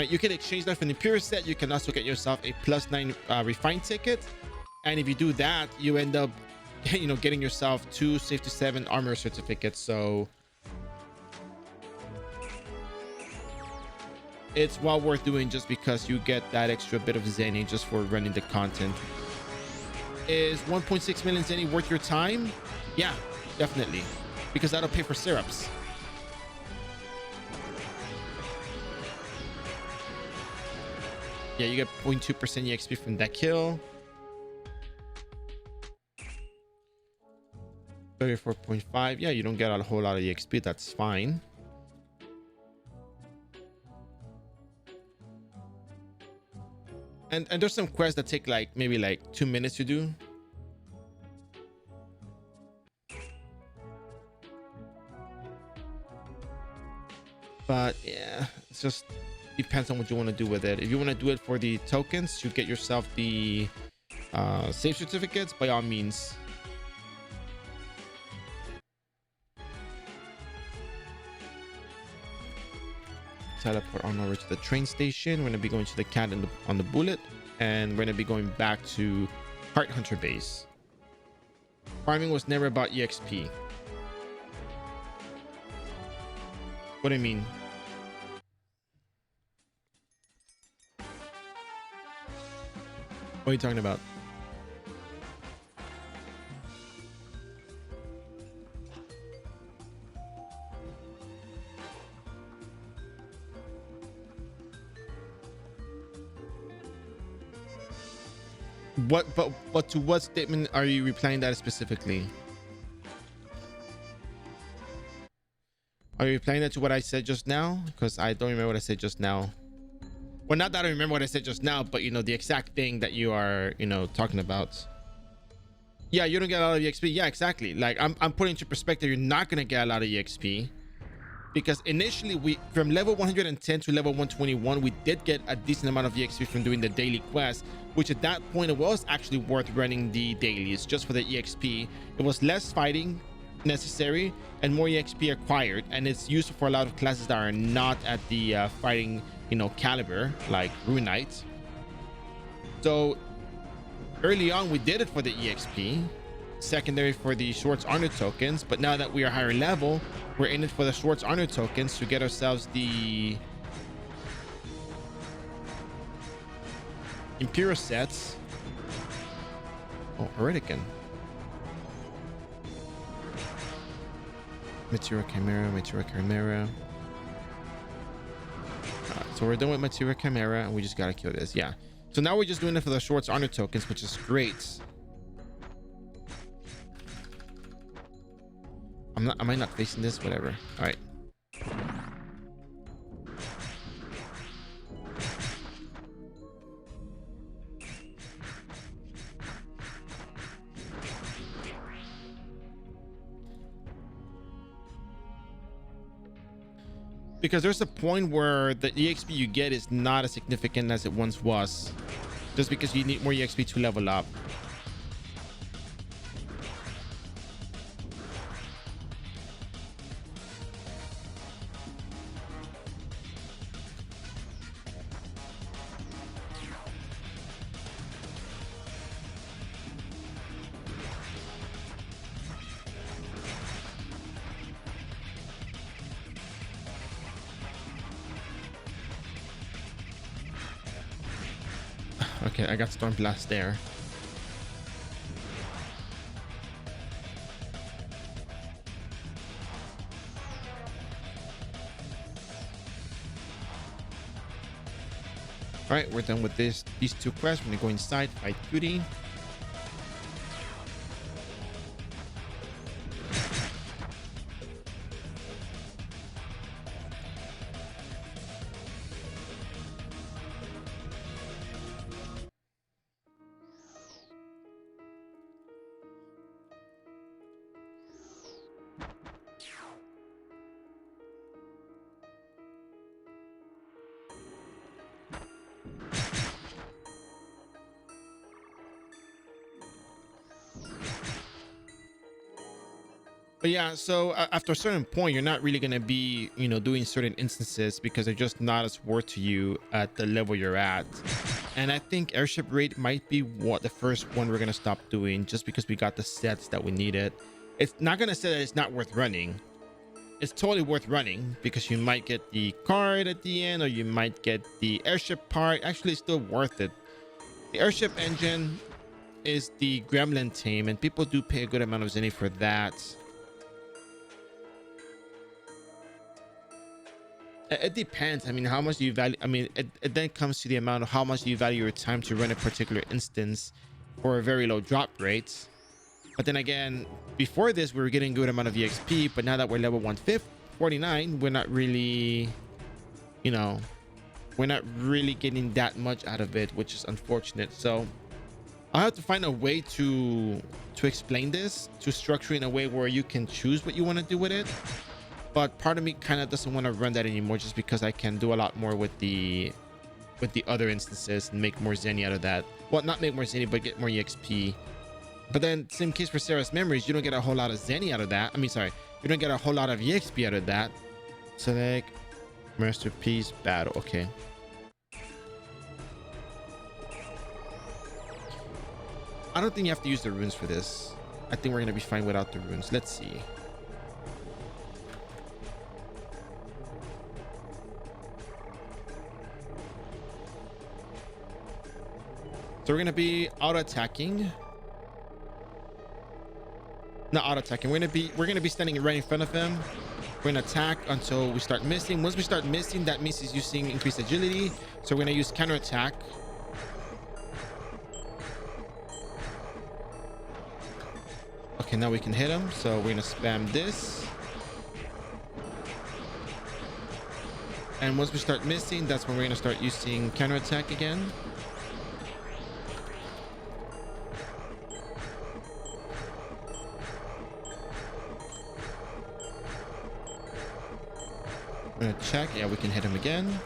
You can exchange that for the Imperial set. You can also get yourself a +9 refined ticket, and if you do that, you end up getting yourself 2 safety 7 armor certificates. So it's well worth doing just because you get that extra bit of zenny just for running the content. Is 1.6 million zenny worth your time? Yeah, definitely, because that'll pay for syrups. Yeah, you get 0.2% EXP from that kill. 34.5. Yeah, you don't get a whole lot of EXP. That's fine. And there's some quests that take like maybe like 2 minutes to do. But yeah, it's just depends on what you want to do with it. If you want to do it for the tokens, you get yourself the save certificates, by all means. Teleport on over to the train station. We're gonna be going to the cat on the bullet, and we're gonna be going back to Heart Hunter base. Farming was never about EXP. What do you mean? What are you talking about? But to what statement are you replying that specifically? Are you replying that to what I said just now? Because I don't remember what I said just now. Well, not that I remember what I said just now, but the exact thing that you are talking about. Yeah, you don't get a lot of EXP. Yeah, exactly. Like I'm putting into perspective, you're not gonna get a lot of EXP, because initially we from level 110 to level 121 we did get a decent amount of EXP from doing the daily quest, which at that point it was actually worth running the dailies just for the EXP. It was less fighting necessary and more EXP acquired, and it's useful for a lot of classes that are not at the fighting caliber, like Rune. So early on we did it for the EXP, secondary for the Schwartz honor tokens, but now that we are higher level, we're in it for the Schwartz honor tokens to get ourselves the Imperial sets. Oh, Heretican. Material Chimera. So we're done with Material Chimera, and we just gotta kill this. Yeah. So now we're just doing it for the Schwartz honor tokens, which is great. Am I not facing this? Whatever. All right. Because there's a point where the EXP you get is not as significant as it once was, just because you need more EXP to level up. Okay, I got Storm Blast there. All right, we're done with these 2 quests. We're gonna go inside, fight Cutie. But yeah, so after a certain point, you're not really gonna be, doing certain instances because they're just not as worth to you at the level you're at. And I think airship raid might be what the first one we're gonna stop doing, just because we got the sets that we needed. It's not gonna say that it's not worth running. It's totally worth running because you might get the card at the end, or you might get the airship part. Actually, it's still worth it. The airship engine is the gremlin tame, and people do pay a good amount of zenny for that. It depends. I mean, how much do you value? I mean, it then comes to the amount of how much do you value your time to run a particular instance for a very low drop rates. But then again, before this, we were getting a good amount of EXP, but now that we're level 149, we're not really, we're not really getting that much out of it, which is unfortunate. So I'll have to find a way to explain this, to structure in a way where you can choose what you want to do with it. But part of me kind of doesn't want to run that anymore, just because I can do a lot more with the other instances and make more zenny out of that. Well, not make more zenny, but get more EXP. But then same case for Sarah's memories, you don't get a whole lot of zenny out of that. I mean, sorry, you don't get a whole lot of EXP out of that. Select masterpiece battle. Okay. I don't think you have to use the runes for this. I think we're gonna be fine without the runes. Let's see. So we're gonna be auto attacking. Not auto attacking. We're gonna be standing right in front of him. We're gonna attack until we start missing. Once we start missing, that means he's using increased agility. So we're gonna use counter attack. Okay, now we can hit him. So we're gonna spam this. And once we start missing, that's when we're gonna start using counter attack again. We're gonna check. Yeah, we can hit him again.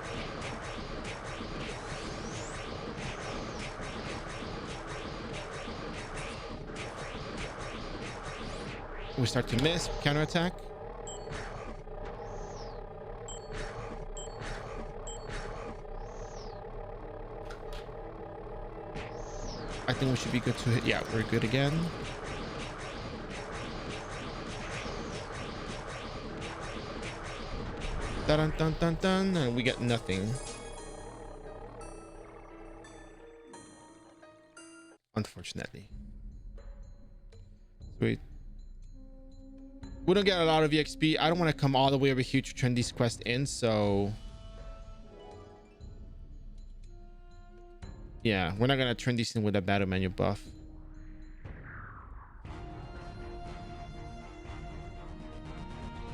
We start to miss. Counter attack. I think we should be good to hit. Yeah, we're good again. Dun dun dun dun, and we get nothing. Unfortunately. Sweet. We don't get a lot of EXP. I don't want to come all the way over here to turn these quests in, so yeah, we're not gonna turn these in with a battle menu buff.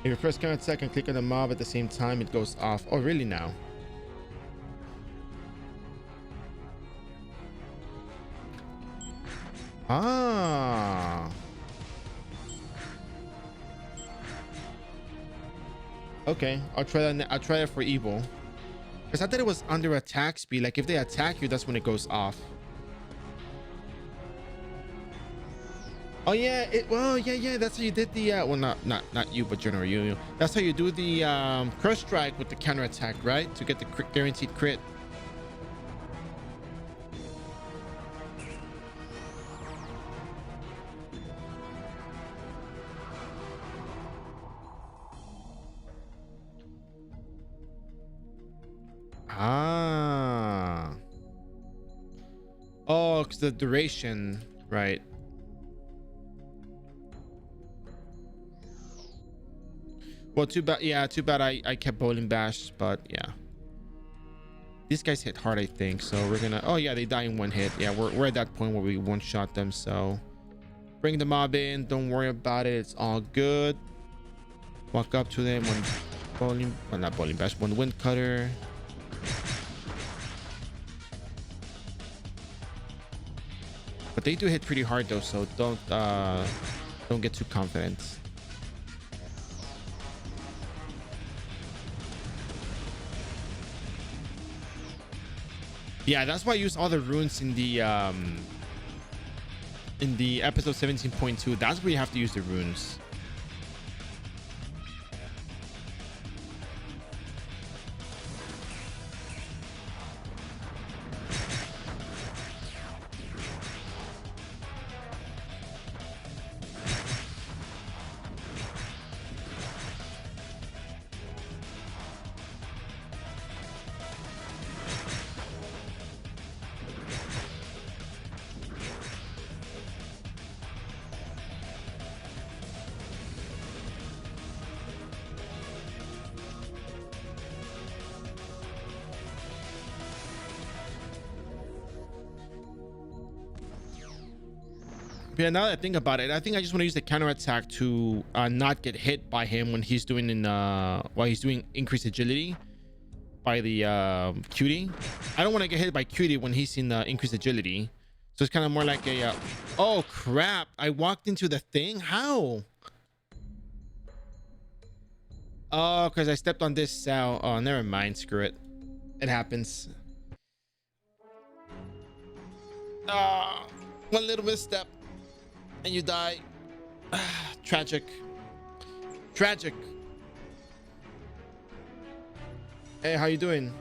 If you press counter attack and click on the mob at the same time, it goes off. Oh, really now? Ah. Okay, I'll try that. I'll try it for evil. Because I thought it was under attack speed. Like if they attack you, that's when it goes off. Oh yeah, yeah. That's how you did the well, not you, but General you. That's how you do the curse strike with the counter attack, right? To get the guaranteed crit. Ah. because the duration, right? Well, too bad. Yeah, too bad. I kept bowling bash, but yeah, these guys hit hard, I think. So we're gonna. Oh yeah, they die in one hit. Yeah, we're at that point where we one shot them. So bring the mob in. Don't worry about it. It's all good. Walk up to them. One bowling, well, not bowling bash. One wind cutter. But they do hit pretty hard though, so don't get too confident. Yeah, that's why I use all the runes in the episode 17.2. That's where you have to use the runes. Yeah, now that I think about it, I think I just want to use the counter attack to not get hit by him when he's doing while he's doing increased agility by the cutie. I don't want to get hit by cutie when he's in increased agility. So it's kind of more like a oh crap, I walked into the thing. How? Oh, because I stepped on this cell. Oh, never mind, screw it, it happens. One little misstep and you die. Tragic. Tragic. Hey, how you doing?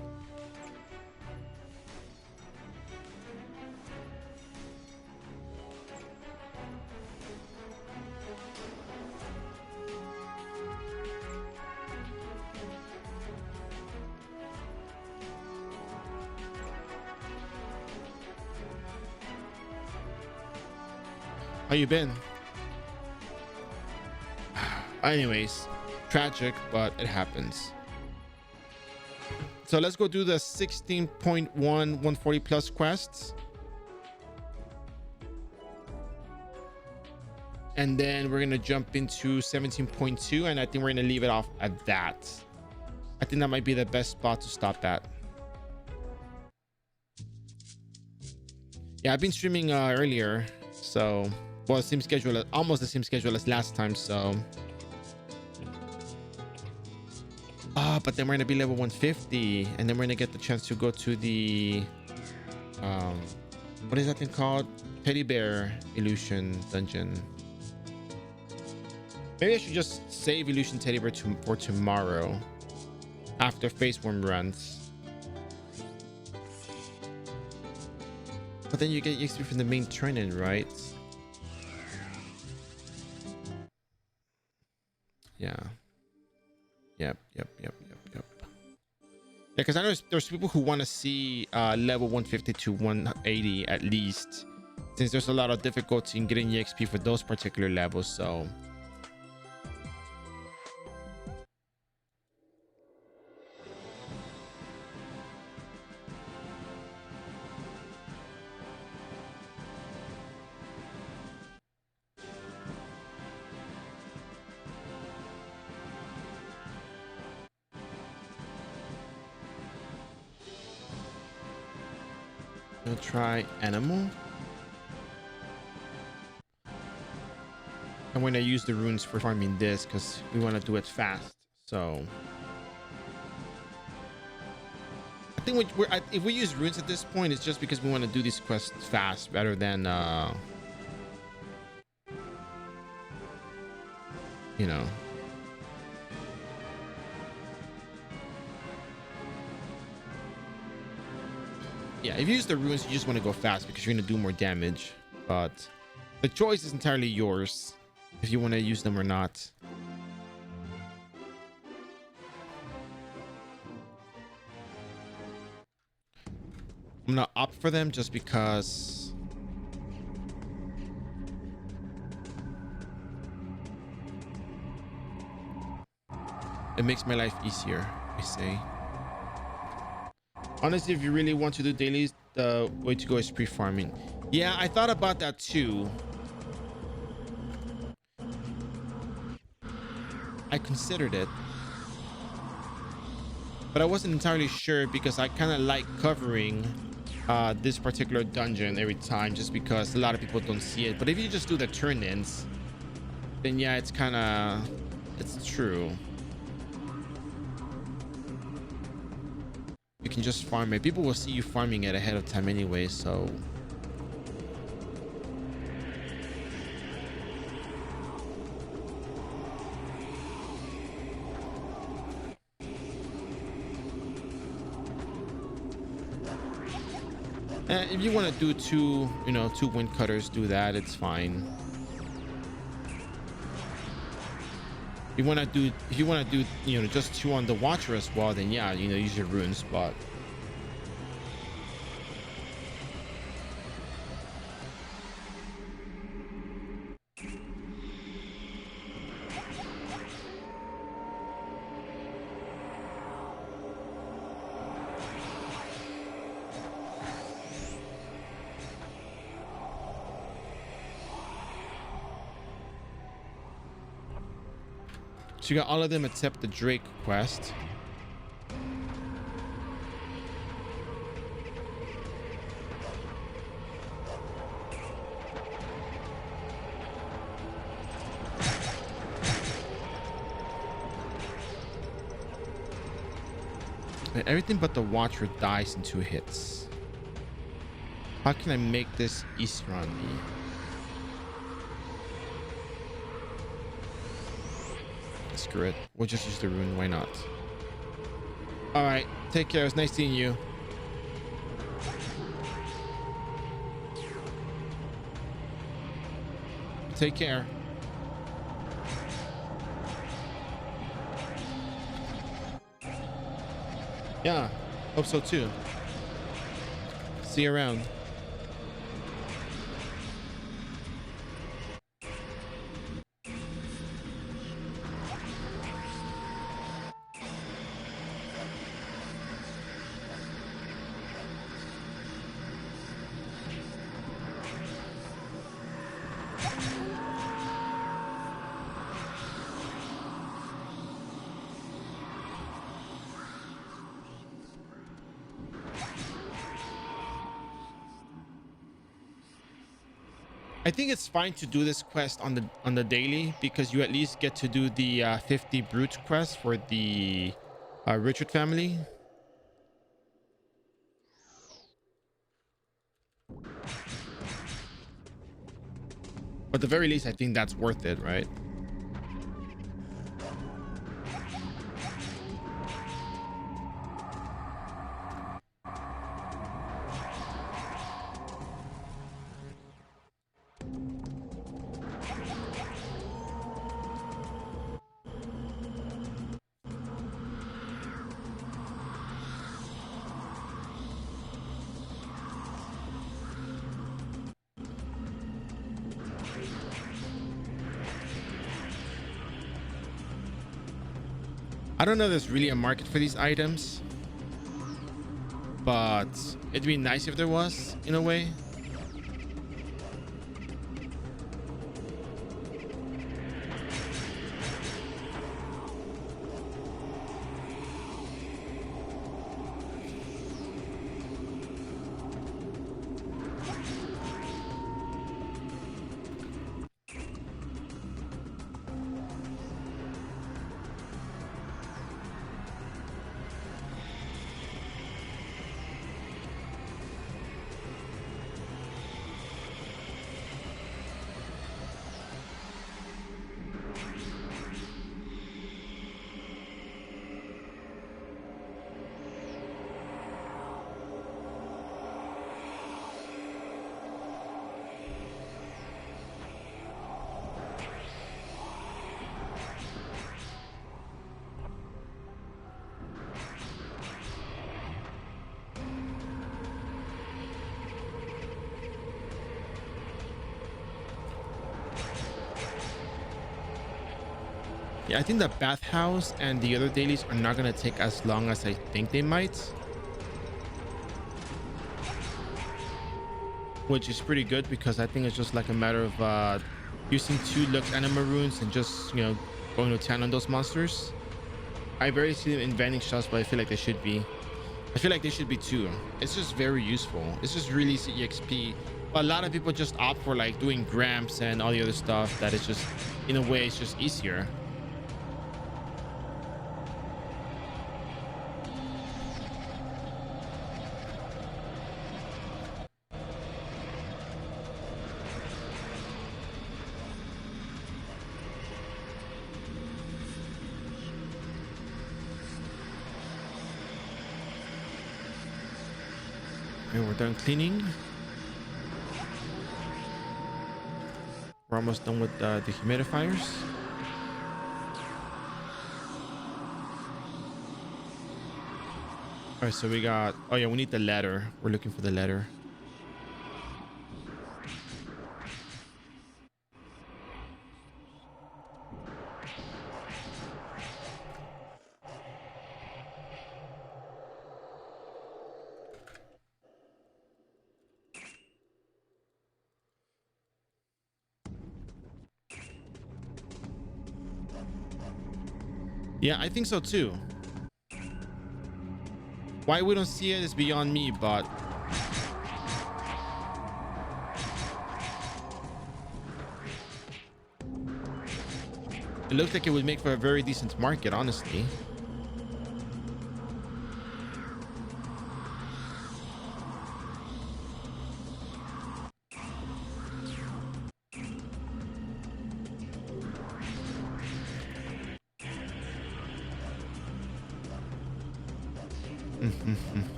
How you been? Anyways, tragic, but it happens. So let's go do the 16.1 140 plus quests. And then we're gonna jump into 17.2, and I think we're gonna leave it off at that. I think that might be the best spot to stop at. Yeah, I've been streaming earlier, so well, same schedule, almost the same schedule as last time. So but then we're gonna be level 150, and then we're gonna get the chance to go to the what is that thing called? Teddy bear illusion dungeon. Maybe I should just save illusion teddy bear for tomorrow after face worm runs. But then you get XP from the main training, right? Yeah. Yep. Yeah, because I know there's people who want to see level 150 to 180 at least, since there's a lot of difficulty in getting EXP for those particular levels. So we'll try animal. I'm going to use the runes for farming this because we want to do it fast. So I think if we use runes at this point, it's just because we want to do these quests fast rather than you know. Yeah, if you use the runes, you just want to go fast because you're going to do more damage. But the choice is entirely yours if you want to use them or not. I'm going to opt for them just because It makes my life easier, I say. Honestly, if you really want to do dailies, the way to go is pre-farming. Yeah, I thought about that too. I considered it, but I wasn't entirely sure because I kind of like covering this particular dungeon every time just because a lot of people don't see it. But if you just do the turn-ins, then yeah, it's true. You can just farm it. People will see you farming it ahead of time anyway, so if you want to do two wind cutters, do that. It's fine. If you want to do just two on the watcher as well, then yeah, use your rune spot. So you got all of them except the Drake quest. Everything but the Watcher dies in 2 hits. How can I make this easier on me? Screw it. We'll just use the rune. Why not? All right. Take care. It was nice seeing you. Take care. Yeah. Hope so too. See you around. I think it's fine to do this quest on the daily because you at least get to do the 50 brute quest for the Richard family. But at the very least, I think that's worth it, right? I don't know if there's really a market for these items, but it'd be nice if there was, in a way. Yeah, I think the bathhouse and the other dailies are not gonna take as long as I think they might, which is pretty good because I think it's just like a matter of using 2 Lux Anima runes and just, you know, going to town on those monsters. I barely see them inventing shots, but I feel like they should be. I feel like they should be too. It's just very useful. It's just really easy EXP. But a lot of people just opt for like doing Gramps and all the other stuff that is just, in a way, it's just easier. Okay, we're done cleaning. We're almost done with the humidifiers. All right, so we got, oh yeah, we need the ladder. We're looking for the ladder. Yeah, I think so too. Why we don't see it is beyond me, but it looks like it would make for a very decent market, honestly.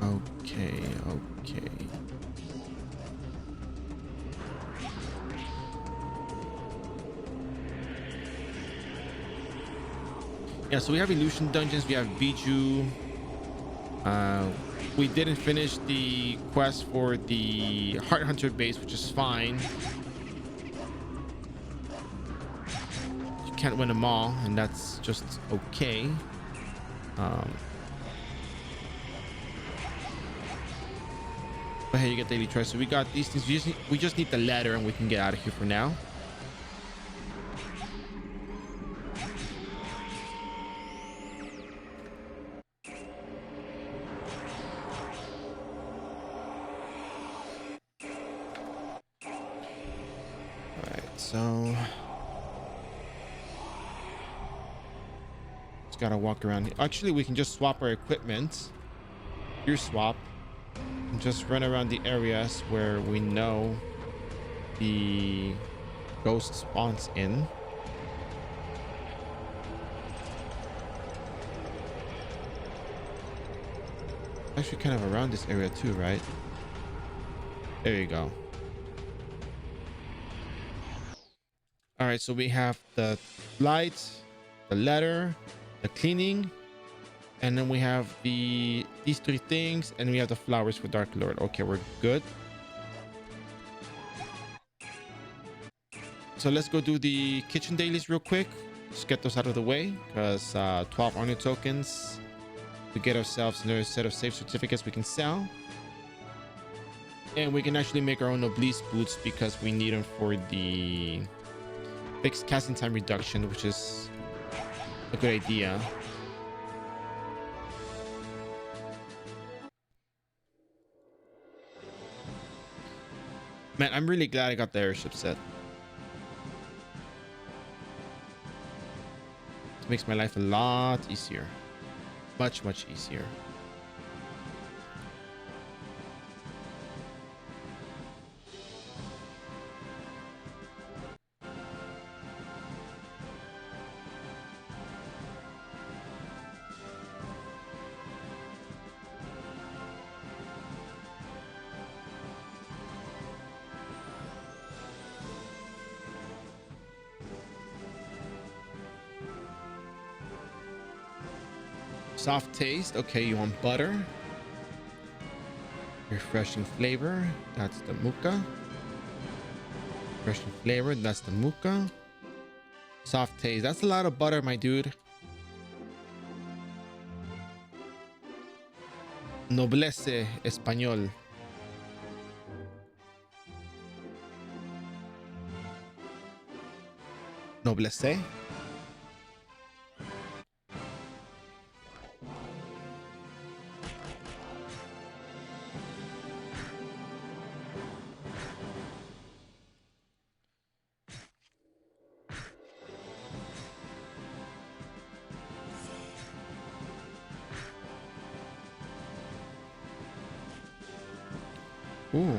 Okay, okay. Yeah, so we have illusion dungeons, we have Biju. We didn't finish the quest for the Heart Hunter base, which is fine. You can't win them all, and that's just okay. But hey, you get daily choice. So we got these things. We just need the ladder, and we can get out of here for now. So just gotta walk around. Actually, we can just swap our equipment. Gear swap. And just run around the areas where we know the ghost spawns in. Actually, kind of around this area too, right? There you go. All right, so we have the light, the ladder, the cleaning, and then we have these 3 things, and we have the flowers for Dark Lord. Okay, we're good. So let's go do the kitchen dailies real quick. Just get those out of the way, because 12 honor tokens to get ourselves another set of safe certificates we can sell. And we can actually make our own Obelisk boots because we need them for the fixed casting time reduction, which is a good idea. Man, I'm really glad I got the airship set. It makes my life a lot easier. Much, much easier. Soft taste. Okay, you want butter. Refreshing flavor. That's the muka. Refreshing flavor. That's the muka. Soft taste. That's a lot of butter, my dude. Noblesse español. Noblesse. Ooh.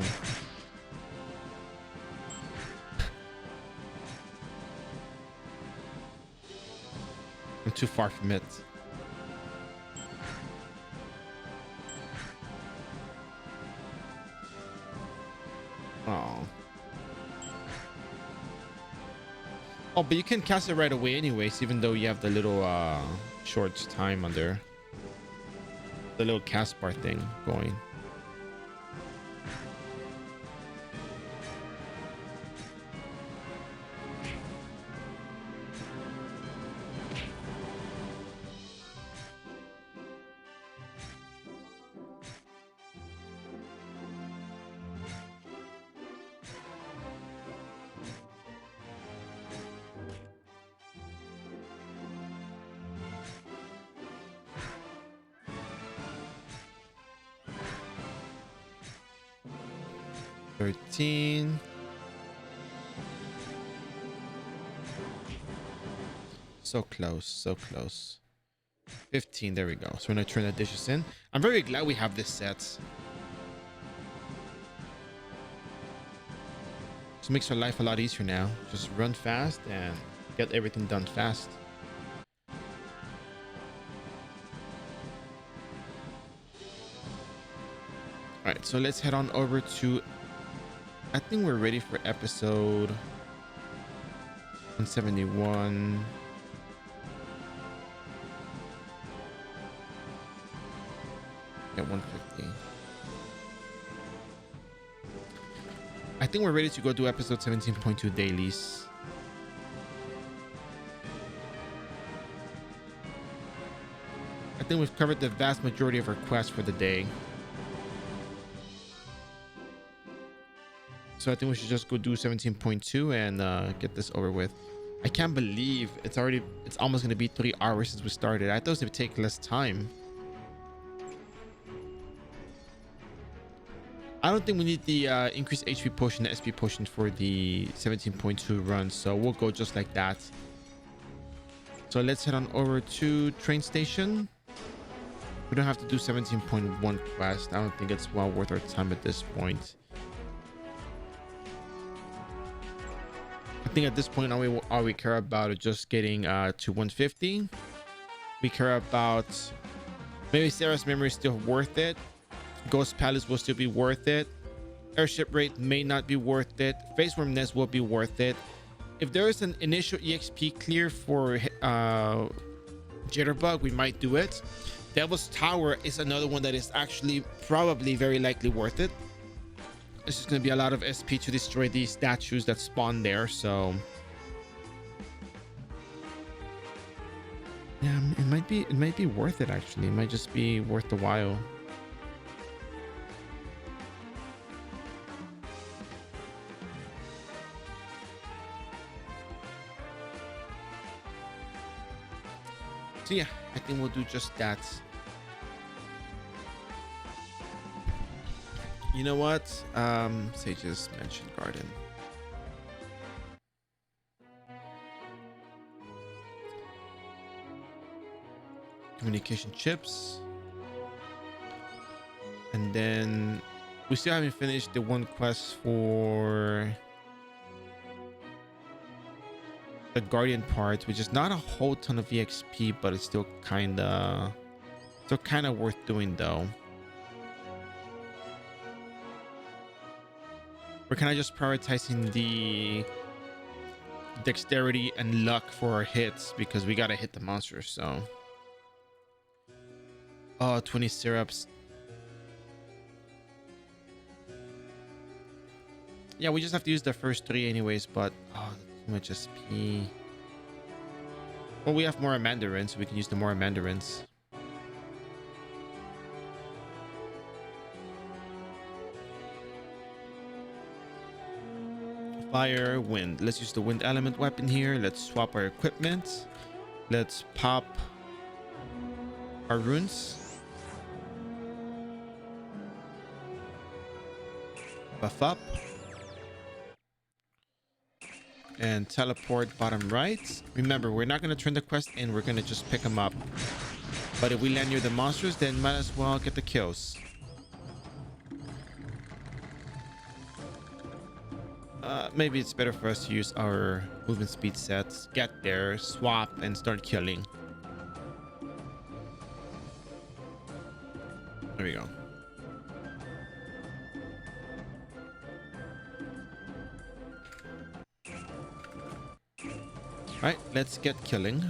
I'm too far from it. Oh. Oh, but you can cast it right away anyways, even though you have the little short time on there. The little cast bar thing going. $13. So close, so close. 15, there we go. So we're gonna turn the dishes in. I'm very glad we have this set. Just makes our life a lot easier now. Just run fast and get everything done fast. All right, so let's head on over to, I think we're ready for episode 171. At 150. I think we're ready to go do episode 17.2 dailies. I think we've covered the vast majority of our quests for the day. So I think we should just go do 17.2 and get this over with. I can't believe it's almost going to be 3 hours since we started. I thought it would take less time. I don't think we need the increased HP potion, the SP potion for the 17.2 run, so we'll go just like that. So let's head on over to train station. We don't have to do 17.1 quest. I don't think it's well worth our time at this point. I think at this point all we care about is just getting to 150. We care about maybe Sarah's memory is still worth it. Ghost Palace will still be worth it. Airship rate may not be worth it. Face Worm Nest will be worth it. If there is an initial EXP clear for Jitterbug, we might do it. Devil's Tower is another one that is actually probably very likely worth it. It's just going to be a lot of SP to destroy these statues that spawn there, so yeah, it might be worth it actually. It might just be worth the while. So yeah, I think we'll do just that. You know what? Sage's Mansion Garden. Communication chips. And then we still haven't finished the one quest for the Guardian part, which is not a whole ton of EXP, but it's still kind of worth doing though. We're kind of just prioritizing the dexterity and luck for our hits because we got to hit the monsters. So, oh, 20 syrups. Yeah, we just have to use the first 3 anyways, but oh, too much SP. Well, we have more mandarins, so we can use the more mandarins. Fire, wind. Let's use the wind element weapon here. Let's swap our equipment. Let's pop our runes. Buff up. And teleport bottom right. Remember, we're not going to turn the quest in. We're going to just pick them up. But if we land near the monsters, then might as well get the kills. Maybe it's better for us to use our movement speed sets. Get there, swap, and start killing. There we go. Alright, let's get killing.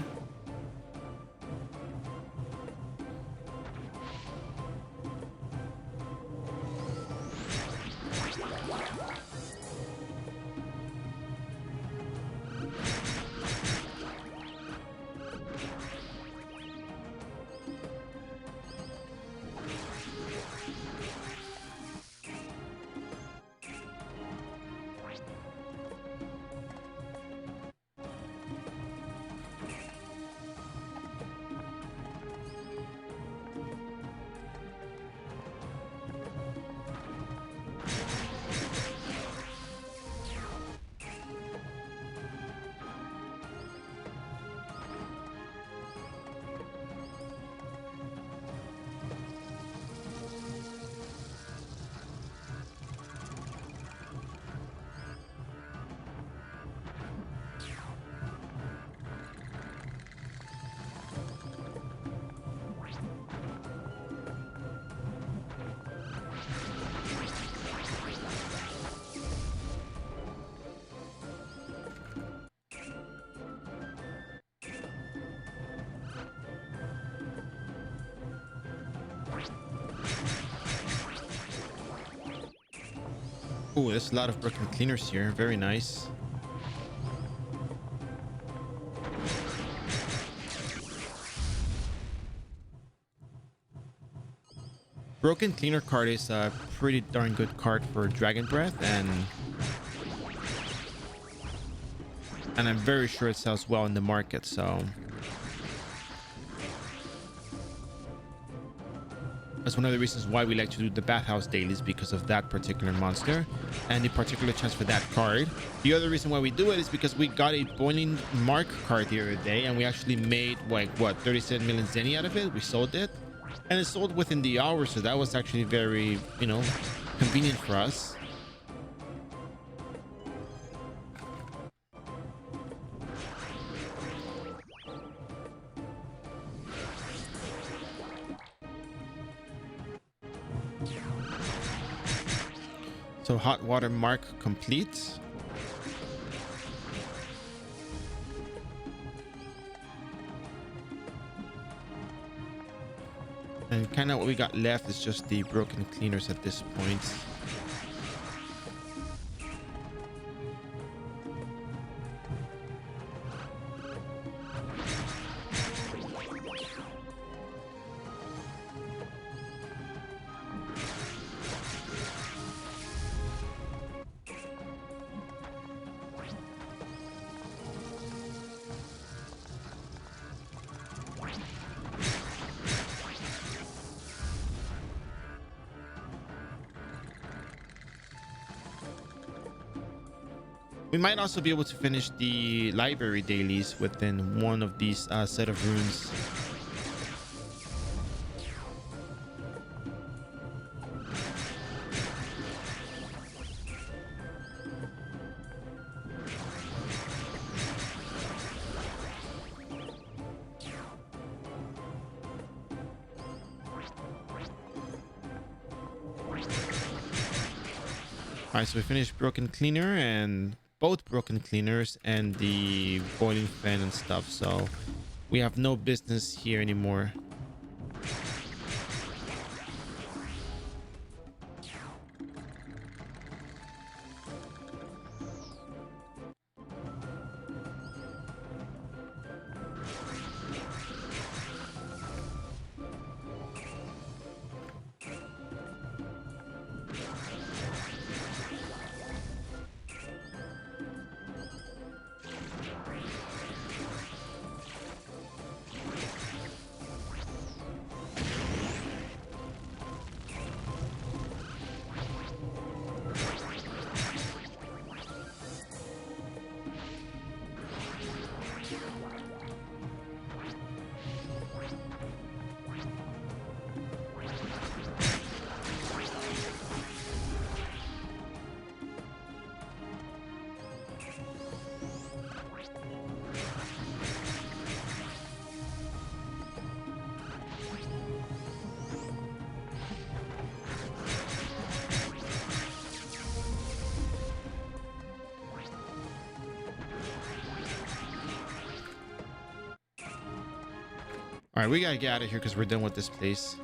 Oh, there's a lot of broken cleaners here. Very nice. Broken cleaner card is a pretty darn good card for Dragon Breath, and I'm very sure it sells well in the market, so that's one of the reasons why we like to do the bathhouse dailies, because of that particular monster and the particular chance for that card. The other reason why we do it is because we got a boiling mark card the other day, and we actually made like what, 37 million zenny out of it. We sold it, and it sold within the hour, so that was actually very, you know, convenient for us. So hot water mark complete. And kind of what we got left is just the broken cleaners at this point. We might also be able to finish the library dailies within one of these set of runes. All right, so we finished broken cleaner and both broken cleaners and the boiling fan and stuff, so we have no business here anymore. All right, we gotta get out of here because we're done with this place.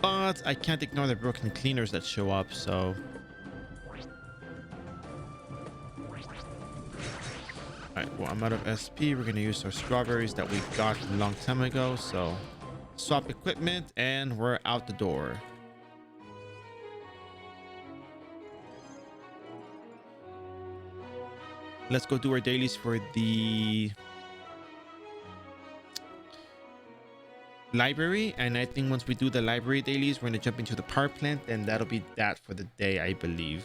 But I can't ignore the broken cleaners that show up, so... Alright, well, I'm out of SP. We're gonna use our strawberries that we got a long time ago, so... Swap equipment, and we're out the door. Let's go do our dailies for the... library, and I think once we do the library dailies, we're gonna jump into the power plant, and that'll be that for the day, I believe.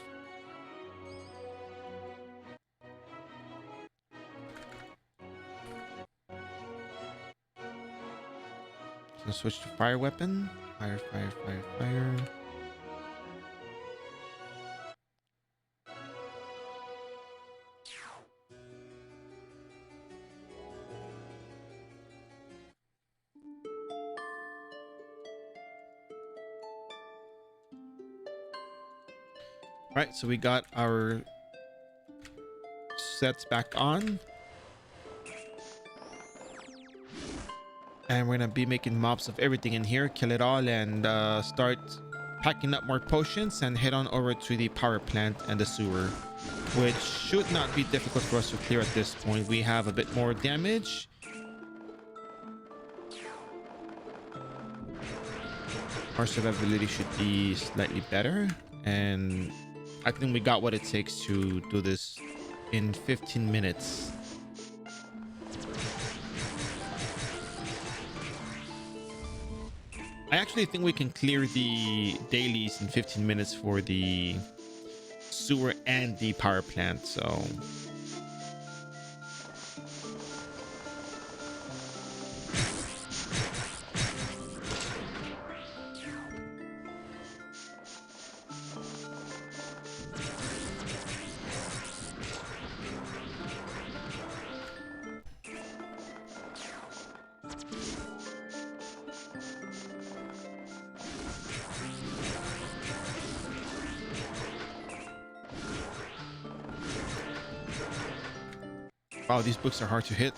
So switch to fire weapon. Fire, fire, fire, fire. Right, so we got our sets back on. And we're gonna be making mobs of everything in here, kill it all, and start packing up more potions and head on over to the power plant and the sewer, which should not be difficult for us to clear at this point. We have a bit more damage. Our survivability should be slightly better, and I think we got what it takes to do this in 15 minutes. I actually think we can clear the dailies in 15 minutes for the sewer and the power plant, so... Wow, these books are hard to hit.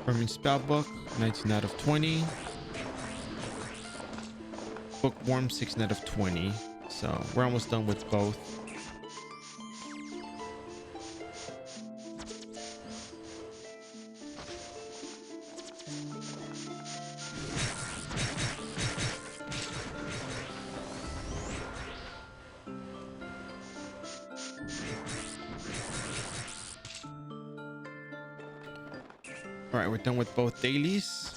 Farming spell book, 19 out of 20. Bookworm, 16 out of 20. So we're almost done with both. All right, we're done with both dailies.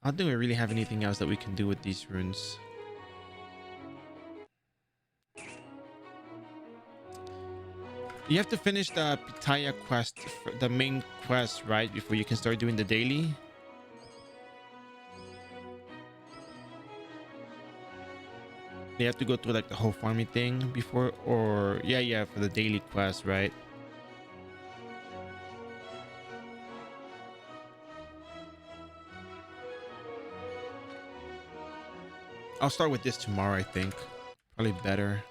I don't think we really have anything else that we can do with these runes. You have to finish the Pitaya quest, the main quest, right? Before you can start doing the daily. You have to go through like the whole farming thing before, or yeah, for the daily quest, right? I'll start with this tomorrow, I think. Probably better.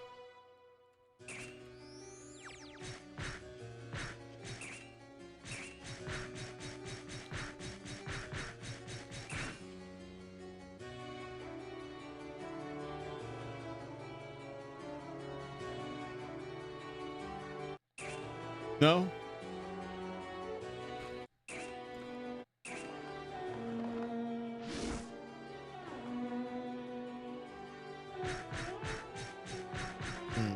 No. Hmm.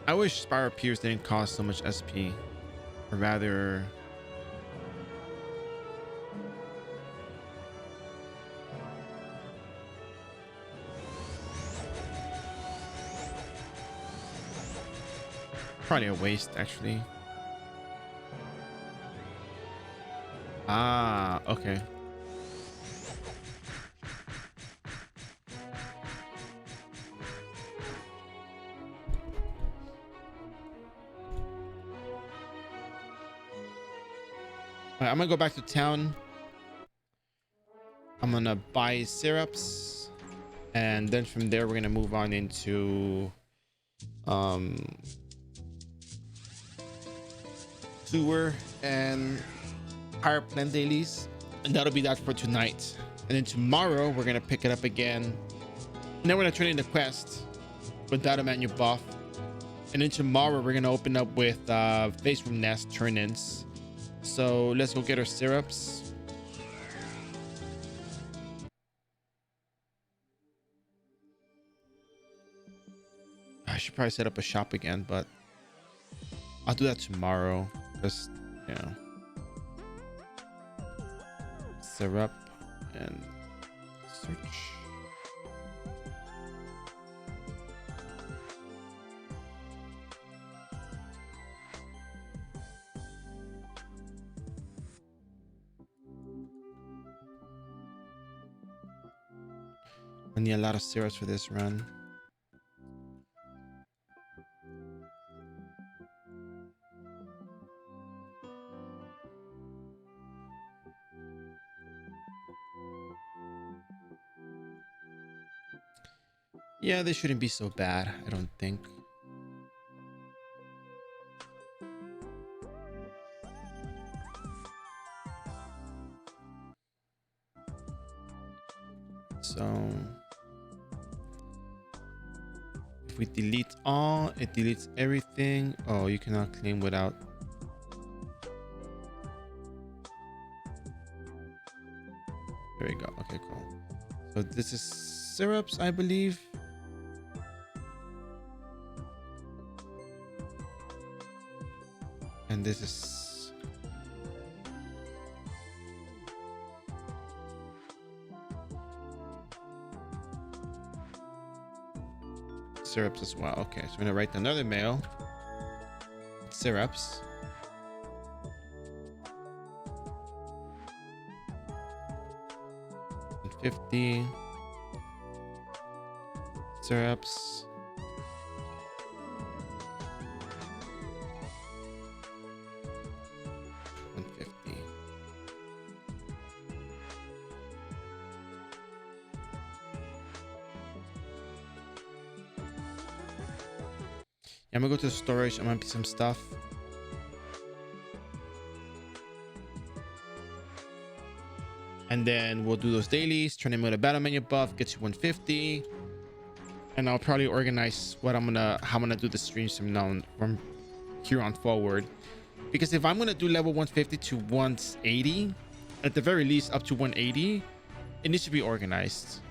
I wish Spiral Pierce didn't cost so much SP, or rather, probably a waste actually. Ah, okay. All right, I'm gonna go back to town. I'm gonna buy syrups, and then from there we're gonna move on into sewer and power plant dailies, and that'll be that for tonight. And then tomorrow we're gonna pick it up again, and then we're gonna turn in the quest with data menu buff. And then tomorrow we're gonna open up with face room nest turn-ins. So let's go get our syrups. I should probably set up a shop again, but I'll do that tomorrow. Just, yeah. Syrup and search. I need a lot of syrups for this run. Yeah, they shouldn't be so bad, I don't think. So if we delete all, it deletes everything. Oh, you cannot claim without. There we go. Okay, cool. So this is syrups, I believe. And this is syrups as well. Okay, so we're gonna write another mail. Syrups. And 50 syrups. Yeah, I'm gonna go to the storage. I'm gonna pick some stuff. And then we'll do those dailies, turn them with a battle menu buff, get you 150. And I'll probably organize what how I'm gonna do the streams from here on forward. Because if I'm gonna do level 150 to 180, at the very least up to 180, it needs to be organized.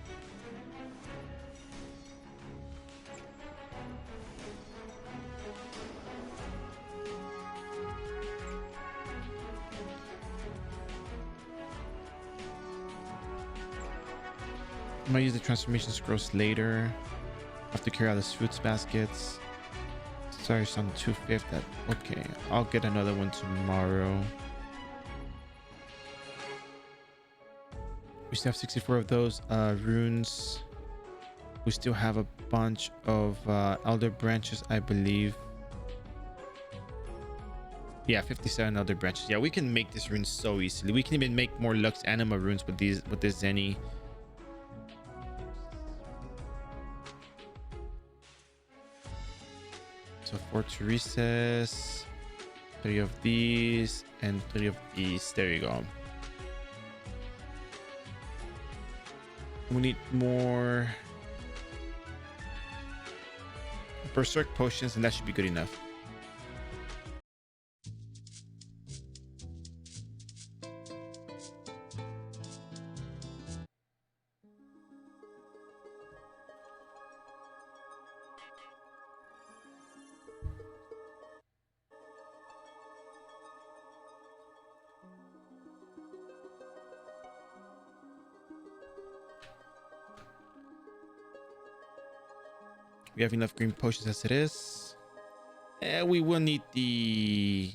I might use the transformation scrolls later. I have to carry out the fruits baskets. Sorry, it's on 2/5. Okay, I'll get another one tomorrow. We still have 64 of those runes. We still have a bunch of elder branches, I believe. Yeah, 57 elder branches. Yeah, we can make this rune so easily. We can even make more Lux Anima runes with this Zenny. So 4 to recess, 3 of these, and 3 of these. There you go. We need more berserk potions, and that should be good enough. We have enough green potions as it is. We will need the...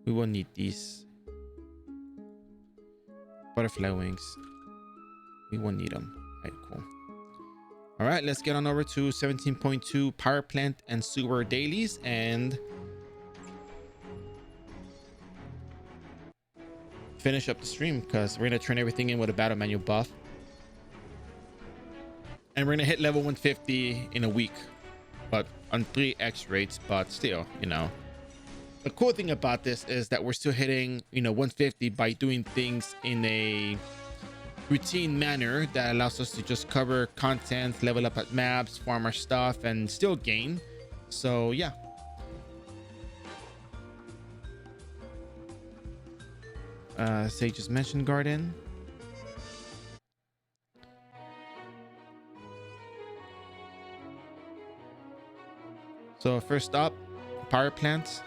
We will need these butterfly wings. We will need them. All right, cool. All right, let's get on over to 17.2 power plant and sewer dailies and finish up the stream, because we're gonna turn everything in with a battle manual buff. And we're gonna hit level 150 in a week, but on 3x rates. But still, you know, the cool thing about this is that we're still hitting, you know, 150 by doing things in a routine manner that allows us to just cover content, level up at maps, farm our stuff, and still gain. So yeah. Sage's mentioned garden. So first up, power plants.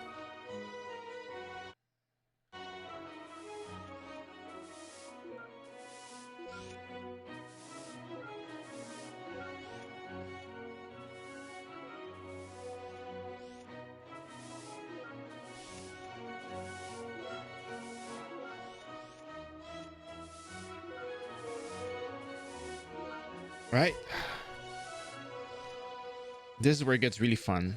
Right. This is where it gets really fun.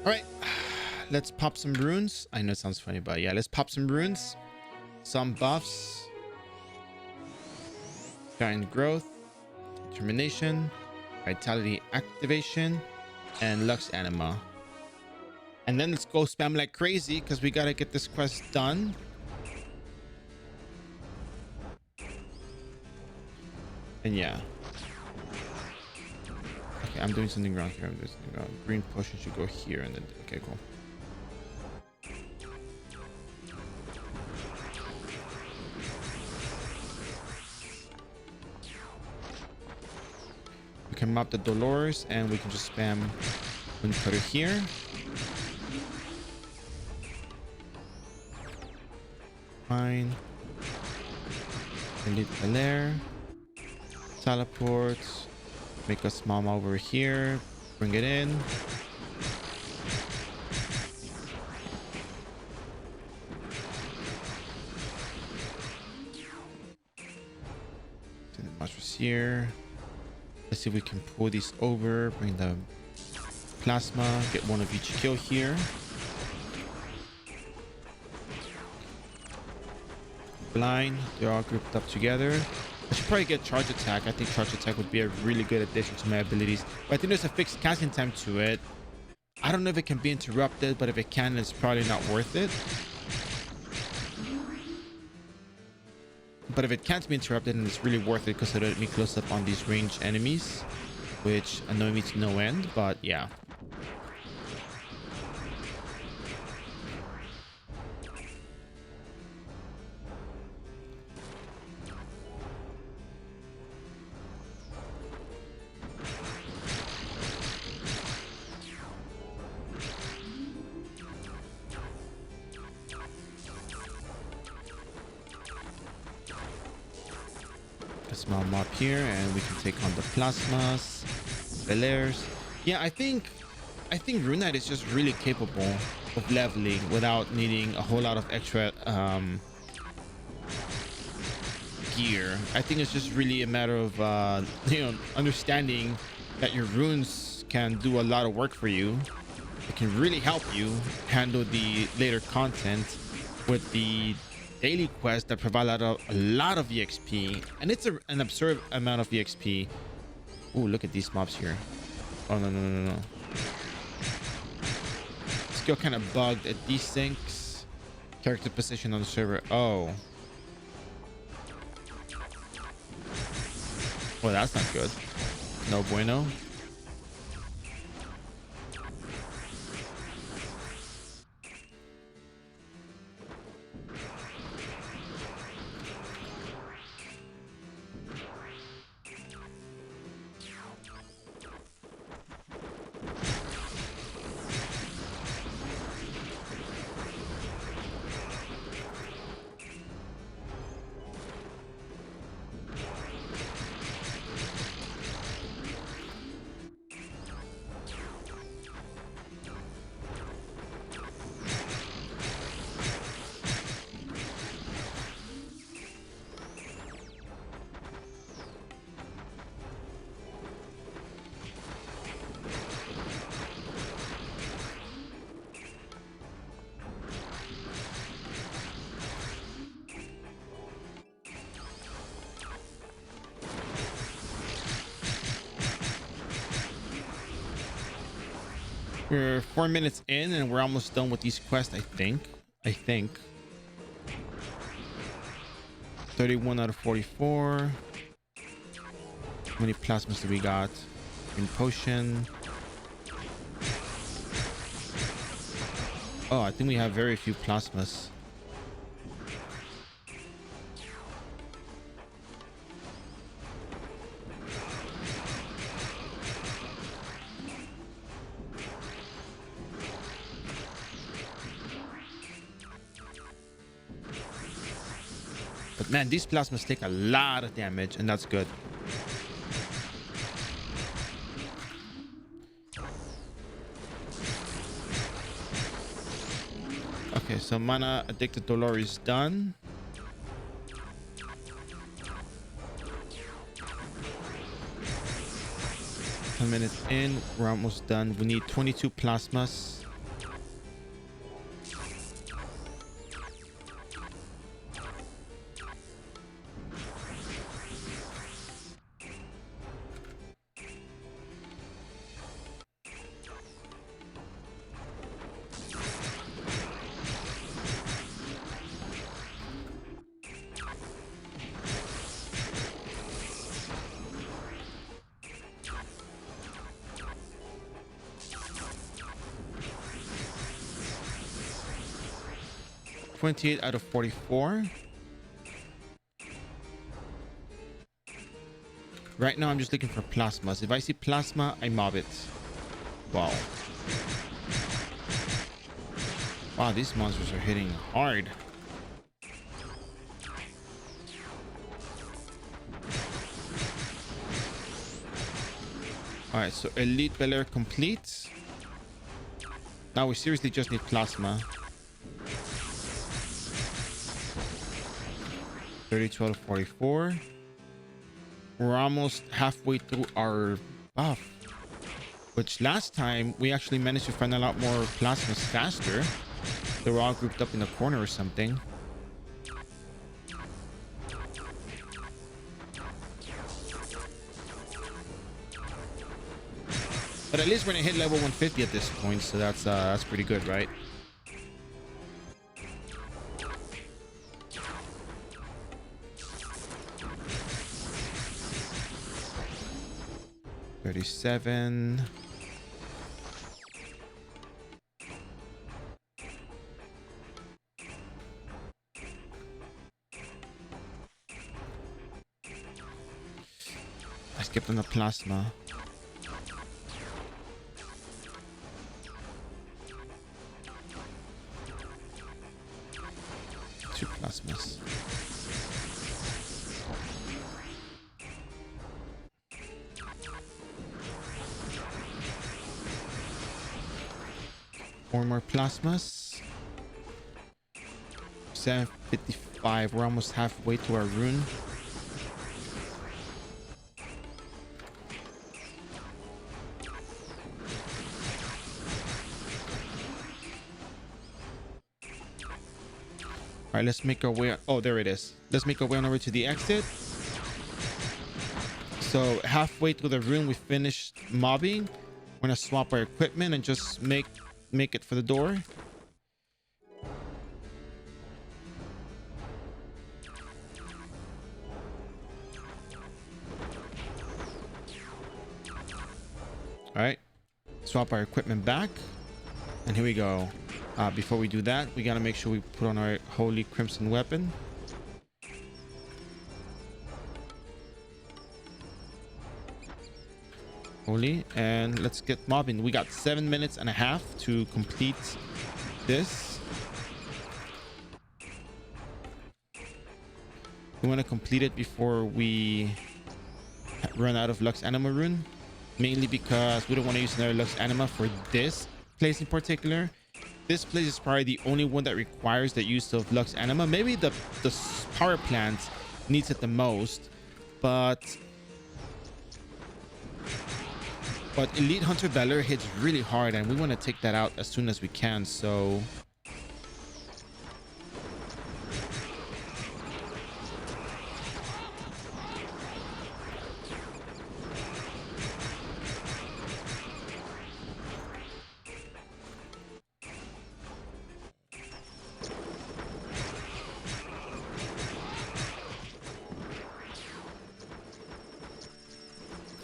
All right, let's pop some runes. I know it sounds funny, but yeah, let's pop some runes, some buffs, giant growth, determination, vitality activation, and lux anima. And then let's go spam like crazy, because we gotta get this quest done. And yeah. Okay, I'm doing something wrong here. I'm doing something wrong. Green potion should go here, and then okay, cool. We can map the Dolores, and we can just spam wind cutter here. Fine. Delete the lair. Teleport. Make a small mob over here. Bring it in. Send the monsters here. Let's see if we can pull these over. Bring the plasma. Get one of each kill here. Blind. They're all grouped up together. I should probably get charge attack. I think charge attack would be a really good addition to my abilities. But I think there's a fixed casting time to it. I don't know if it can be interrupted, but if it can, it's probably not worth it. But if it can't be interrupted, then it's really worth it, because it'll let me close up on these ranged enemies, which annoy me to no end. But yeah. A small mob here, and we can take on the plasmas, Belairs. Yeah, I think Rune Knight is just really capable of leveling without needing a whole lot of extra gear. I think it's just really a matter of understanding that your runes can do a lot of work for you. It can really help you handle the later content with the daily quests that provide a lot of EXP, and it's an absurd amount of EXP. Oh, look at these mobs here. Oh, no. Skill kind of bugged at desyncs. Character position on the server. Oh. Well, that's not good. No bueno. We're 4 minutes in and we're almost done with these quests, I think. 31 out of 44. How many plasmas do we got? In potion. Oh, I think we have very few plasmas. But man, these plasmas take a lot of damage, and that's good. Okay, so mana addicted Dolor is done. Ten minutes in, we're almost done. We need 22 plasmas. $28 out of 44. Right now, I'm just looking for plasmas. If I see plasma, I mob it. Wow. Wow, these monsters are hitting hard. All right, so Elite Belair complete. Now we seriously just need plasma. 32 out of 44. We're almost halfway through our buff, which last time we actually managed to find a lot more plasmas faster. They were all grouped up in a corner or something. But at least we're gonna hit level 150 at this point, so that's pretty good, right? $37. I skipped on the plasma. Two plasmas. 4 more plasmas. 755. We're almost halfway to our rune. All right, let's make our way. Oh, there it is. Let's make our way on over to the exit. So halfway through the room, we finished mobbing. We're gonna swap our equipment and just make it for the door. All right, swap our equipment back, and here we go. Before we do that, we gotta make sure we put on our holy crimson weapon. Holy, and let's get mobbing. We got 7 minutes and a half to complete this. We want to complete it before we run out of Lux Anima rune, mainly because we don't want to use another Lux Anima for this place in particular. This place is probably the only one that requires the use of Lux Anima. Maybe the power plant needs it the most, but Elite Hunter Valor hits really hard, and we want to take that out as soon as we can. So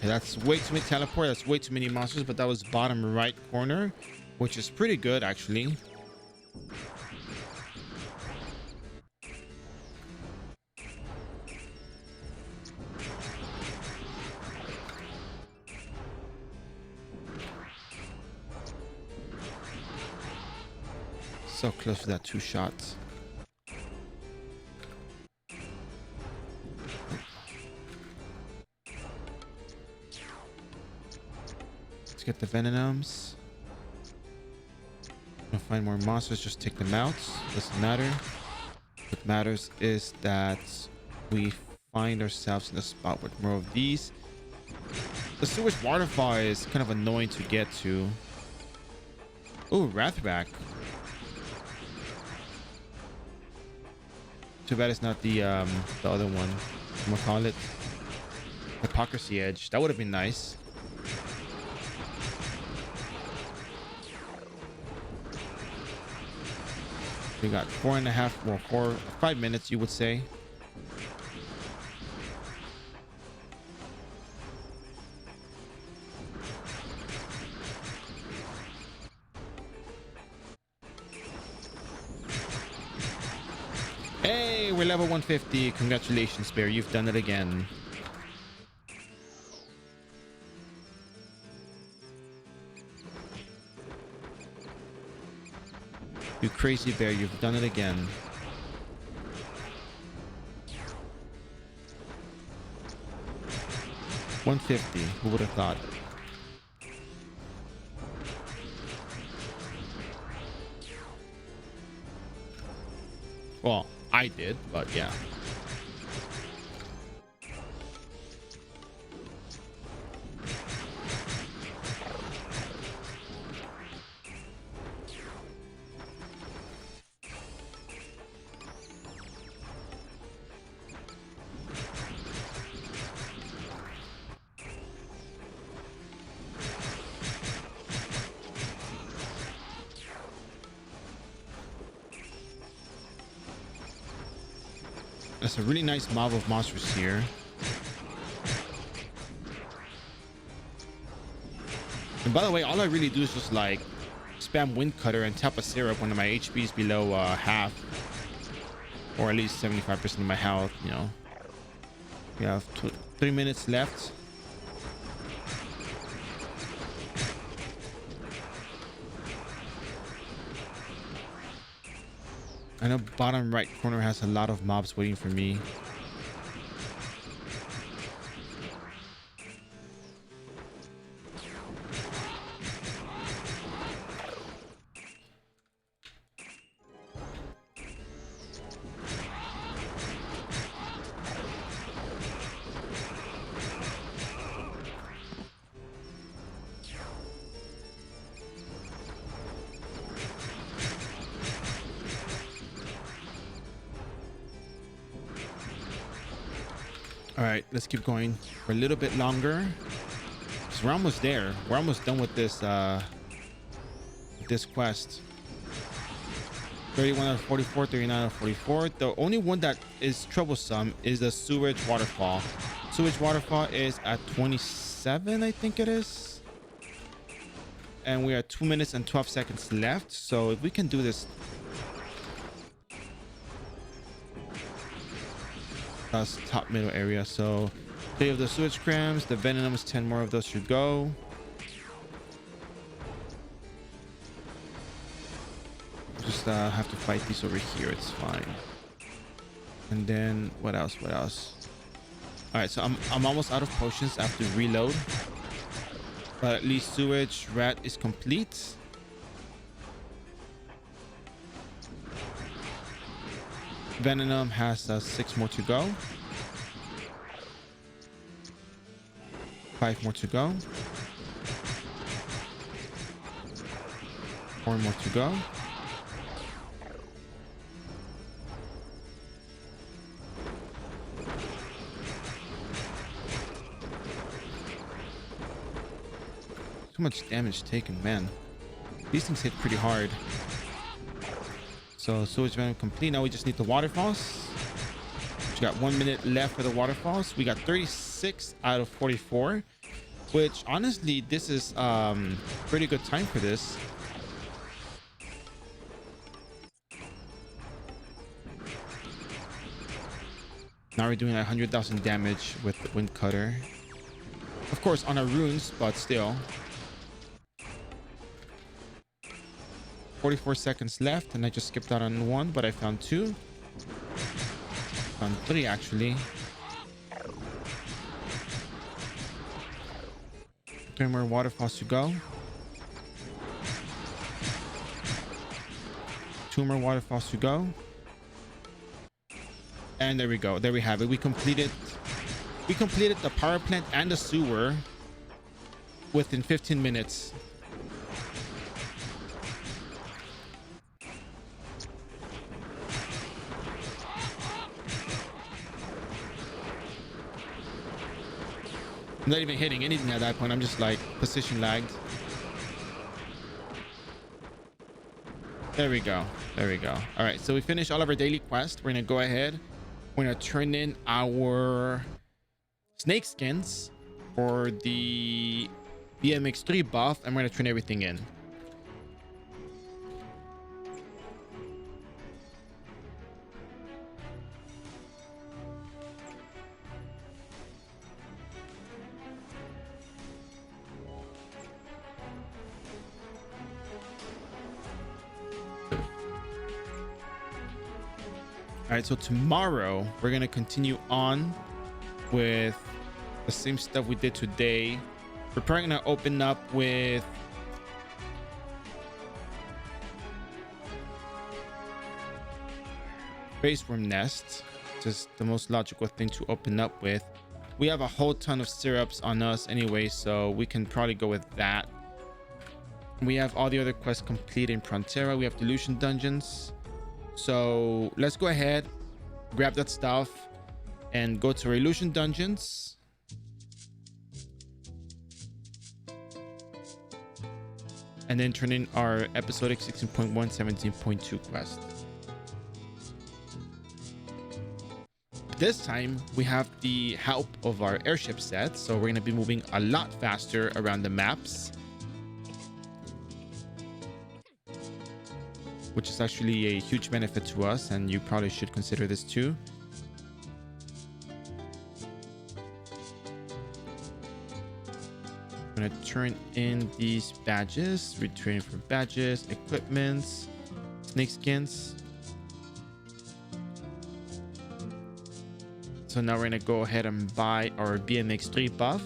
that's way too many teleport. That's way too many monsters, but that was bottom right corner, which is pretty good actually. So close to that 2 shots. Let's get the Venoms. We'll find more monsters, just take them out. Doesn't matter. What matters is that we find ourselves in a spot with more of these. The sewage waterfall is kind of annoying to get to. Oh, Wrathback. Too bad it's not the other one. I'm gonna call it Hypocrisy Edge. That would have been nice. We got 4.5, well, 5 minutes, you would say. Hey, we're level 150. Congratulations, Bear. You've done it again. You crazy bear, you've done it again. $150. Who would have thought? Well, I did, but yeah. That's a really nice mob of monsters here. And by the way, all I really do is just like spam Wind Cutter and tap a syrup when my HP is below half, or at least 75% of my health. You know, we have 3 minutes left. I know bottom right corner has a lot of mobs waiting for me. All right, let's keep going for a little bit longer. So we're almost there. We're almost done with this quest. 31 out of 44, 39 out of 44. The only one that is troublesome is the sewage waterfall. Sewage waterfall is at 27, I think it is. And we are 2 minutes and 12 seconds left. So if we can do this. That's top middle area. So 3 of the sewage crams, the venoms, 10 more of those should go. Just have to fight these over here. It's fine. And then what else? What else? All right, so I'm almost out of potions. I have to reload. But at least sewage rat is complete. Venom has 6 more to go. 5 more to go. 4 more to go. Too much damage taken, man. These things hit pretty hard. So sewage venom complete. Now we just need the waterfalls. We got 1 minute left for the waterfalls. We got 36 out of 44, which honestly, this is pretty good time for this. Now we're doing 100,000 damage with the wind cutter. Of course, on our runes, but still. 44 seconds left, and I just skipped out on 1, but I found 2. Found 3 actually. 3 more waterfalls to go. 2 more waterfalls to go. And there we go. There we have it. We completed the power plant and the sewer within 15 minutes. I'm not even hitting anything at that point. I'm just like position lagged. There we go. There we go. All right. So we finished all of our daily quests. We're going to go ahead. We're going to turn in our snake skins for the BMX3 buff. And we're going to turn everything in. All right, so tomorrow we're gonna continue on with the same stuff we did today. We're probably gonna open up with base worm nest, just the most logical thing to open up with. We have a whole ton of syrups on us anyway, so we can probably go with that. We have all the other quests complete in Frontera. We have Delusion Dungeons. So let's go ahead, grab that stuff, and go to our Illusion Dungeons. And then turn in our episodic 16.1, 17.2 quest. This time we have the help of our airship set, so we're going to be moving a lot faster around the maps, which is actually a huge benefit to us, and you probably should consider this too. I'm gonna turn in these badges. We're trading for badges, equipments, snake skins. So now we're gonna go ahead and buy our BMX3 buff.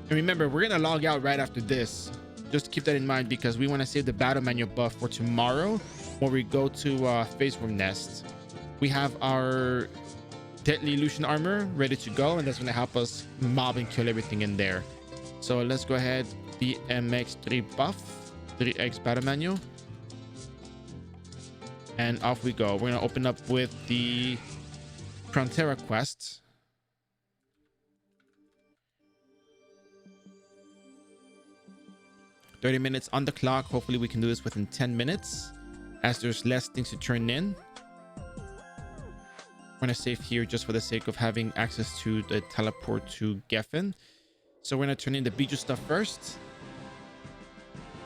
And remember, we're gonna log out right after this. Just keep that in mind because we want to save the battle manual buff for tomorrow when we go to Phase Worm Nest. We have our Deadly Illusion armor ready to go, and that's going to help us mob and kill everything in there. So let's go ahead. BMX3 buff, 3x battle manual. And off we go. We're going to open up with the Frontera quest. 30 minutes on the clock. Hopefully we can do this within 10 minutes as there's less things to turn in. I'm going to save here just for the sake of having access to the teleport to Geffen. So we're going to turn in the Bijou stuff first.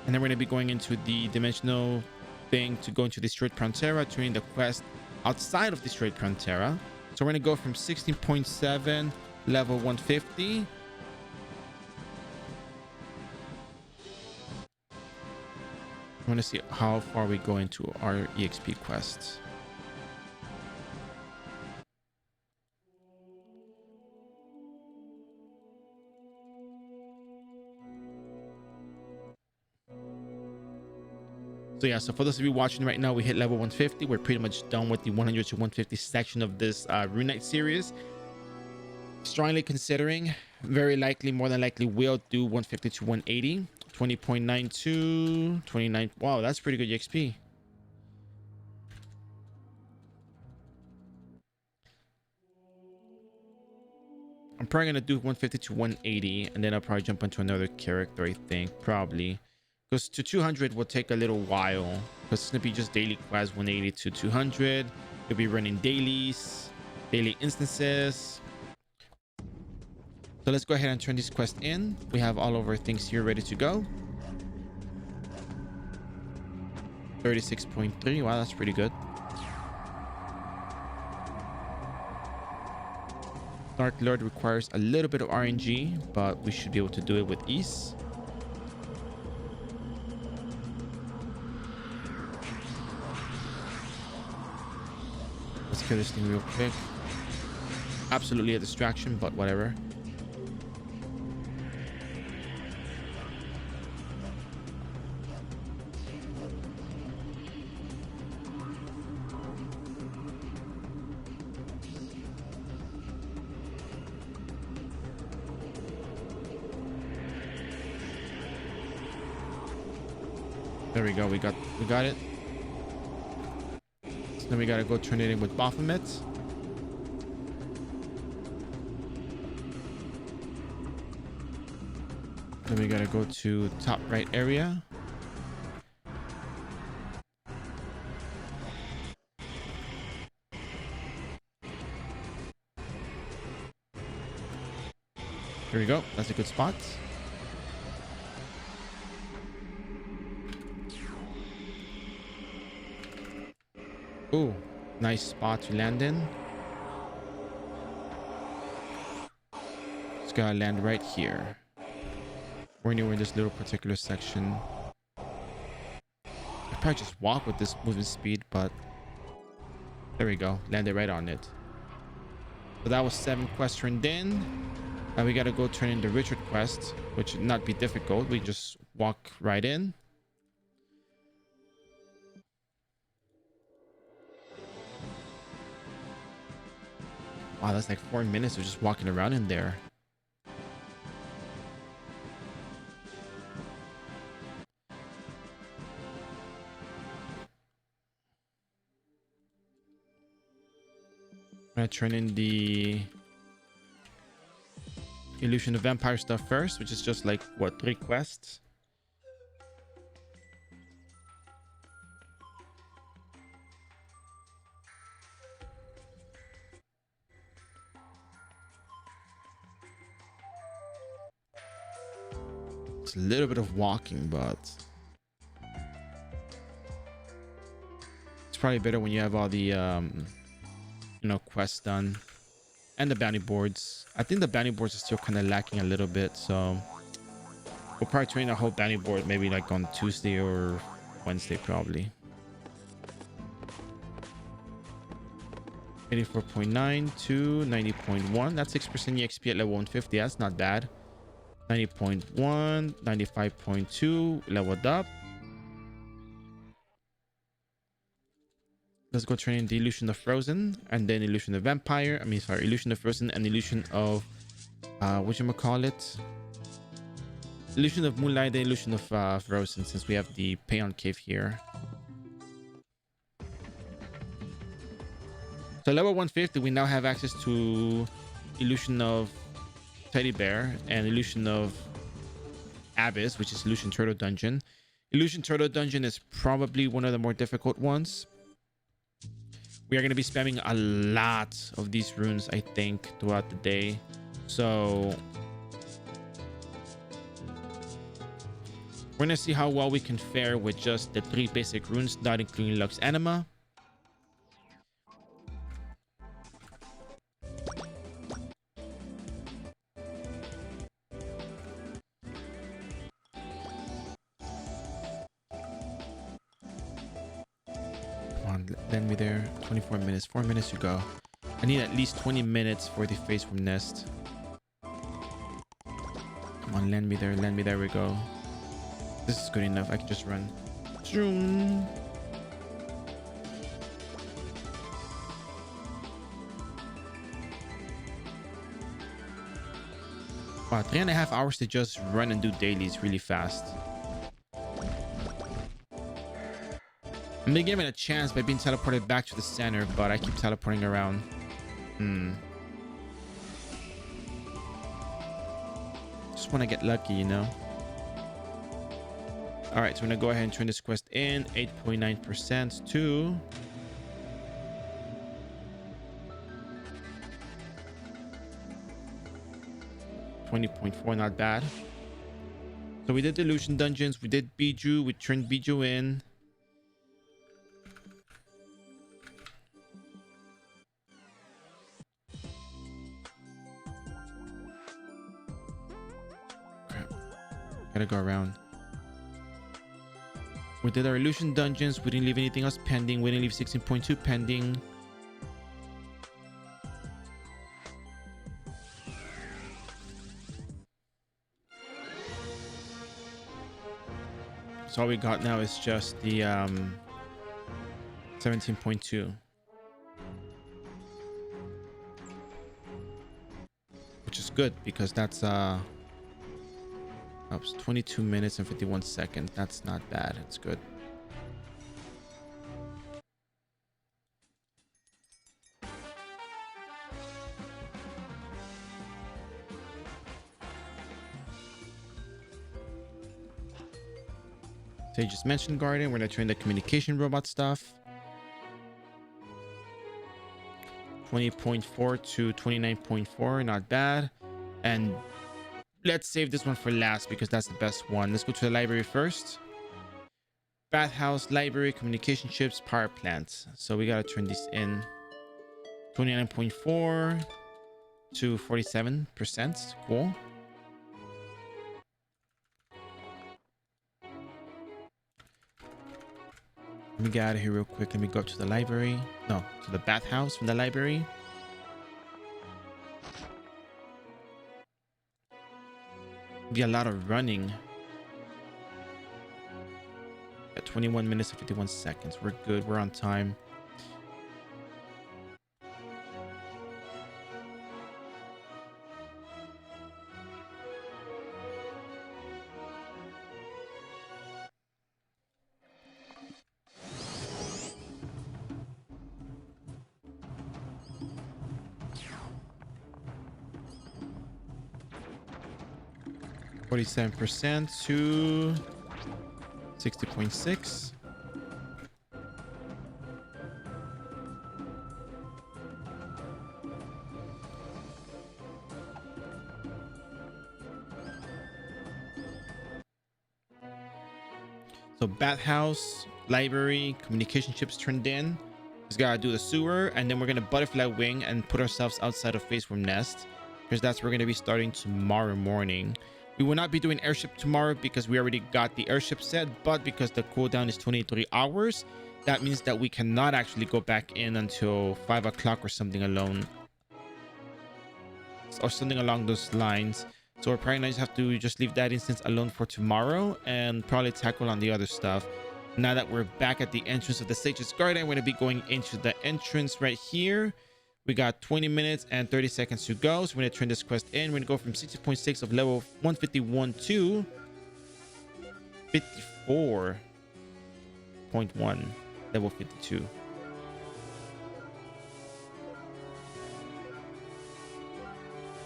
And then we're going to be going into the dimensional thing to go into Destroyed Prontera, turning the quest outside of Destroyed Prontera. So we're going to go from 16.7, level 150. I want to see how far we go into our EXP quests. So yeah, so for those of you watching right now, we hit level 150. We're pretty much done with the 100 to 150 section of this Rune Knight series. Strongly considering, very likely, more than likely, we'll do 150 to 180. 20.92, 29. Wow, that's pretty good EXP. I'm probably gonna do 150 to 180, and then I'll probably jump into another character, I think, probably. Because to 200 will take a little while, because it's gonna be just daily quests. 180 to 200. You'll be running dailies, daily instances. So let's go ahead and turn this quest in. We have all of our things here ready to go. 36.3. Wow, that's pretty good. Dark Lord requires a little bit of RNG, but we should be able to do it with ease. Let's kill this thing real quick. Absolutely a distraction, but whatever. There we go. We got it. So then we gotta go turn it in with Baphomet. Then we gotta go to top right area. Here we go. That's a good spot. Ooh, nice spot to land in. Just gotta land right here. We're anywhere in this little particular section. I probably just walk with this movement speed, but there we go. Landed right on it. So that was 7 quests turned in. Now we gotta go turn in the Richard quest, which should not be difficult. We just walk right in. Wow, that's like 4 minutes of just walking around in there. I'm gonna turn in the Illusion of Vampire stuff first, which is just like, what, 3 quests? It's a little bit of walking, but it's probably better when you have all the you know, quests done and the bounty boards. I think the bounty boards are still kind of lacking a little bit, so we'll probably train a whole bounty board maybe like on Tuesday or Wednesday probably. 84.9 to 90.1. That's 6% EXP at level 150. That's not bad. 90.1, 95.2, leveled up. Let's go train the Illusion of Frozen and then Illusion of Vampire. I mean, sorry, Illusion of Frozen and Illusion of whatchamacallit? Illusion of Moonlight and Illusion of Frozen, since we have the Payon Cave here. So level 150, we now have access to Illusion of Teddy Bear and Illusion of Abyss, which is Illusion Turtle Dungeon. Illusion Turtle Dungeon is probably one of the more difficult ones. We are going to be spamming a lot of these runes, I think, throughout the day. So we're going to see how well we can fare with just the 3 basic runes, not including Lux Anima. Lend me there. 24 minutes. 4 minutes to go. I need at least 20 minutes for the phase from Nest. Come on, lend me there. Lend me. There we go. This is good enough. I can just run. Zoom. Wow, 3.5 hours to just run and do dailies really fast. I'm gonna give it a chance by being teleported back to the center, but I keep teleporting around. Just want to get lucky, you know. All right, so I'm gonna go ahead and turn this quest in. 8.9% to 20.4, not bad. So we did the Illusion Dungeons, we did Biju, we turned Biju in. Gotta go around. We did our Illusion Dungeons. We didn't leave anything else pending. We didn't leave 16.2 pending. So all we got now is just the 17.2. Which is good because that's 22 minutes and 51 seconds. That's not bad. It's good. So you just mentioned Garden. We're gonna train the communication robot stuff. 20.4 to 29.4. Not bad. And let's save this one for last because that's the best one. Let's go to the library first. Bathhouse, library, communication chips, power plants. So we gotta turn these in. 29.4 to 47%. Cool. Let me get out of here real quick. Let me go up to the library. No, to the bathhouse from the library. Be a lot of running. At 21 minutes and 51 seconds. We're good. We're on time. %, to 60.6. So bathhouse, library, communication chips turned in. Just gotta do the sewer, and then we're gonna butterfly wing and put ourselves outside of Phase Room Nest, because that's where we're gonna be starting tomorrow morning. We will not be doing airship tomorrow because we already got the airship set, but because the cooldown is 23 hours, that means that we cannot actually go back in until 5 o'clock or something alone. Or something along those lines. So we're probably going to have to just leave that instance alone for tomorrow and probably tackle on the other stuff. Now that we're back at the entrance of the Sage's Garden, we're going to be going into the entrance right here. We got 20 minutes and 30 seconds to go. So we're going to turn this quest in. We're going to go from 60.6 of level 151 to 54.1, level 52.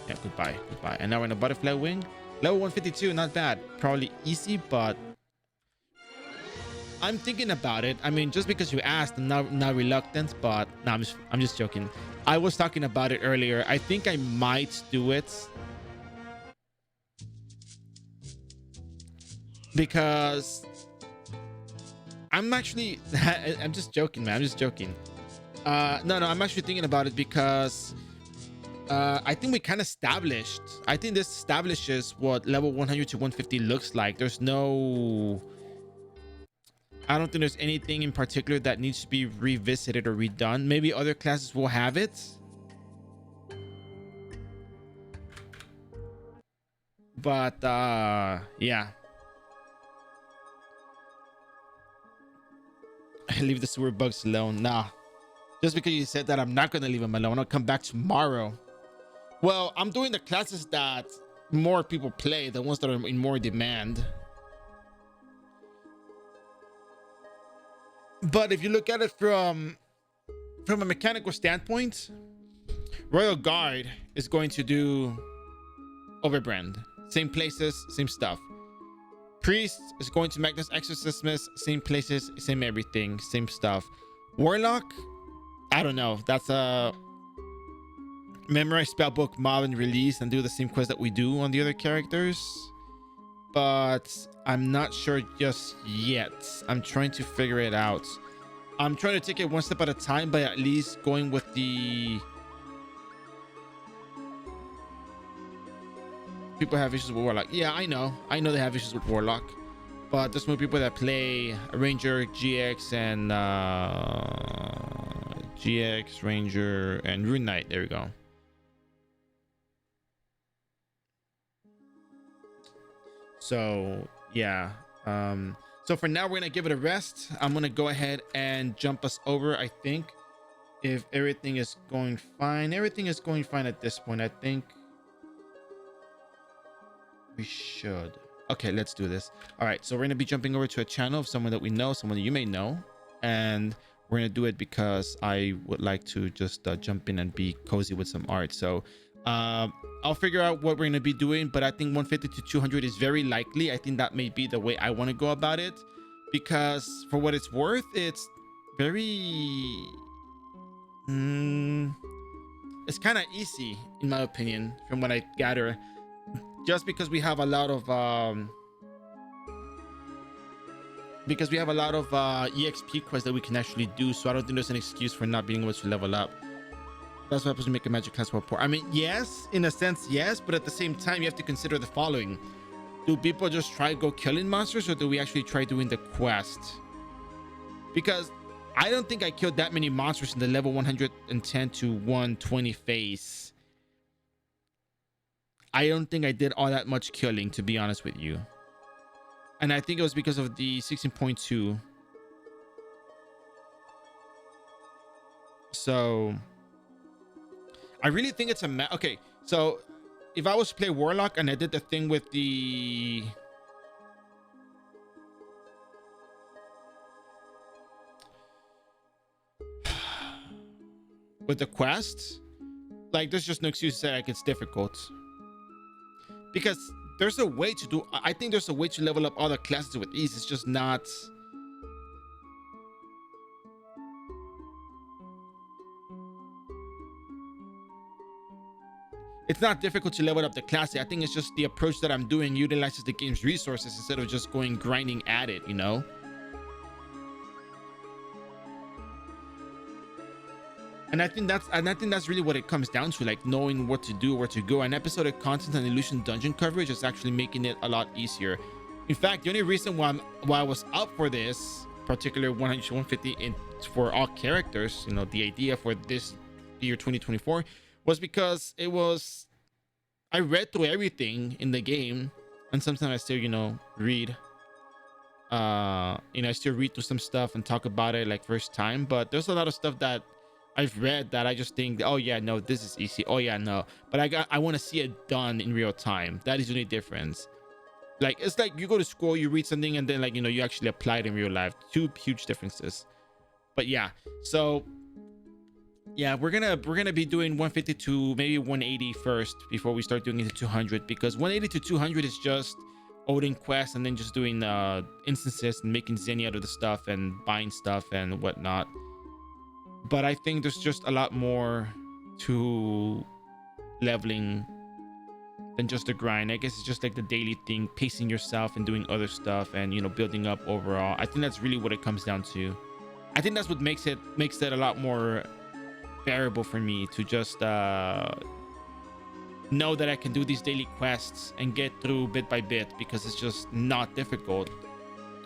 Yeah, goodbye. And now we're in a butterfly wing. Level 152, not bad. Probably easy, but I'm thinking about it. I mean, just because you asked, I'm not reluctant, but no, I'm just joking. I was talking about it earlier. I think I might do it because I'm actually I'm just joking, man. I'm just joking. No, I'm actually thinking about it because I think we kind of established. I think this establishes what level 100 to 150 looks like. I don't think there's anything in particular that needs to be revisited or redone. Maybe other classes will have it, but yeah. Leave the sewer bugs alone. Nah, just because you said that, I'm not gonna leave them alone. I'll come back tomorrow. Well, I'm doing the classes that more people play, the ones that are in more demand. But if you look at it from a mechanical standpoint, Royal Guard is going to do Overbrand. Same places, same stuff. Priest is going to Magnus Exorcismus, same places, same everything, same stuff. Warlock, I don't know. That's a memorize spellbook, mob, and release, and do the same quest that we do on the other characters. But I'm not sure just yet. I'm trying to figure it out. I'm trying to take it one step at a time by at least going with the people have issues with Warlock. Yeah, I know they have issues with Warlock, but there's more people that play Ranger, GX, and GX, Ranger, and Rune Knight. There we go. So yeah, so for now we're gonna give it a rest. I'm gonna go ahead and jump us over. I think if everything is going fine, everything is going fine at this point. I think we should. Okay, let's do this. All right, so we're gonna be jumping over to a channel of someone that we know, someone that you may know, and we're gonna do it because I would like to just jump in and be cozy with some art. So I'll figure out what we're going to be doing, but I think 150 to 200 is very likely. I think that may be the way I want to go about it, because for what it's worth, it's very it's kind of easy in my opinion, from what I gather, just because we have a lot of EXP quests that we can actually do. So I don't think there's an excuse for not being able to level up. That's what happens to make a magic class more poor. I mean, yes, in a sense, yes, but at the same time, you have to consider the following. Do people just try go killing monsters, or do we actually try doing the quest? Because I don't think I killed that many monsters in the level 110 to 120 phase. I don't think I did all that much killing, to be honest with you. And I think it was because of the 16.2. So I really think it's a okay. So if I was to play Warlock and I did the thing with the quest, like, there's just no excuse to say like it's difficult, because there's a way to do. I think there's a way to level up other classes with ease. It's just not. It's not difficult to level up the class. I think it's just the approach that I'm doing utilizes the game's resources instead of just going grinding at it, you know? And I think that's really what it comes down to, like knowing what to do, where to go. And episodic content and illusion dungeon coverage is actually making it a lot easier. In fact, the only reason why I was up for this particular 100 to 150 for all characters, you know, the idea for this year 2024, was because I read through everything in the game, and sometimes I still, you know, read. I still read through some stuff and talk about it like first time, but there's a lot of stuff that I've read that I just think, oh yeah, no, this is easy. Oh yeah, no. But I want to see it done in real time. That is the only difference. Like, it's like you go to school, you read something, and then, like, you know, you actually apply it in real life. Two huge differences. But yeah, so Yeah, we're gonna be doing 150 to maybe 180 first before we start doing it to 200, because 180 to 200 is just Odin quests and then just doing instances and making Zenny out of the stuff and buying stuff and whatnot. But I think there's just a lot more to leveling than just the grind. I guess it's just like the daily thing, pacing yourself and doing other stuff and, you know, building up overall. I think that's really what it comes down to. I think that's what makes it a lot more bearable for me to just know that I can do these daily quests and get through bit by bit, because it's just not difficult.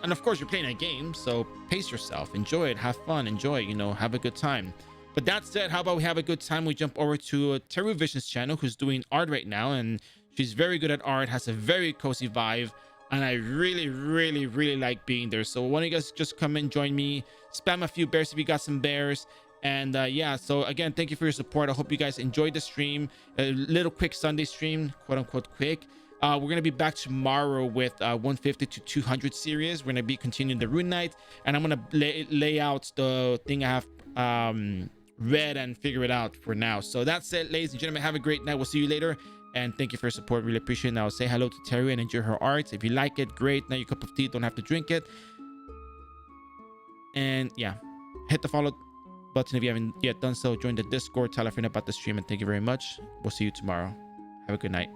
And of course, you're playing a game, so pace yourself, enjoy it, have fun, enjoy, you know, have a good time. But that said, how about we have a good time? We jump over to Teru Vision's channel, who's doing art right now, and she's very good at art, has a very cozy vibe, and I really, really, really like being there. So why don't you guys just come and join me, spam a few bears if you got some bears. And yeah, so again, thank you for your support. I hope you guys enjoyed the stream, a little quick Sunday stream, quote unquote quick. We're gonna be back tomorrow with 150 to 200 series. We're gonna be continuing the Rune Night, and I'm gonna lay out the thing I have read and figure it out for now. So that's it, ladies and gentlemen. Have a great night. We'll see you later, and thank you for your support. Really appreciate it. Now say hello to Terry and enjoy her art. If you like it, great. Now your cup of tea, don't have to drink it. And yeah, hit the follow button if you haven't yet done so. Join the Discord, tell a friend about the stream, and thank you very much. We'll see you tomorrow. Have a good night.